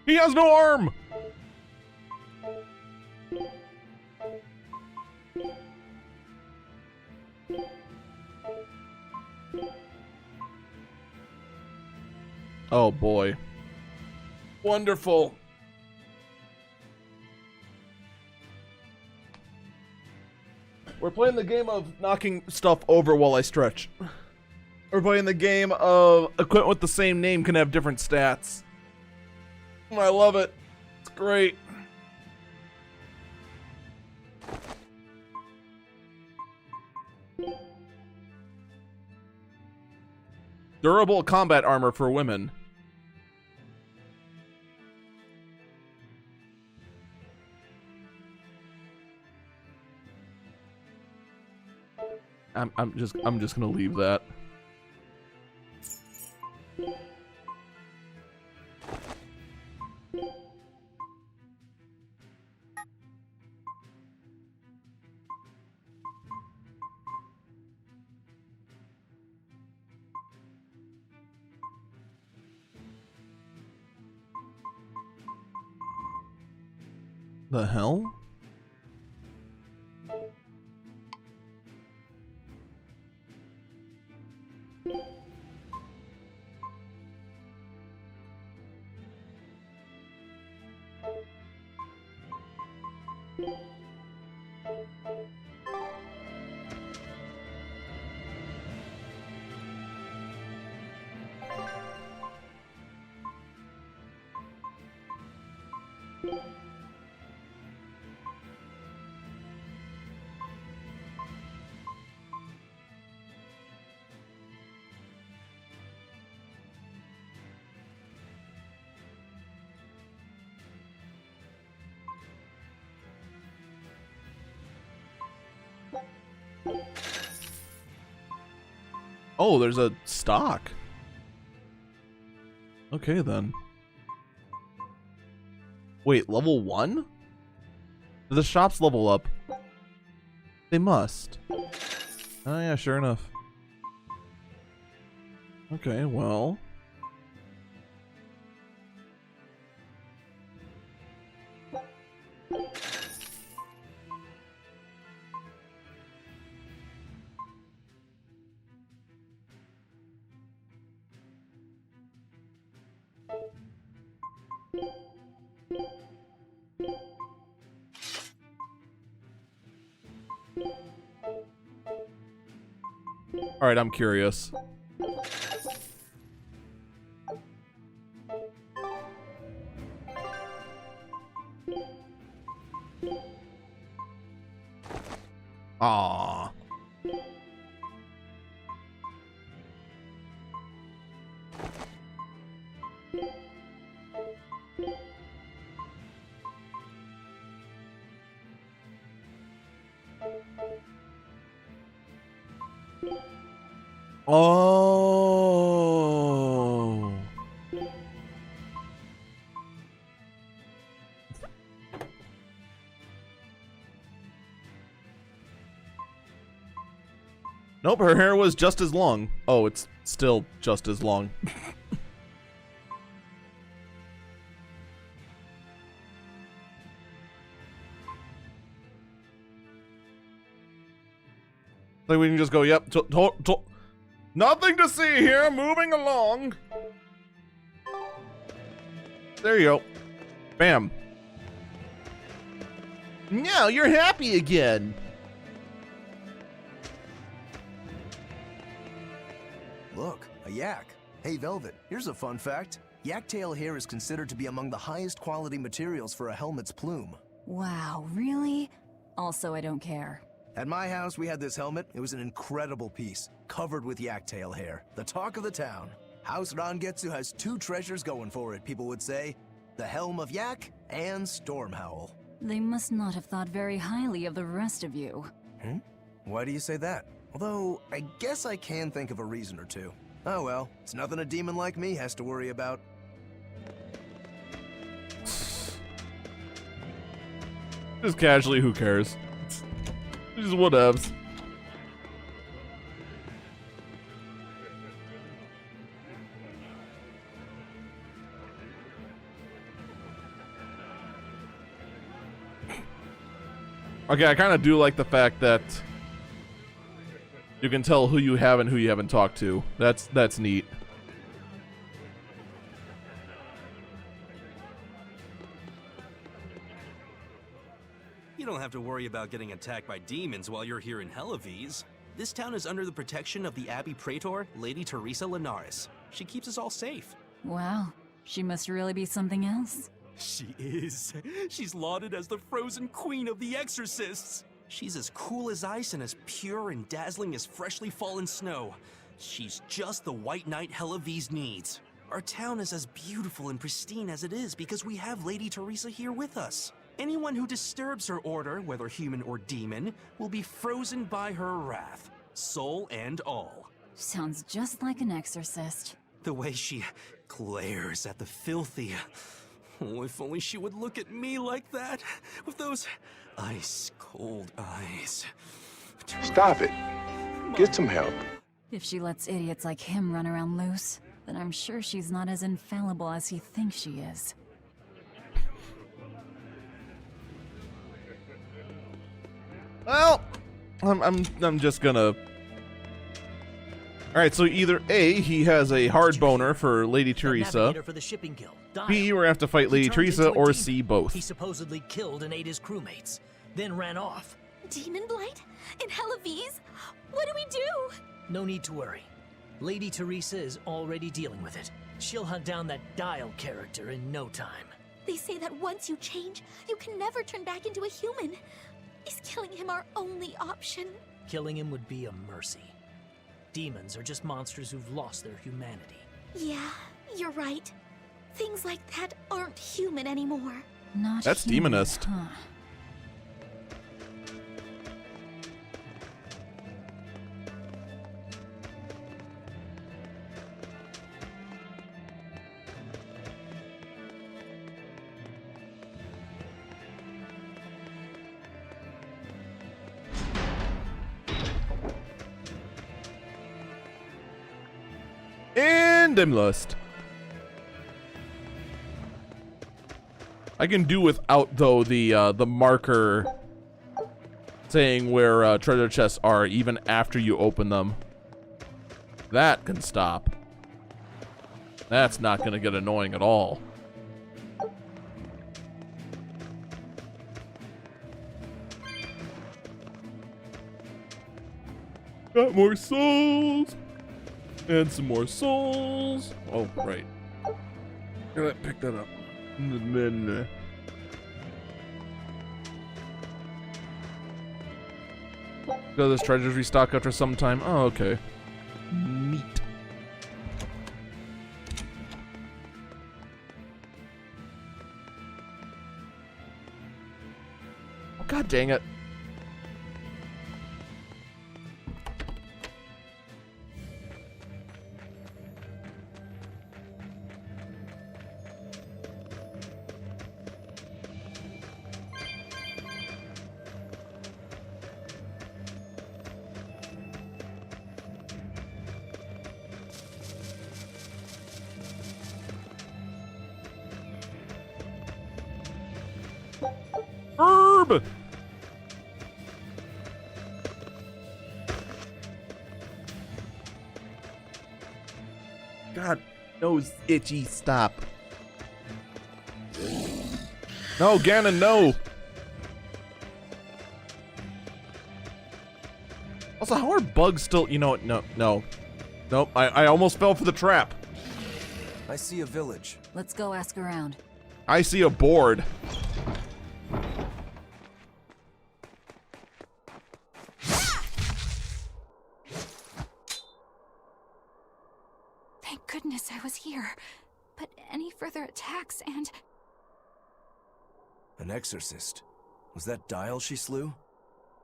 He has no arm! Oh boy. Wonderful. We're playing the game of knocking stuff over while I stretch. We're playing the game of equipment with the same name can have different stats. I love it. It's great. Durable combat armor for women. I'm just gonna leave that. The hell? Oh, there's a stock. Okay, then. Wait, level 1? Do the shops level up? They must. Oh yeah, sure enough. Okay, well. All right, I'm curious. Aww. Oh. Nope, her hair was just as long. Oh, it's still just as long. Like we can just go, yep, nothing to see here, moving along. There you go. Bam. Now you're happy again. Look, a yak. Hey, Velvet, here's a fun fact. Yak tail hair is considered to be among the highest quality materials for a helmet's plume. Wow, really? Also, I don't care. At my house, we had this helmet. It was an incredible piece, covered with yak tail hair. The talk of the town. House Rangetsu has two treasures going for it, people would say. The Helm of Yak and Stormhowl. They must not have thought very highly of the rest of you. Why do you say that? Although, I guess I can think of a reason or two. Oh well, it's nothing a demon like me has to worry about. Just casually, who cares? Just whatevs. Okay, I kind of do like the fact that you can tell who you have and who you haven't talked to. That's neat. You don't have to worry about getting attacked by demons while you're here in Helavies. This town is under the protection of the Abbey Praetor, Lady Teresa Linares. She keeps us all safe. Wow, she must really be something else. She is. She's lauded as the frozen queen of the exorcists. She's as cool as ice and as pure and dazzling as freshly fallen snow. She's just the white knight Helavies needs. Our town is as beautiful and pristine as it is because we have Lady Teresa here with us. Anyone who disturbs her order, whether human or demon, will be frozen by her wrath, soul and all. Sounds just like an exorcist. The way she glares at the filthy. Oh, if only she would look at me like that, with those ice-cold eyes. Stop it. Get some help. If she lets idiots like him run around loose, then I'm sure she's not as infallible as he thinks she is. Well, I'm just gonna. All right, so either A, he has a hard boner for Lady Teresa. For the shipping guild, B, we're gonna have to fight Lady Teresa, or C, both. He supposedly killed and ate his crewmates, then ran off. Demon Blight? In Helavies? What do we do? No need to worry. Lady Teresa is already dealing with it. She'll hunt down that Dial character in no time. They say that once you change, you can never turn back into a human. Is killing him our only option? Killing him would be a mercy. Demons are just monsters who've lost their humanity. Yeah, you're right. Things like that aren't human anymore. Not That's human, demonist. Huh? And I'm lost. I can do without, though, the marker saying where treasure chests are even after you open them. That can stop. That's not going to get annoying at all. Got more souls. And some more souls. Oh, right. Gotta pick that up. And then... So this treasures restock after some time. Oh, okay. Neat. Oh, God dang it. Herb! God, nose itchy, stop. No, Ganon, no! Also, how are bugs still, you know what, no. Nope, I almost fell for the trap. I see a village. Let's go ask around. I see a board. Thank goodness I was here. But any further attacks and... An exorcist. Was that Dial she slew?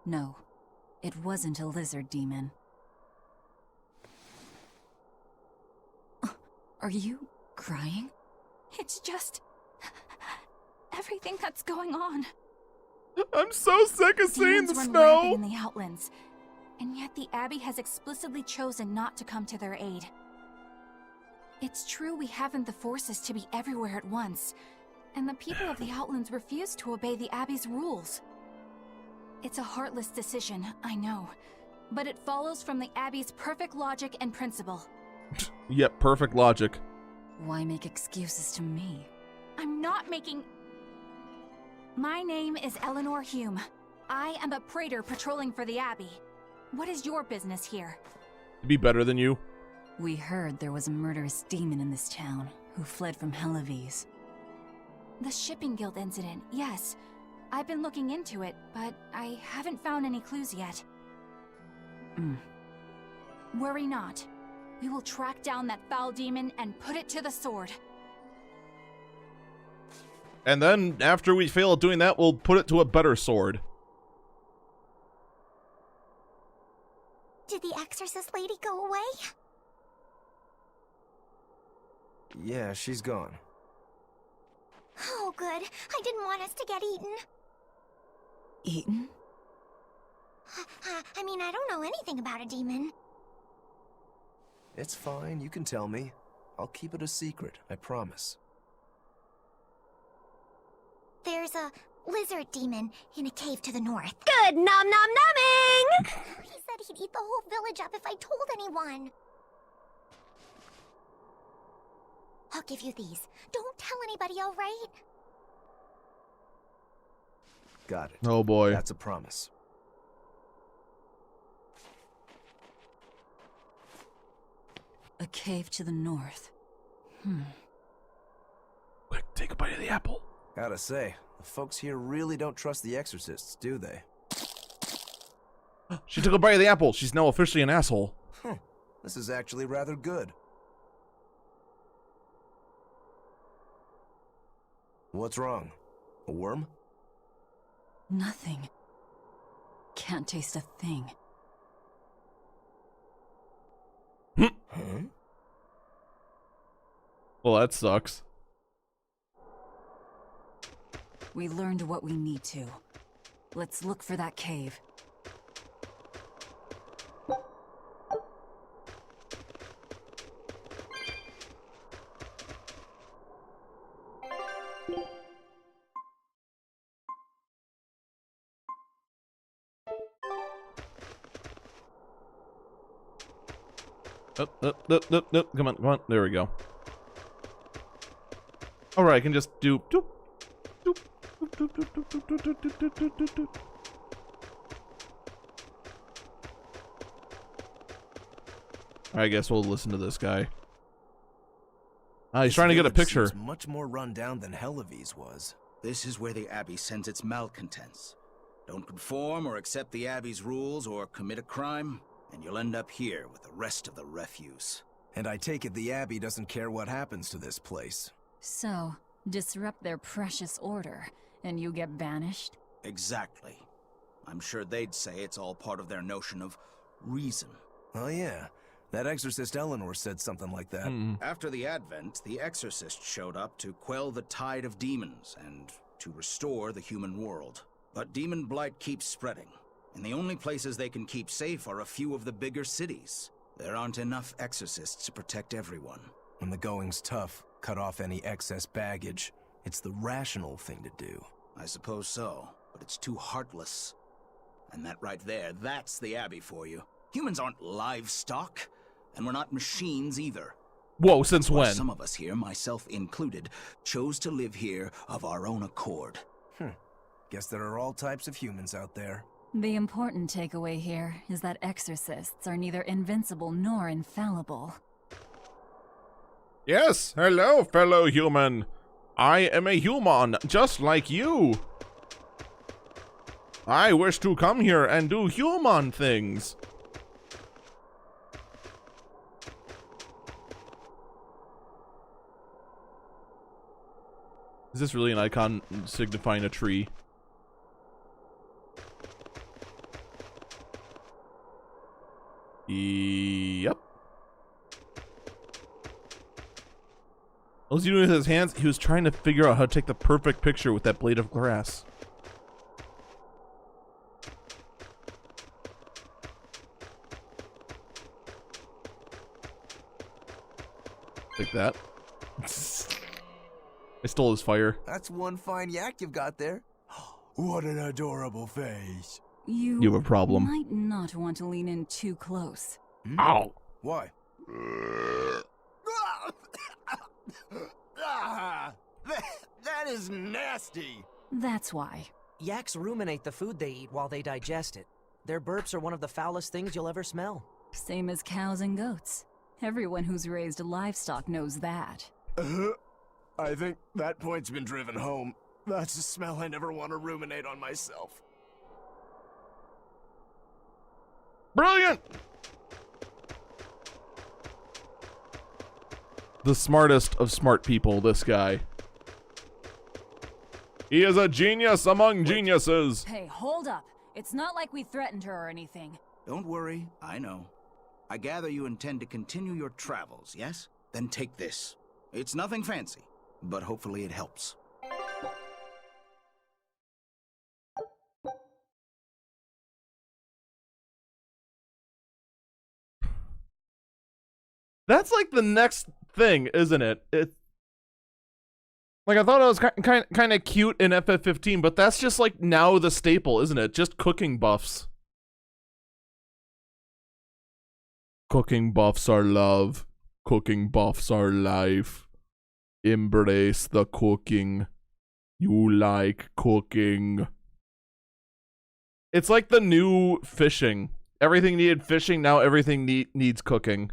No, it wasn't a lizard demon. Are you crying? It's just... everything that's going on. I'm so sick of seeing the Demons run snow! rampant in the Outlands, and yet the Abbey has explicitly chosen not to come to their aid. It's true we haven't the forces to be everywhere at once, and the people of the Outlands refuse to obey the Abbey's rules. It's a heartless decision, I know. But it follows from the Abbey's perfect logic and principle. Yep, perfect logic. Why make excuses to me? I'm not making... My name is Eleanor Hume. I am a praetor patrolling for the Abbey. What is your business here? To be better than you. We heard there was a murderous demon in this town who fled from Helives. The shipping guild incident, yes. I've been looking into it, but I haven't found any clues yet. Worry not. We will track down that foul demon and put it to the sword. And then, after we fail at doing that, we'll put it to a better sword. Did the exorcist lady go away? Yeah, she's gone. Oh, good. I didn't want us to get eaten. Eaten? I mean, I don't know anything about a demon. It's fine, you can tell me. I'll keep it a secret, I promise. There's a lizard demon in a cave to the north. Good nom-nom-numbing! He said he'd eat the whole village up if I told anyone. I'll give you these. Don't tell anybody, all right? Got it. Oh boy. That's a promise. A cave to the north. Quick, take a bite of the apple. Gotta say, the folks here really don't trust the exorcists, do they? She took a bite of the apple. She's now officially an asshole. This is actually rather good. What's wrong? A worm? Nothing. Can't taste a thing. Huh? Well, that sucks. We learned what we need to. Let's look for that cave. Nope. Come on. There we go. Alright, I can just do... Doop, doop, doop, doop, doop, doop, doop, doop, doop, doop, doop, doop, doop. I guess we'll listen to this guy. He's trying to get a picture. Seems much more run down than Helives was. This is where the Abbey sends its malcontents. Don't conform or accept the Abbey's rules or commit a crime, and you'll end up here with the rest of the refuse. And I take it the Abbey doesn't care what happens to this place. So, disrupt their precious order, and you get banished? Exactly. I'm sure they'd say it's all part of their notion of reason. Oh yeah, that exorcist Eleanor said something like that. After the Advent, the exorcist showed up to quell the tide of demons and to restore the human world. But demon blight keeps spreading, and the only places they can keep safe are a few of the bigger cities. There aren't enough exorcists to protect everyone. When the going's tough, cut off any excess baggage. It's the rational thing to do. I suppose so, but it's too heartless. And that right there, that's the Abbey for you. Humans aren't livestock, and we're not machines either. Whoa, since when? Some of us here, myself included, chose to live here of our own accord. Guess there are all types of humans out there. The important takeaway here is that exorcists are neither invincible nor infallible. Yes, hello, fellow human. I am a human, just like you. I wish to come here and do human things. Is this really an icon signifying a tree? Yep. What was he doing with his hands? He was trying to figure out how to take the perfect picture with that blade of grass. Like that. I stole his fire. That's one fine yak you've got there. What an adorable face. You have a problem. Might not want to lean in too close. Ow. Why? That is nasty! That's why. Yaks ruminate the food they eat while they digest it. Their burps are one of the foulest things you'll ever smell. Same as cows and goats. Everyone who's raised livestock knows that. I think that point's been driven home. That's a smell I never want to ruminate on myself. Brilliant! The smartest of smart people, this guy. He is a genius among geniuses. Hey, hold up. It's not like we threatened her or anything. Don't worry, I know. I gather you intend to continue your travels, yes? Then take this. It's nothing fancy, but hopefully it helps. That's like the next thing, isn't it? It's like I thought it was kind of cute in FF15, but that's just like now the staple, isn't it? Just cooking buffs. Cooking buffs are love. Cooking buffs are life. Embrace the cooking. You like cooking. It's like the new fishing. Everything needed fishing, now everything needs cooking.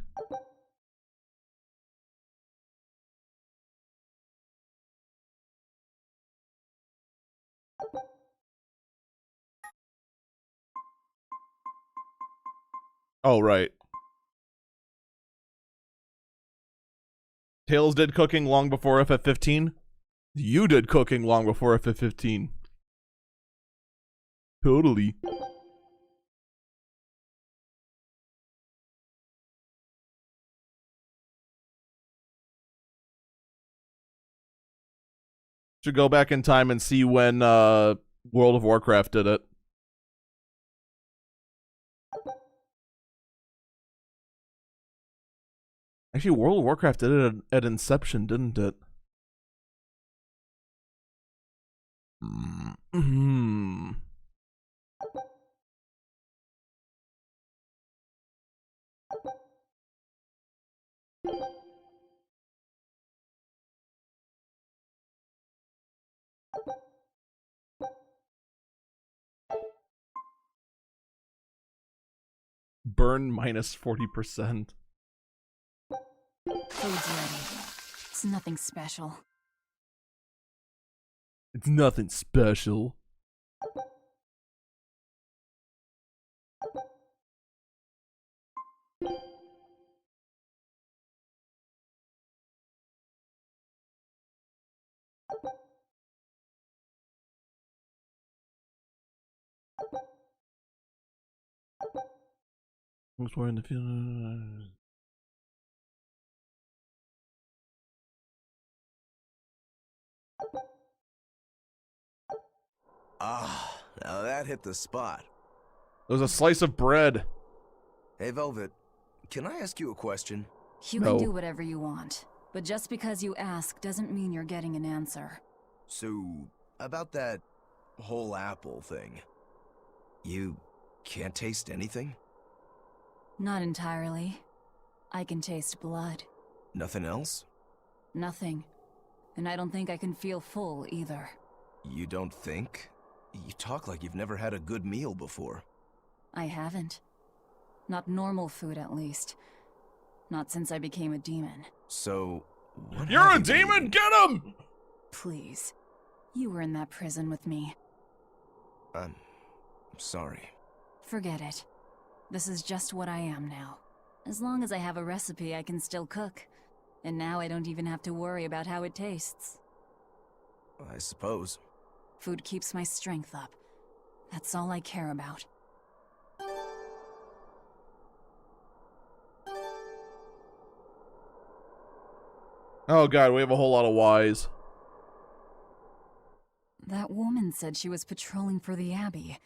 Oh, right. Tails did cooking long before FF15. You did cooking long before FF15. Totally. Should go back in time and see when World of Warcraft did it. Actually, World of Warcraft did it at inception, didn't it? Mm-hmm. Burn minus 40%. Food's ready. It's nothing special. It's nothing special. Who's wearing the field? Ah, now that hit the spot. It was a slice of bread. Hey, Velvet, can I ask you a question? You can do whatever you want, but just because you ask doesn't mean you're getting an answer. So, about that whole apple thing, you can't taste anything? Not entirely. I can taste blood. Nothing else? Nothing. And I don't think I can feel full either. You don't think? You talk like you've never had a good meal before. I haven't. Not normal food, at least. Not since I became a demon. So, what You're a demon! Get him! Please. You were in that prison with me. I'm sorry. Forget it. This is just what I am now. As long as I have a recipe, I can still cook. And now I don't even have to worry about how it tastes. I suppose. Food keeps my strength up. That's all I care about. Oh god, we have a whole lot of Ys. That woman said she was patrolling for the Abbey.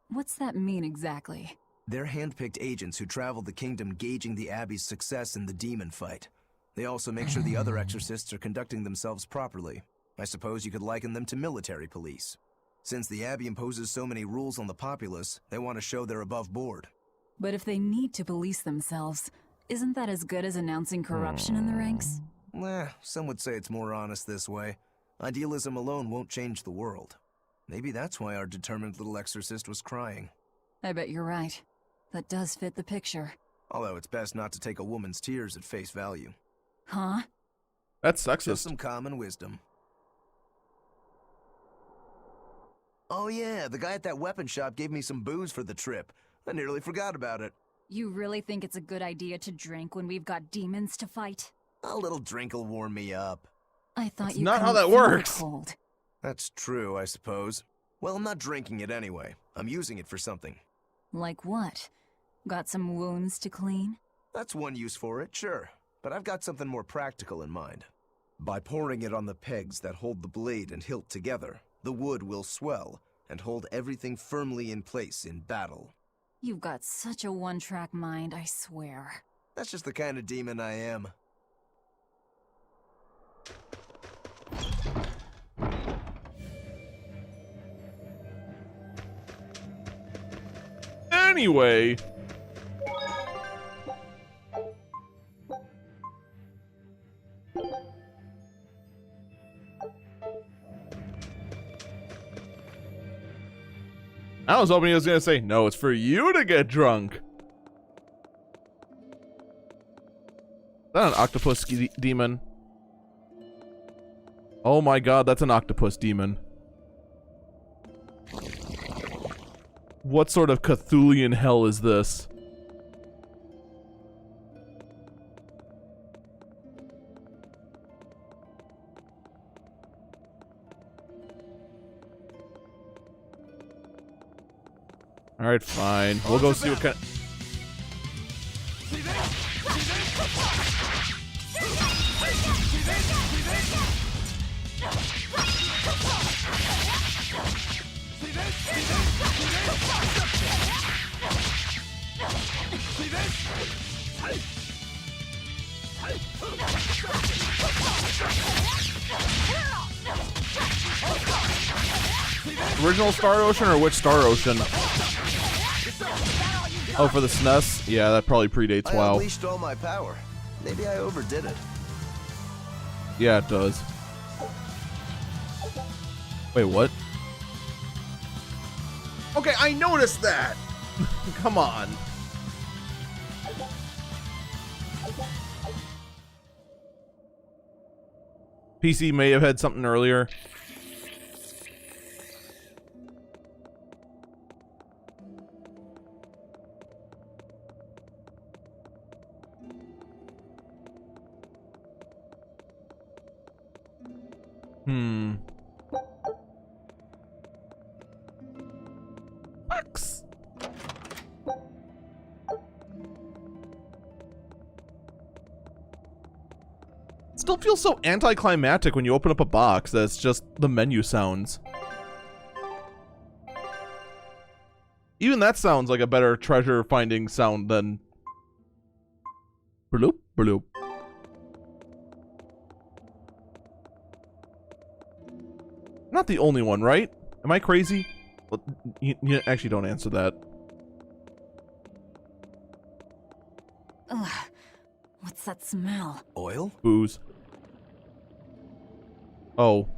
What's that mean exactly? They're hand-picked agents who travel the kingdom gauging the Abbey's success in the demon fight. They also make sure the other exorcists are conducting themselves properly. I suppose you could liken them to military police. Since the Abbey imposes so many rules on the populace, they want to show they're above board. But if they need to police themselves, isn't that as good as announcing corruption in the ranks? Some would say it's more honest this way. Idealism alone won't change the world. Maybe that's why our determined little exorcist was crying. I bet you're right. That does fit the picture. Although it's best not to take a woman's tears at face value. Huh? That's sexist. Just some common wisdom. Oh yeah, the guy at that weapon shop gave me some booze for the trip. I nearly forgot about it. You really think it's a good idea to drink when we've got demons to fight? A little drink'll warm me up. I thought That's you not how couldn't that feel works. cold. That's true, I suppose. Well, I'm not drinking it anyway. I'm using it for something. Like what? Got some wounds to clean? That's one use for it, sure. But I've got something more practical in mind. By pouring it on the pegs that hold the blade and hilt together, the wood will swell and hold everything firmly in place in battle. You've got such a one-track mind, I swear. That's just the kind of demon I am. Anyway. I was hoping he was going to say, no, it's for you to get drunk. Is that an octopus demon? Oh my god, that's an octopus demon. What sort of Cthulhian hell is this? Alright, fine. We'll go see what kind of... Original Star Ocean or which Star Ocean? Oh, for the SNES? Yeah, that probably predates WoW. I unleashed all my power. Maybe I overdid it. Yeah, it does. Wait, what? Okay, I noticed that! Come on. PC may have had something earlier. Box. Still feels so anticlimactic when you open up a box that it's just the menu sounds. Even that sounds like a better treasure finding sound than bloop bloop. Not the only one, right? Am I crazy? Well, you actually don't answer that. Ugh. What's that smell? Oil? Booze. Oh.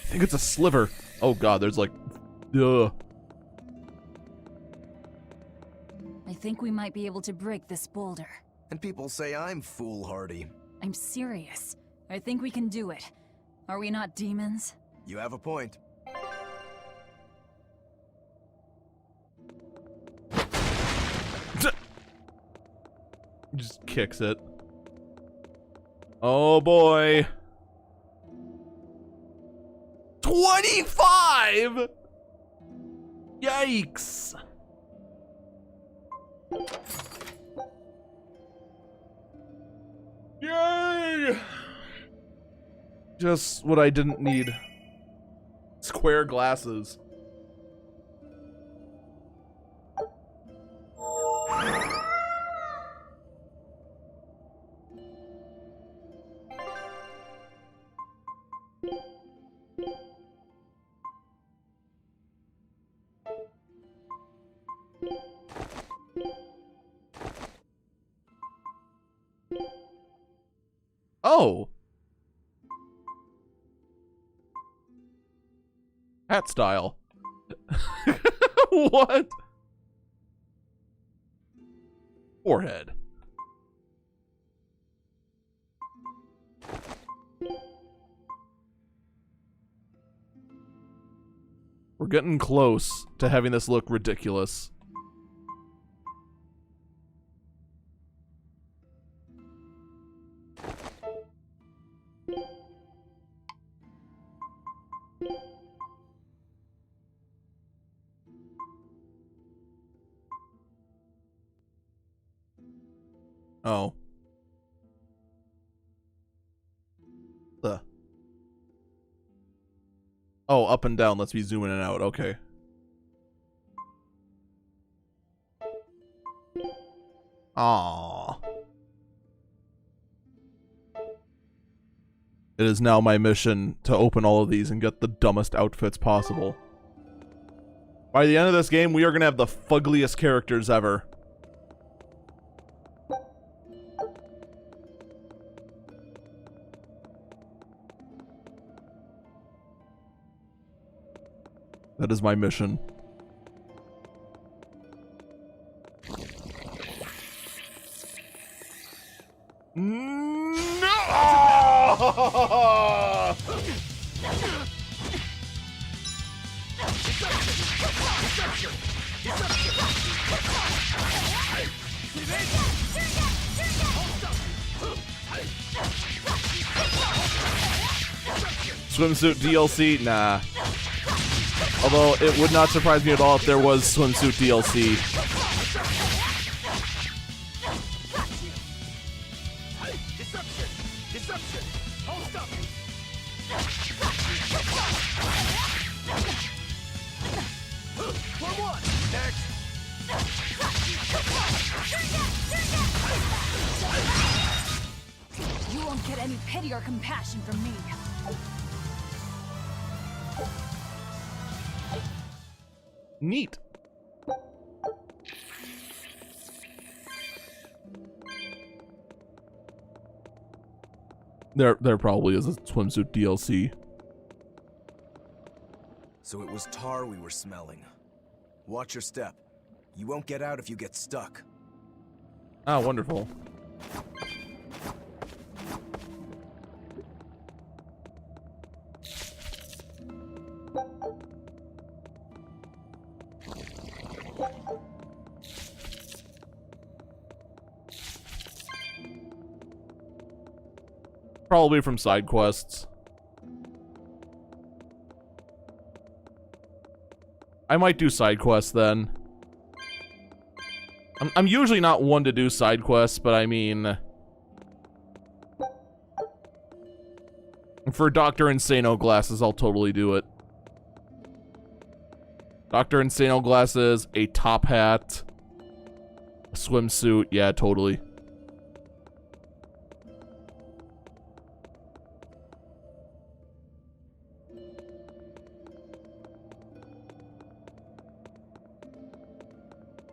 I think it's a sliver. Oh god, there's like... Ugh. I think we might be able to break this boulder. And people say I'm foolhardy. I'm serious. I think we can do it. Are we not demons? You have a point. Just kicks it. Oh boy. 25! Yikes. Yay! Just what I didn't need. Square glasses. Oh. Hat style. What? Forehead. We're getting close to having this look ridiculous. Oh. Oh, up and down lets me zoom in and out. Okay. Aww. It is now my mission to open all of these and get the dumbest outfits possible. By the end of this game, we are going to have the fuggliest characters ever. That is my mission. No! Swimsuit DLC? Nah. Although, it would not surprise me at all if there was swimsuit DLC. You won't get any pity or compassion from me. Neat. There probably is a swimsuit DLC. So it was tar we were smelling. Watch your step. You won't get out if you get stuck. Ah, wonderful. Probably from side quests. I might do side quests then. I'm usually not one to do side quests, but I mean... For Dr. Insano glasses, I'll totally do it. Dr. Insano glasses, a top hat, a swimsuit, yeah, totally.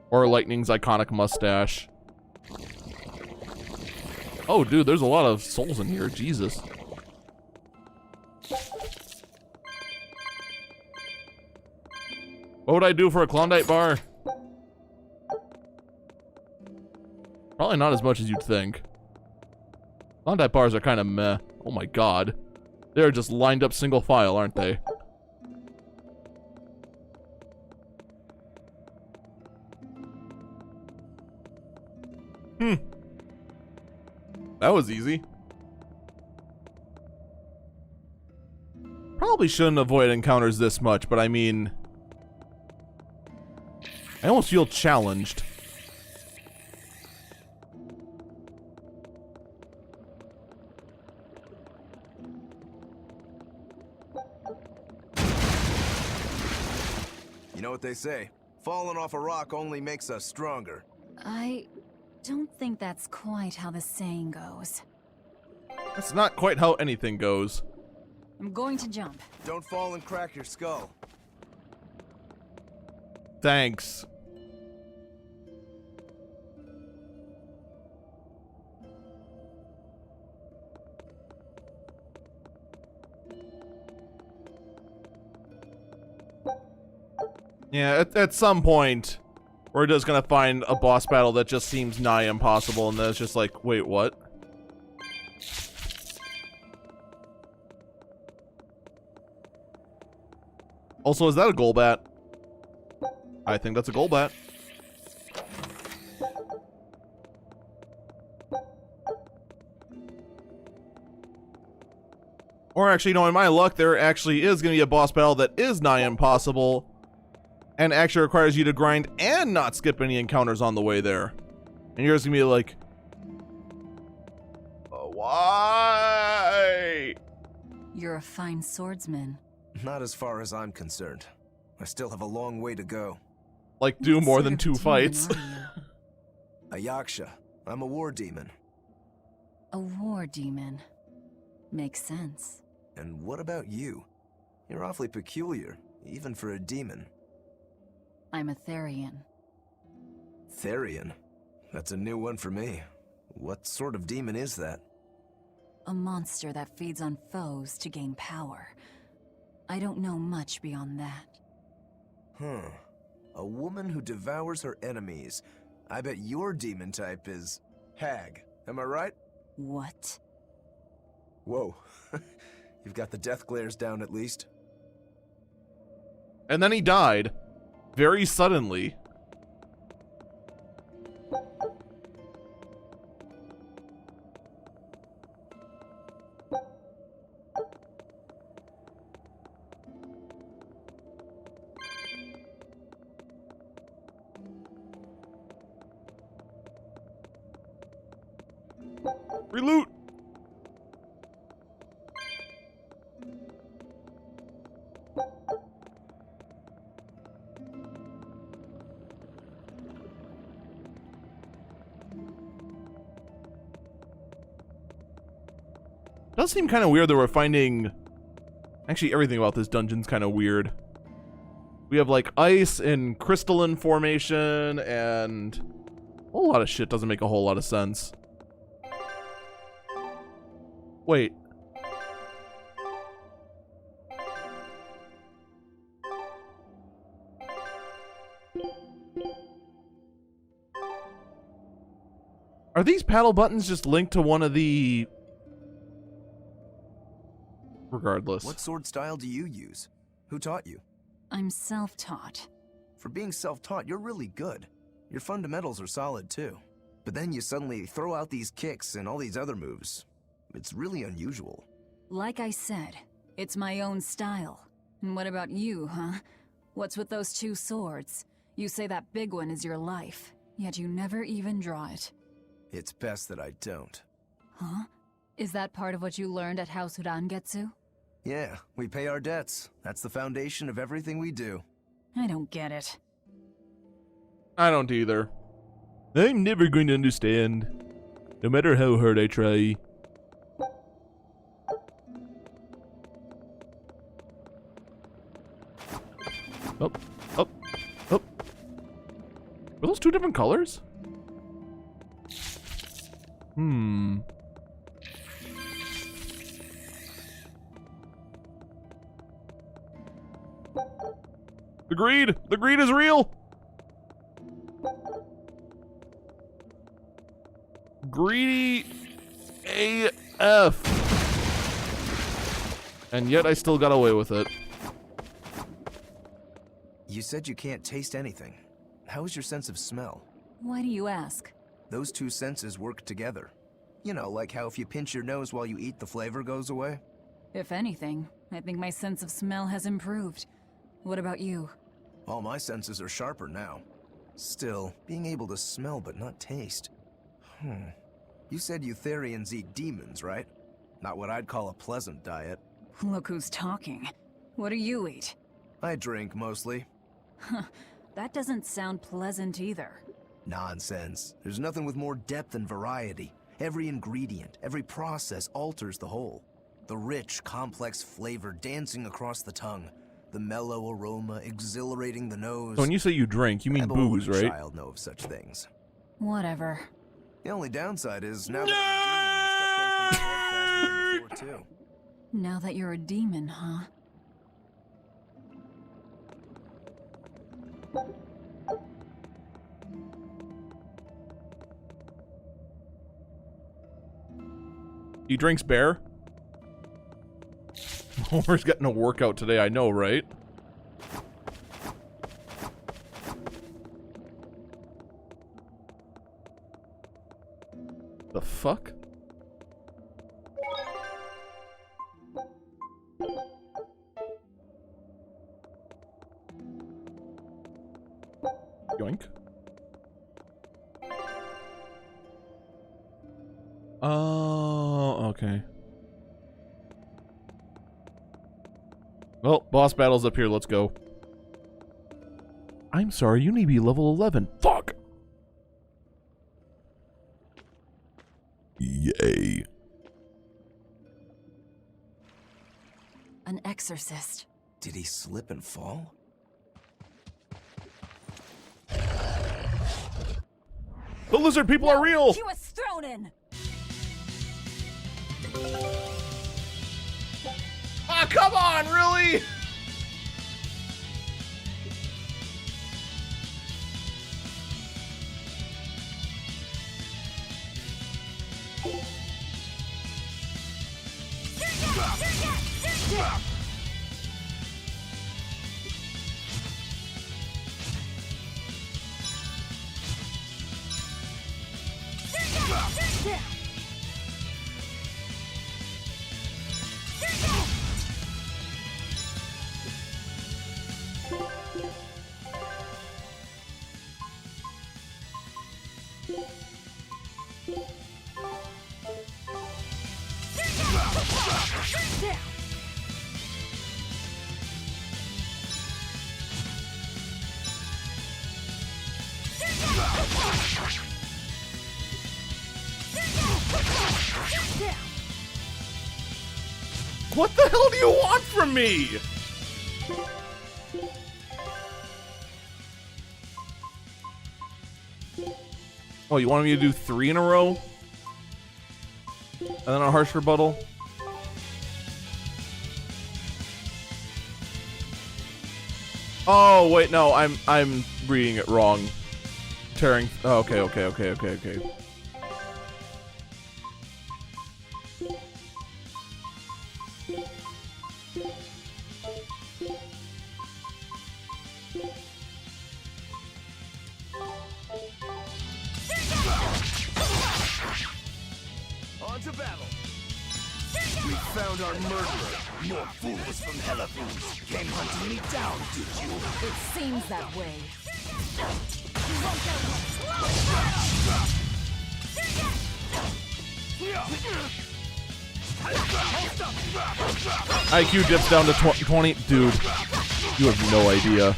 Or Lightning's iconic mustache. Oh, dude, there's a lot of souls in here. Jesus. What would I do for a Klondike bar? Probably not as much as you'd think. Klondike bars are kind of meh. Oh my god. They're just lined up single file, aren't they? That was easy. Probably shouldn't avoid encounters this much, but I mean... I almost feel challenged. You know what they say? Falling off a rock only makes us stronger. I don't think that's quite how the saying goes. That's not quite how anything goes. I'm going to jump. Don't fall and crack your skull. Thanks. Yeah, at some point, we're just gonna find a boss battle that just seems nigh impossible, and then it's just like, wait, what? Also, is that a Golbat? I think that's a Golbat. Or actually, no, in my luck, there actually is going to be a boss battle that is nigh impossible and actually requires you to grind and not skip any encounters on the way there. And you're just going to be like, why? You're a fine swordsman. Not as far as I'm concerned. I still have a long way to go. Like, do more than 2 fights. A Yaksha. I'm a war demon. A war demon. Makes sense. And what about you? You're awfully peculiar, even for a demon. I'm a Therian. Therian? That's a new one for me. What sort of demon is that? A monster that feeds on foes to gain power. I don't know much beyond that. Huh. A woman who devours her enemies. I bet your demon type is... hag. Am I right? What? Whoa. You've got the death glares down at least. And then he died. Very suddenly. Reloot! Does seem kind of weird that we're finding... Actually, everything about this dungeon's kind of weird. We have, like, ice and crystalline formation, and... a whole lot of shit doesn't make a whole lot of sense. Wait. Are these paddle buttons just linked to one of the... Regardless. What sword style do you use? Who taught you? I'm self-taught. For being self-taught, you're really good. Your fundamentals are solid too. But then you suddenly throw out these kicks and all these other moves. It's really unusual. Like I said, it's my own style. And what about you, huh? What's with those 2 swords? You say that big one is your life, yet you never even draw it. It's best that I don't. Huh? Is that part of what you learned at House Urangetsu? Yeah, we pay our debts. That's the foundation of everything we do. I don't get it. I don't either. I'm never going to understand. No matter how hard I try. Oh, oh, oh. Were those 2 different colors? Hmm. The greed! The greed is real! Greedy AF. And yet I still got away with it. You said you can't taste anything. How is your sense of smell? Why do you ask? Those 2 senses work together. You know, like how if you pinch your nose while you eat, the flavor goes away? If anything, I think my sense of smell has improved. What about you? All my senses are sharper now. Still, being able to smell but not taste. You said Eutherians eat demons, right? Not what I'd call a pleasant diet. Look who's talking. What do you eat? I drink, mostly. That doesn't sound pleasant either. Nonsense. There's nothing with more depth and variety. Every ingredient, every process alters the whole. The rich, complex flavor dancing across the tongue. The mellow aroma exhilarating the nose. So when you say you drink, you mean But booze, what would a right? child know of such things? Whatever. The only downside is now that I'm faster than before, too. Now that you're a demon, huh? He drinks beer? Homer's getting a workout today, I know, right? The fuck? Yoink. Oh, okay. Well, boss battle's up here. Let's go. I'm sorry, you need to be level 11. Fuck! Yay. An exorcist. Did he slip and fall? The lizard people are real! He was thrown in! Ah, come on, really? What the hell do you want from me? Oh, you want me to do 3 in a row? And then a harsh rebuttal? Oh, wait, no, I'm reading it wrong. Tearing. Oh, okay. On to battle. We found our murderer. More fools from Hellafools came hunting me down, did you? It seems that way. IQ dips down to 20. Dude, you have no idea.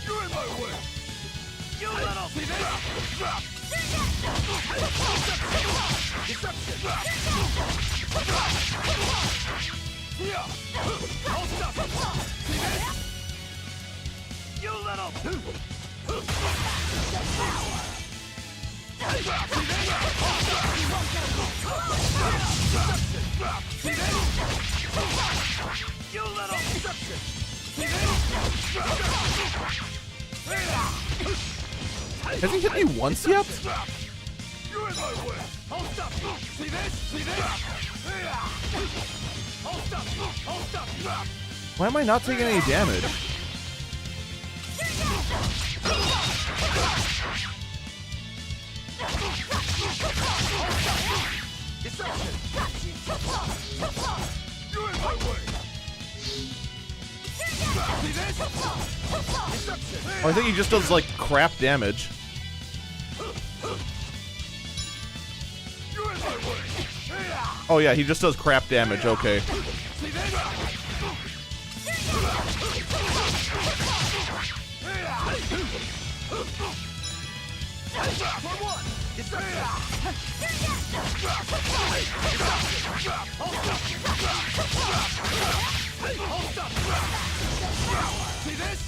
You're in my way. You little You little Has he hit me once yet? You're in my way. I'll stop you. See this? See this? I'll stop you. I'll stop you. Why am I not taking any damage? You're in my way. See this? Oh, I think he just does like crap damage. You're in my way. Oh yeah, he just does crap damage, okay. See this? For one. See this?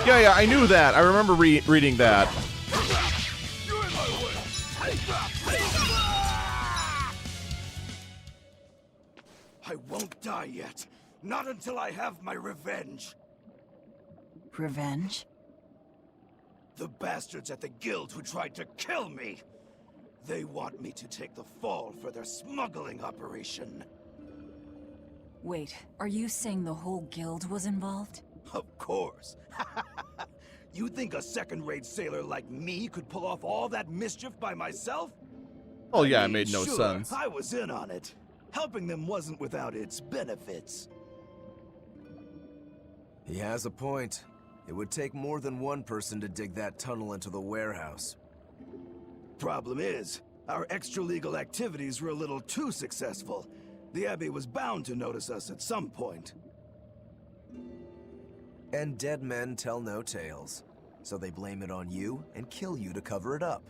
Yeah, I knew that. I remember reading that. I won't die yet. Not until I have my revenge. Revenge? The bastards at the guild who tried to kill me. They want me to take the fall for their smuggling operation. Wait, are you saying the whole guild was involved? Of course. You think a second-rate sailor like me could pull off all that mischief by myself? Oh yeah, it made no Sure, sense. I was in on it. Helping them wasn't without its benefits. He has a point. It would take more than one person to dig that tunnel into the warehouse. Problem is, our extra-legal activities were a little too successful. The Abbey was bound to notice us at some point. And dead men tell no tales. So they blame it on you and kill you to cover it up.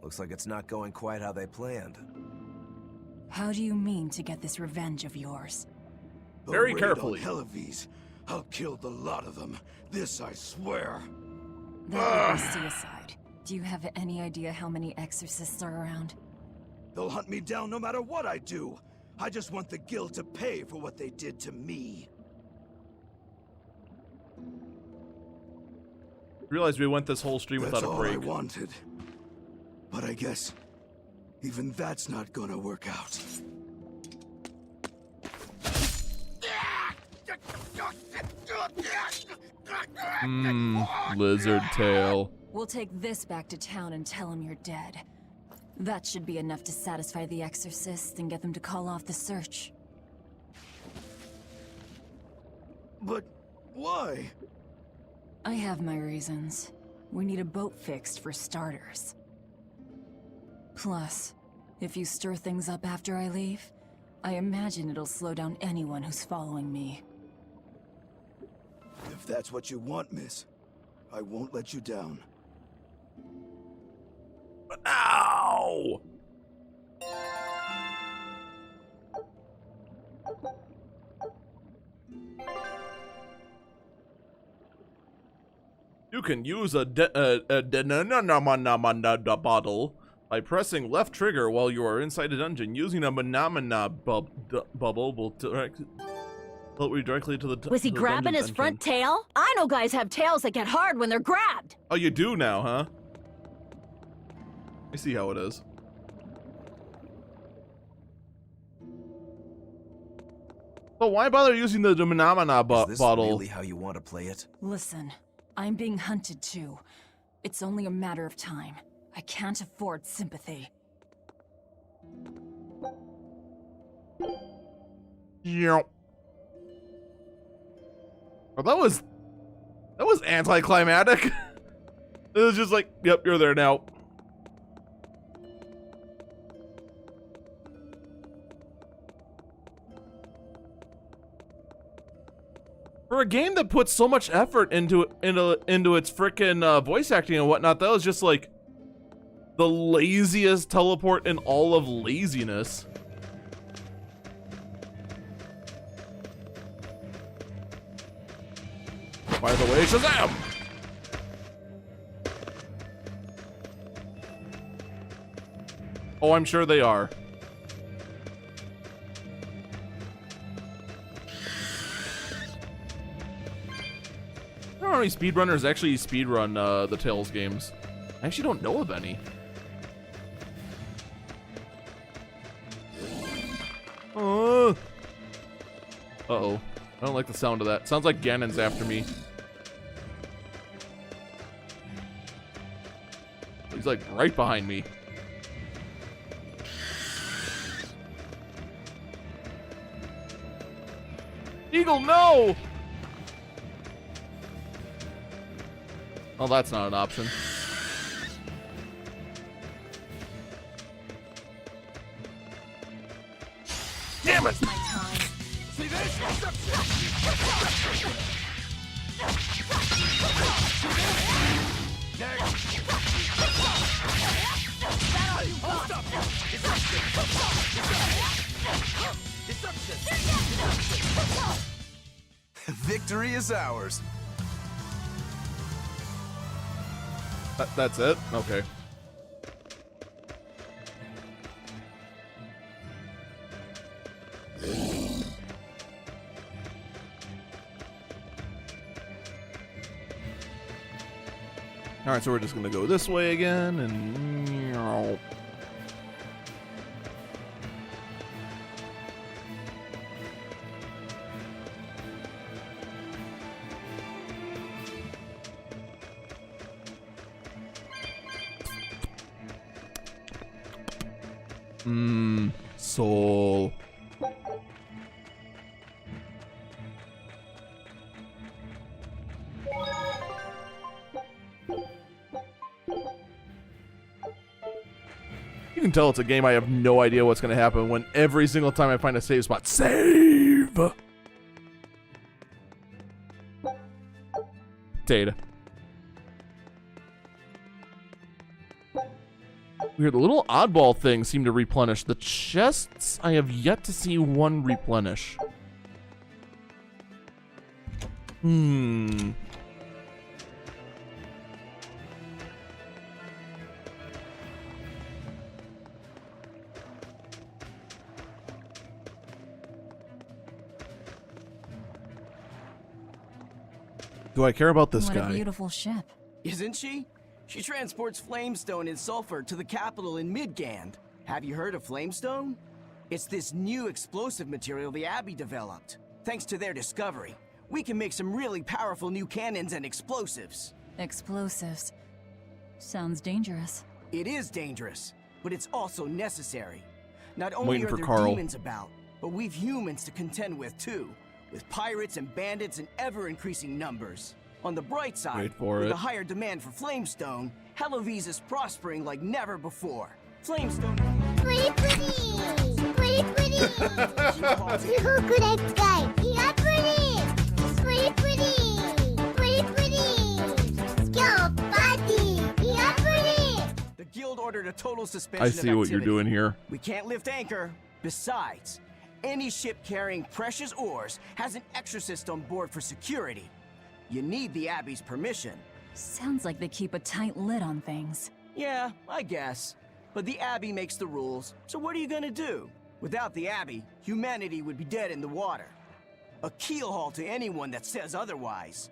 Looks like it's not going quite how they planned. How do you mean to get this revenge of yours? Very A raid carefully. on Hellevese. I'll kill the lot of them. This I swear. That would be suicide. Do you have any idea how many exorcists are around? They'll hunt me down no matter what I do. I just want the guild to pay for what they did to me. Realized we went this whole stream That's without a all break. I wanted. But I guess even that's not gonna work out. Lizard tail. We'll take this back to town and tell him you're dead. That should be enough to satisfy the exorcists and get them to call off the search. But why? I have my reasons. We need a boat fixed for starters. Plus, if you stir things up after I leave, I imagine it'll slow down anyone who's following me. If that's what you want, miss, I won't let you down. Ow! You can use a bottle by pressing left trigger while you are inside a dungeon. Using a banana bubble will directly to the. Was he grabbing his front tail? I know guys have tails that get hard when they're grabbed. Oh, you do now, huh? I see how it is. But why bother using the banana bottle? Is this really how you want to play it? Listen, I'm being hunted too. It's only a matter of time. I can't afford sympathy. Yep. Oh, that was anticlimactic. It was just like, yep, you're there now. For a game that puts so much effort into its frickin' voice acting and whatnot, that was just like the laziest teleport in all of laziness. By the way, Shazam! Oh, I'm sure they are. I don't know how many speedrunners actually speedrun the Tales games. I actually don't know of any. Uh-oh. I don't like the sound of that. Sounds like Ganon's after me. He's like right behind me. Eagle, no! Oh, that's not an option. Damn it! See this? Victory is ours. That's it? Okay. Alright, so we're just gonna go this way again, and... Soul. You can tell it's a game I have no idea what's going to happen when every single time I find a save spot, save! Data. Weird, the little oddball things seem to replenish. The chests, I have yet to see one replenish. Do I care about this guy? What a beautiful ship. Isn't she? She transports Flamestone and Sulfur to the capital in Midgand. Have you heard of Flamestone? It's this new explosive material the Abbey developed. Thanks to their discovery, we can make some really powerful new cannons and explosives. Explosives. Sounds dangerous. It is dangerous, but it's also necessary. Not only are there demons about, but we've humans to contend with too, with pirates and bandits in ever-increasing numbers. On the bright side, with a higher demand for Flamestone, Helovise is prospering like never before. Flamestone... Pretty! Pretty! Great guy! Yeah, pretty! Pretty! Skill party! Yeah, pretty! The guild ordered a total suspension I of see what you're activity. doing here. We can't lift anchor. Besides, any ship carrying precious ores has an exorcist on board for security. You need the Abbey's permission. Sounds like they keep a tight lid on things. Yeah, I guess. But the Abbey makes the rules, so what are you gonna do? Without the Abbey, humanity would be dead in the water. A keelhaul to anyone that says otherwise.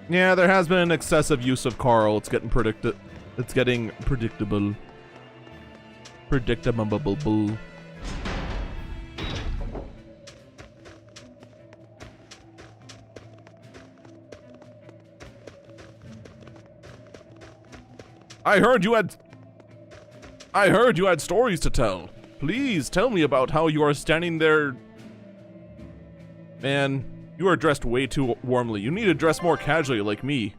Yeah, there has been an excessive use of Carl. It's getting predictable. Predictable. I heard you had stories to tell. Please tell me about how you are standing there. Man, you are dressed way too warmly. You need to dress more casually like me.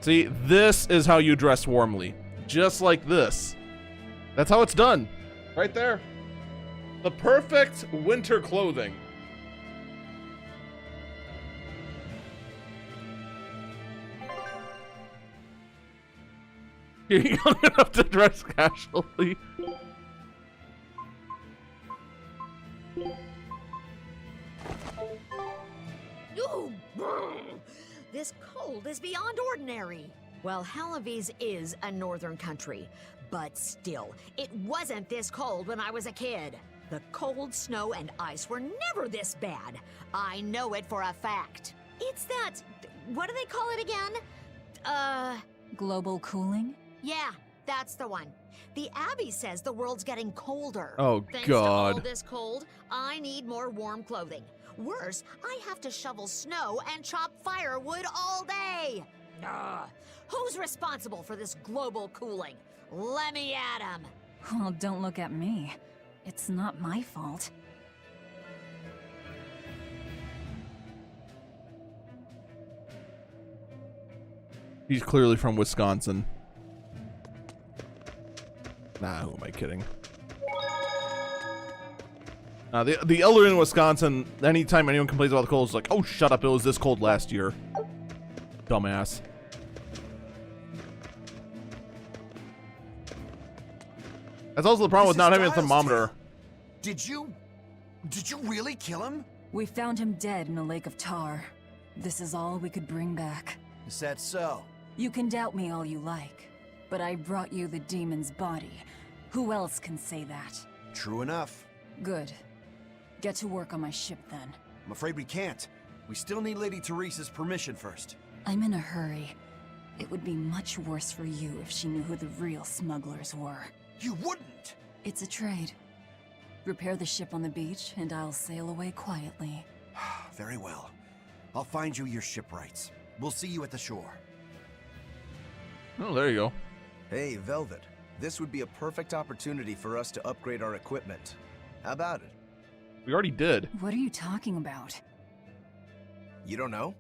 See, this is how you dress warmly. Just like this. That's how it's done. Right there. The perfect winter clothing. You're young enough to dress casually. This cold is beyond ordinary. Well, Halavis is a northern country, but still, it wasn't this cold when I was a kid. The cold, snow, and ice were never this bad. I know it for a fact. It's that... what do they call it again? Global cooling? Yeah, that's the one. The Abbey says the world's getting colder. Oh, Thanks God. to all this cold, I need more warm clothing. Worse, I have to shovel snow and chop firewood all day. Who's responsible for this global cooling? Let me at 'em. Well, don't look at me. It's not my fault. He's clearly from Wisconsin. Nah, who am I kidding? The elder in Wisconsin, anytime anyone complains about the cold, is like, oh, shut up, it was this cold last year. Dumbass. That's also the problem with not having a thermometer. Did you really kill him? We found him dead in a lake of tar. This is all we could bring back. Is that so? You can doubt me all you like, but I brought you the demon's body. Who else can say that? True enough. Good. Get to work on my ship then. I'm afraid we can't. We still need Lady Teresa's permission first. I'm in a hurry. It would be much worse for you if she knew who the real smugglers were. You wouldn't! It's a trade. Repair the ship on the beach, and I'll sail away quietly. Very well. I'll find you your shipwrights. We'll see you at the shore. Oh, there you go. Hey, Velvet. This would be a perfect opportunity for us to upgrade our equipment. How about it? We already did. What are you talking about? You don't know?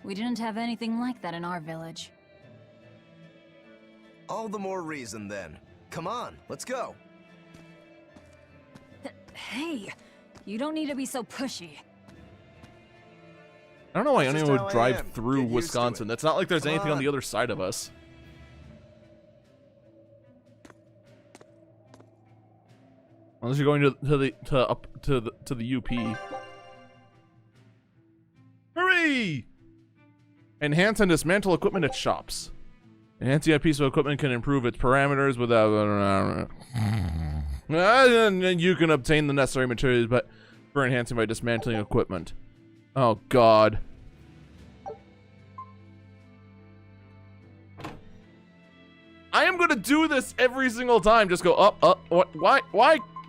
We didn't have anything like that in our village. All the more reason, then. Come on, let's go. Hey, you don't need to be so pushy. I don't know why That's anyone just would how I drive am. through Get used to Wisconsin. it. It's not like there's Come anything on on. the other side of us. Unless you're going to the UP. Hurry! Enhance and dismantle equipment at shops. Enhancing a piece of equipment can improve its parameters without. And you can obtain the necessary materials, but for enhancing by dismantling equipment. Oh God. I am gonna do this every single time. Just go up.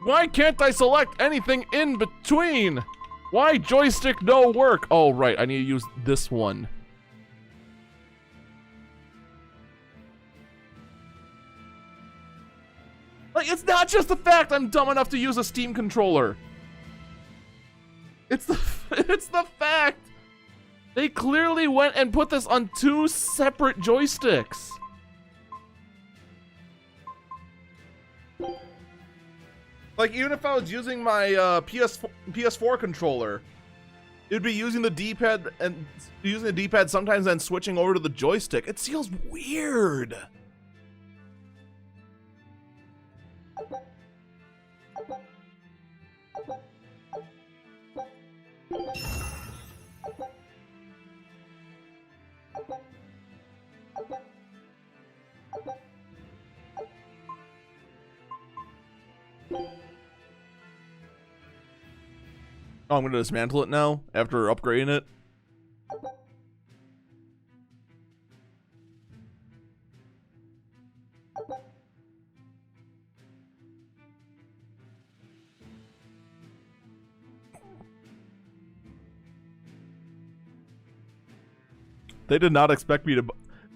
Why can't I select anything in between? Why joystick no work? Oh right, I need to use this one. Like, it's not just the fact I'm dumb enough to use a Steam controller. It's the fact they clearly went and put this on 2 separate joysticks. Like, even if I was using my PS4 controller, it'd be using the D-pad and using the D-pad sometimes, then switching over to the joystick. It feels weird. Oh, I'm gonna dismantle it now after upgrading it. They did not expect me to.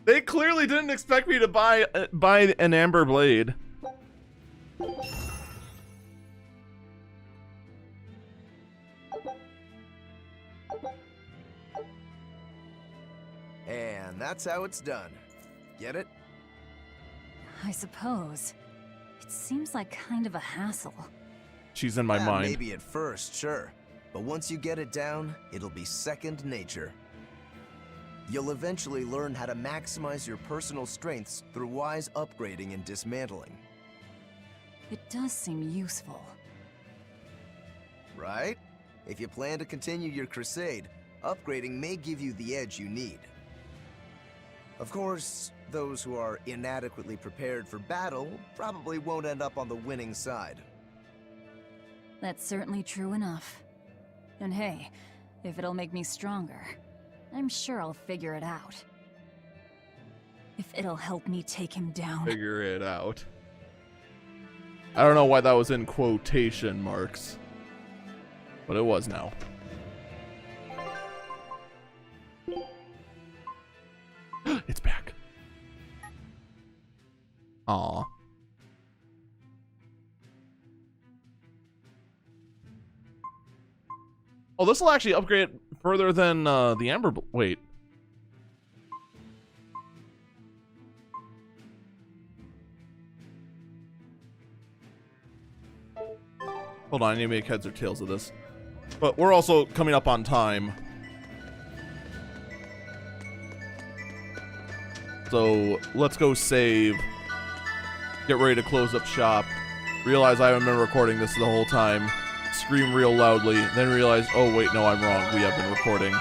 They clearly didn't expect me to buy an amber blade. And that's how it's done. Get it? I suppose. It seems like kind of a hassle. She's in my mind. Maybe at first, sure. But once you get it down, it'll be second nature. You'll eventually learn how to maximize your personal strengths through wise upgrading and dismantling. It does seem useful. Right? If you plan to continue your crusade, upgrading may give you the edge you need. Of course, those who are inadequately prepared for battle probably won't end up on the winning side. That's certainly true enough. And hey, if it'll make me stronger, I'm sure I'll figure it out. If it'll help me take him down. Figure it out. I don't know why that was in quotation marks, but it was now. It's back. Aw. Oh, this will actually upgrade it further than the Amber. Wait. Hold on, I need to make heads or tails of this. But we're also coming up on time. So let's go save. Get ready to close up shop. Realize I haven't been recording this the whole time. Scream real loudly. Then realize, oh wait, no, I'm wrong. We have been recording.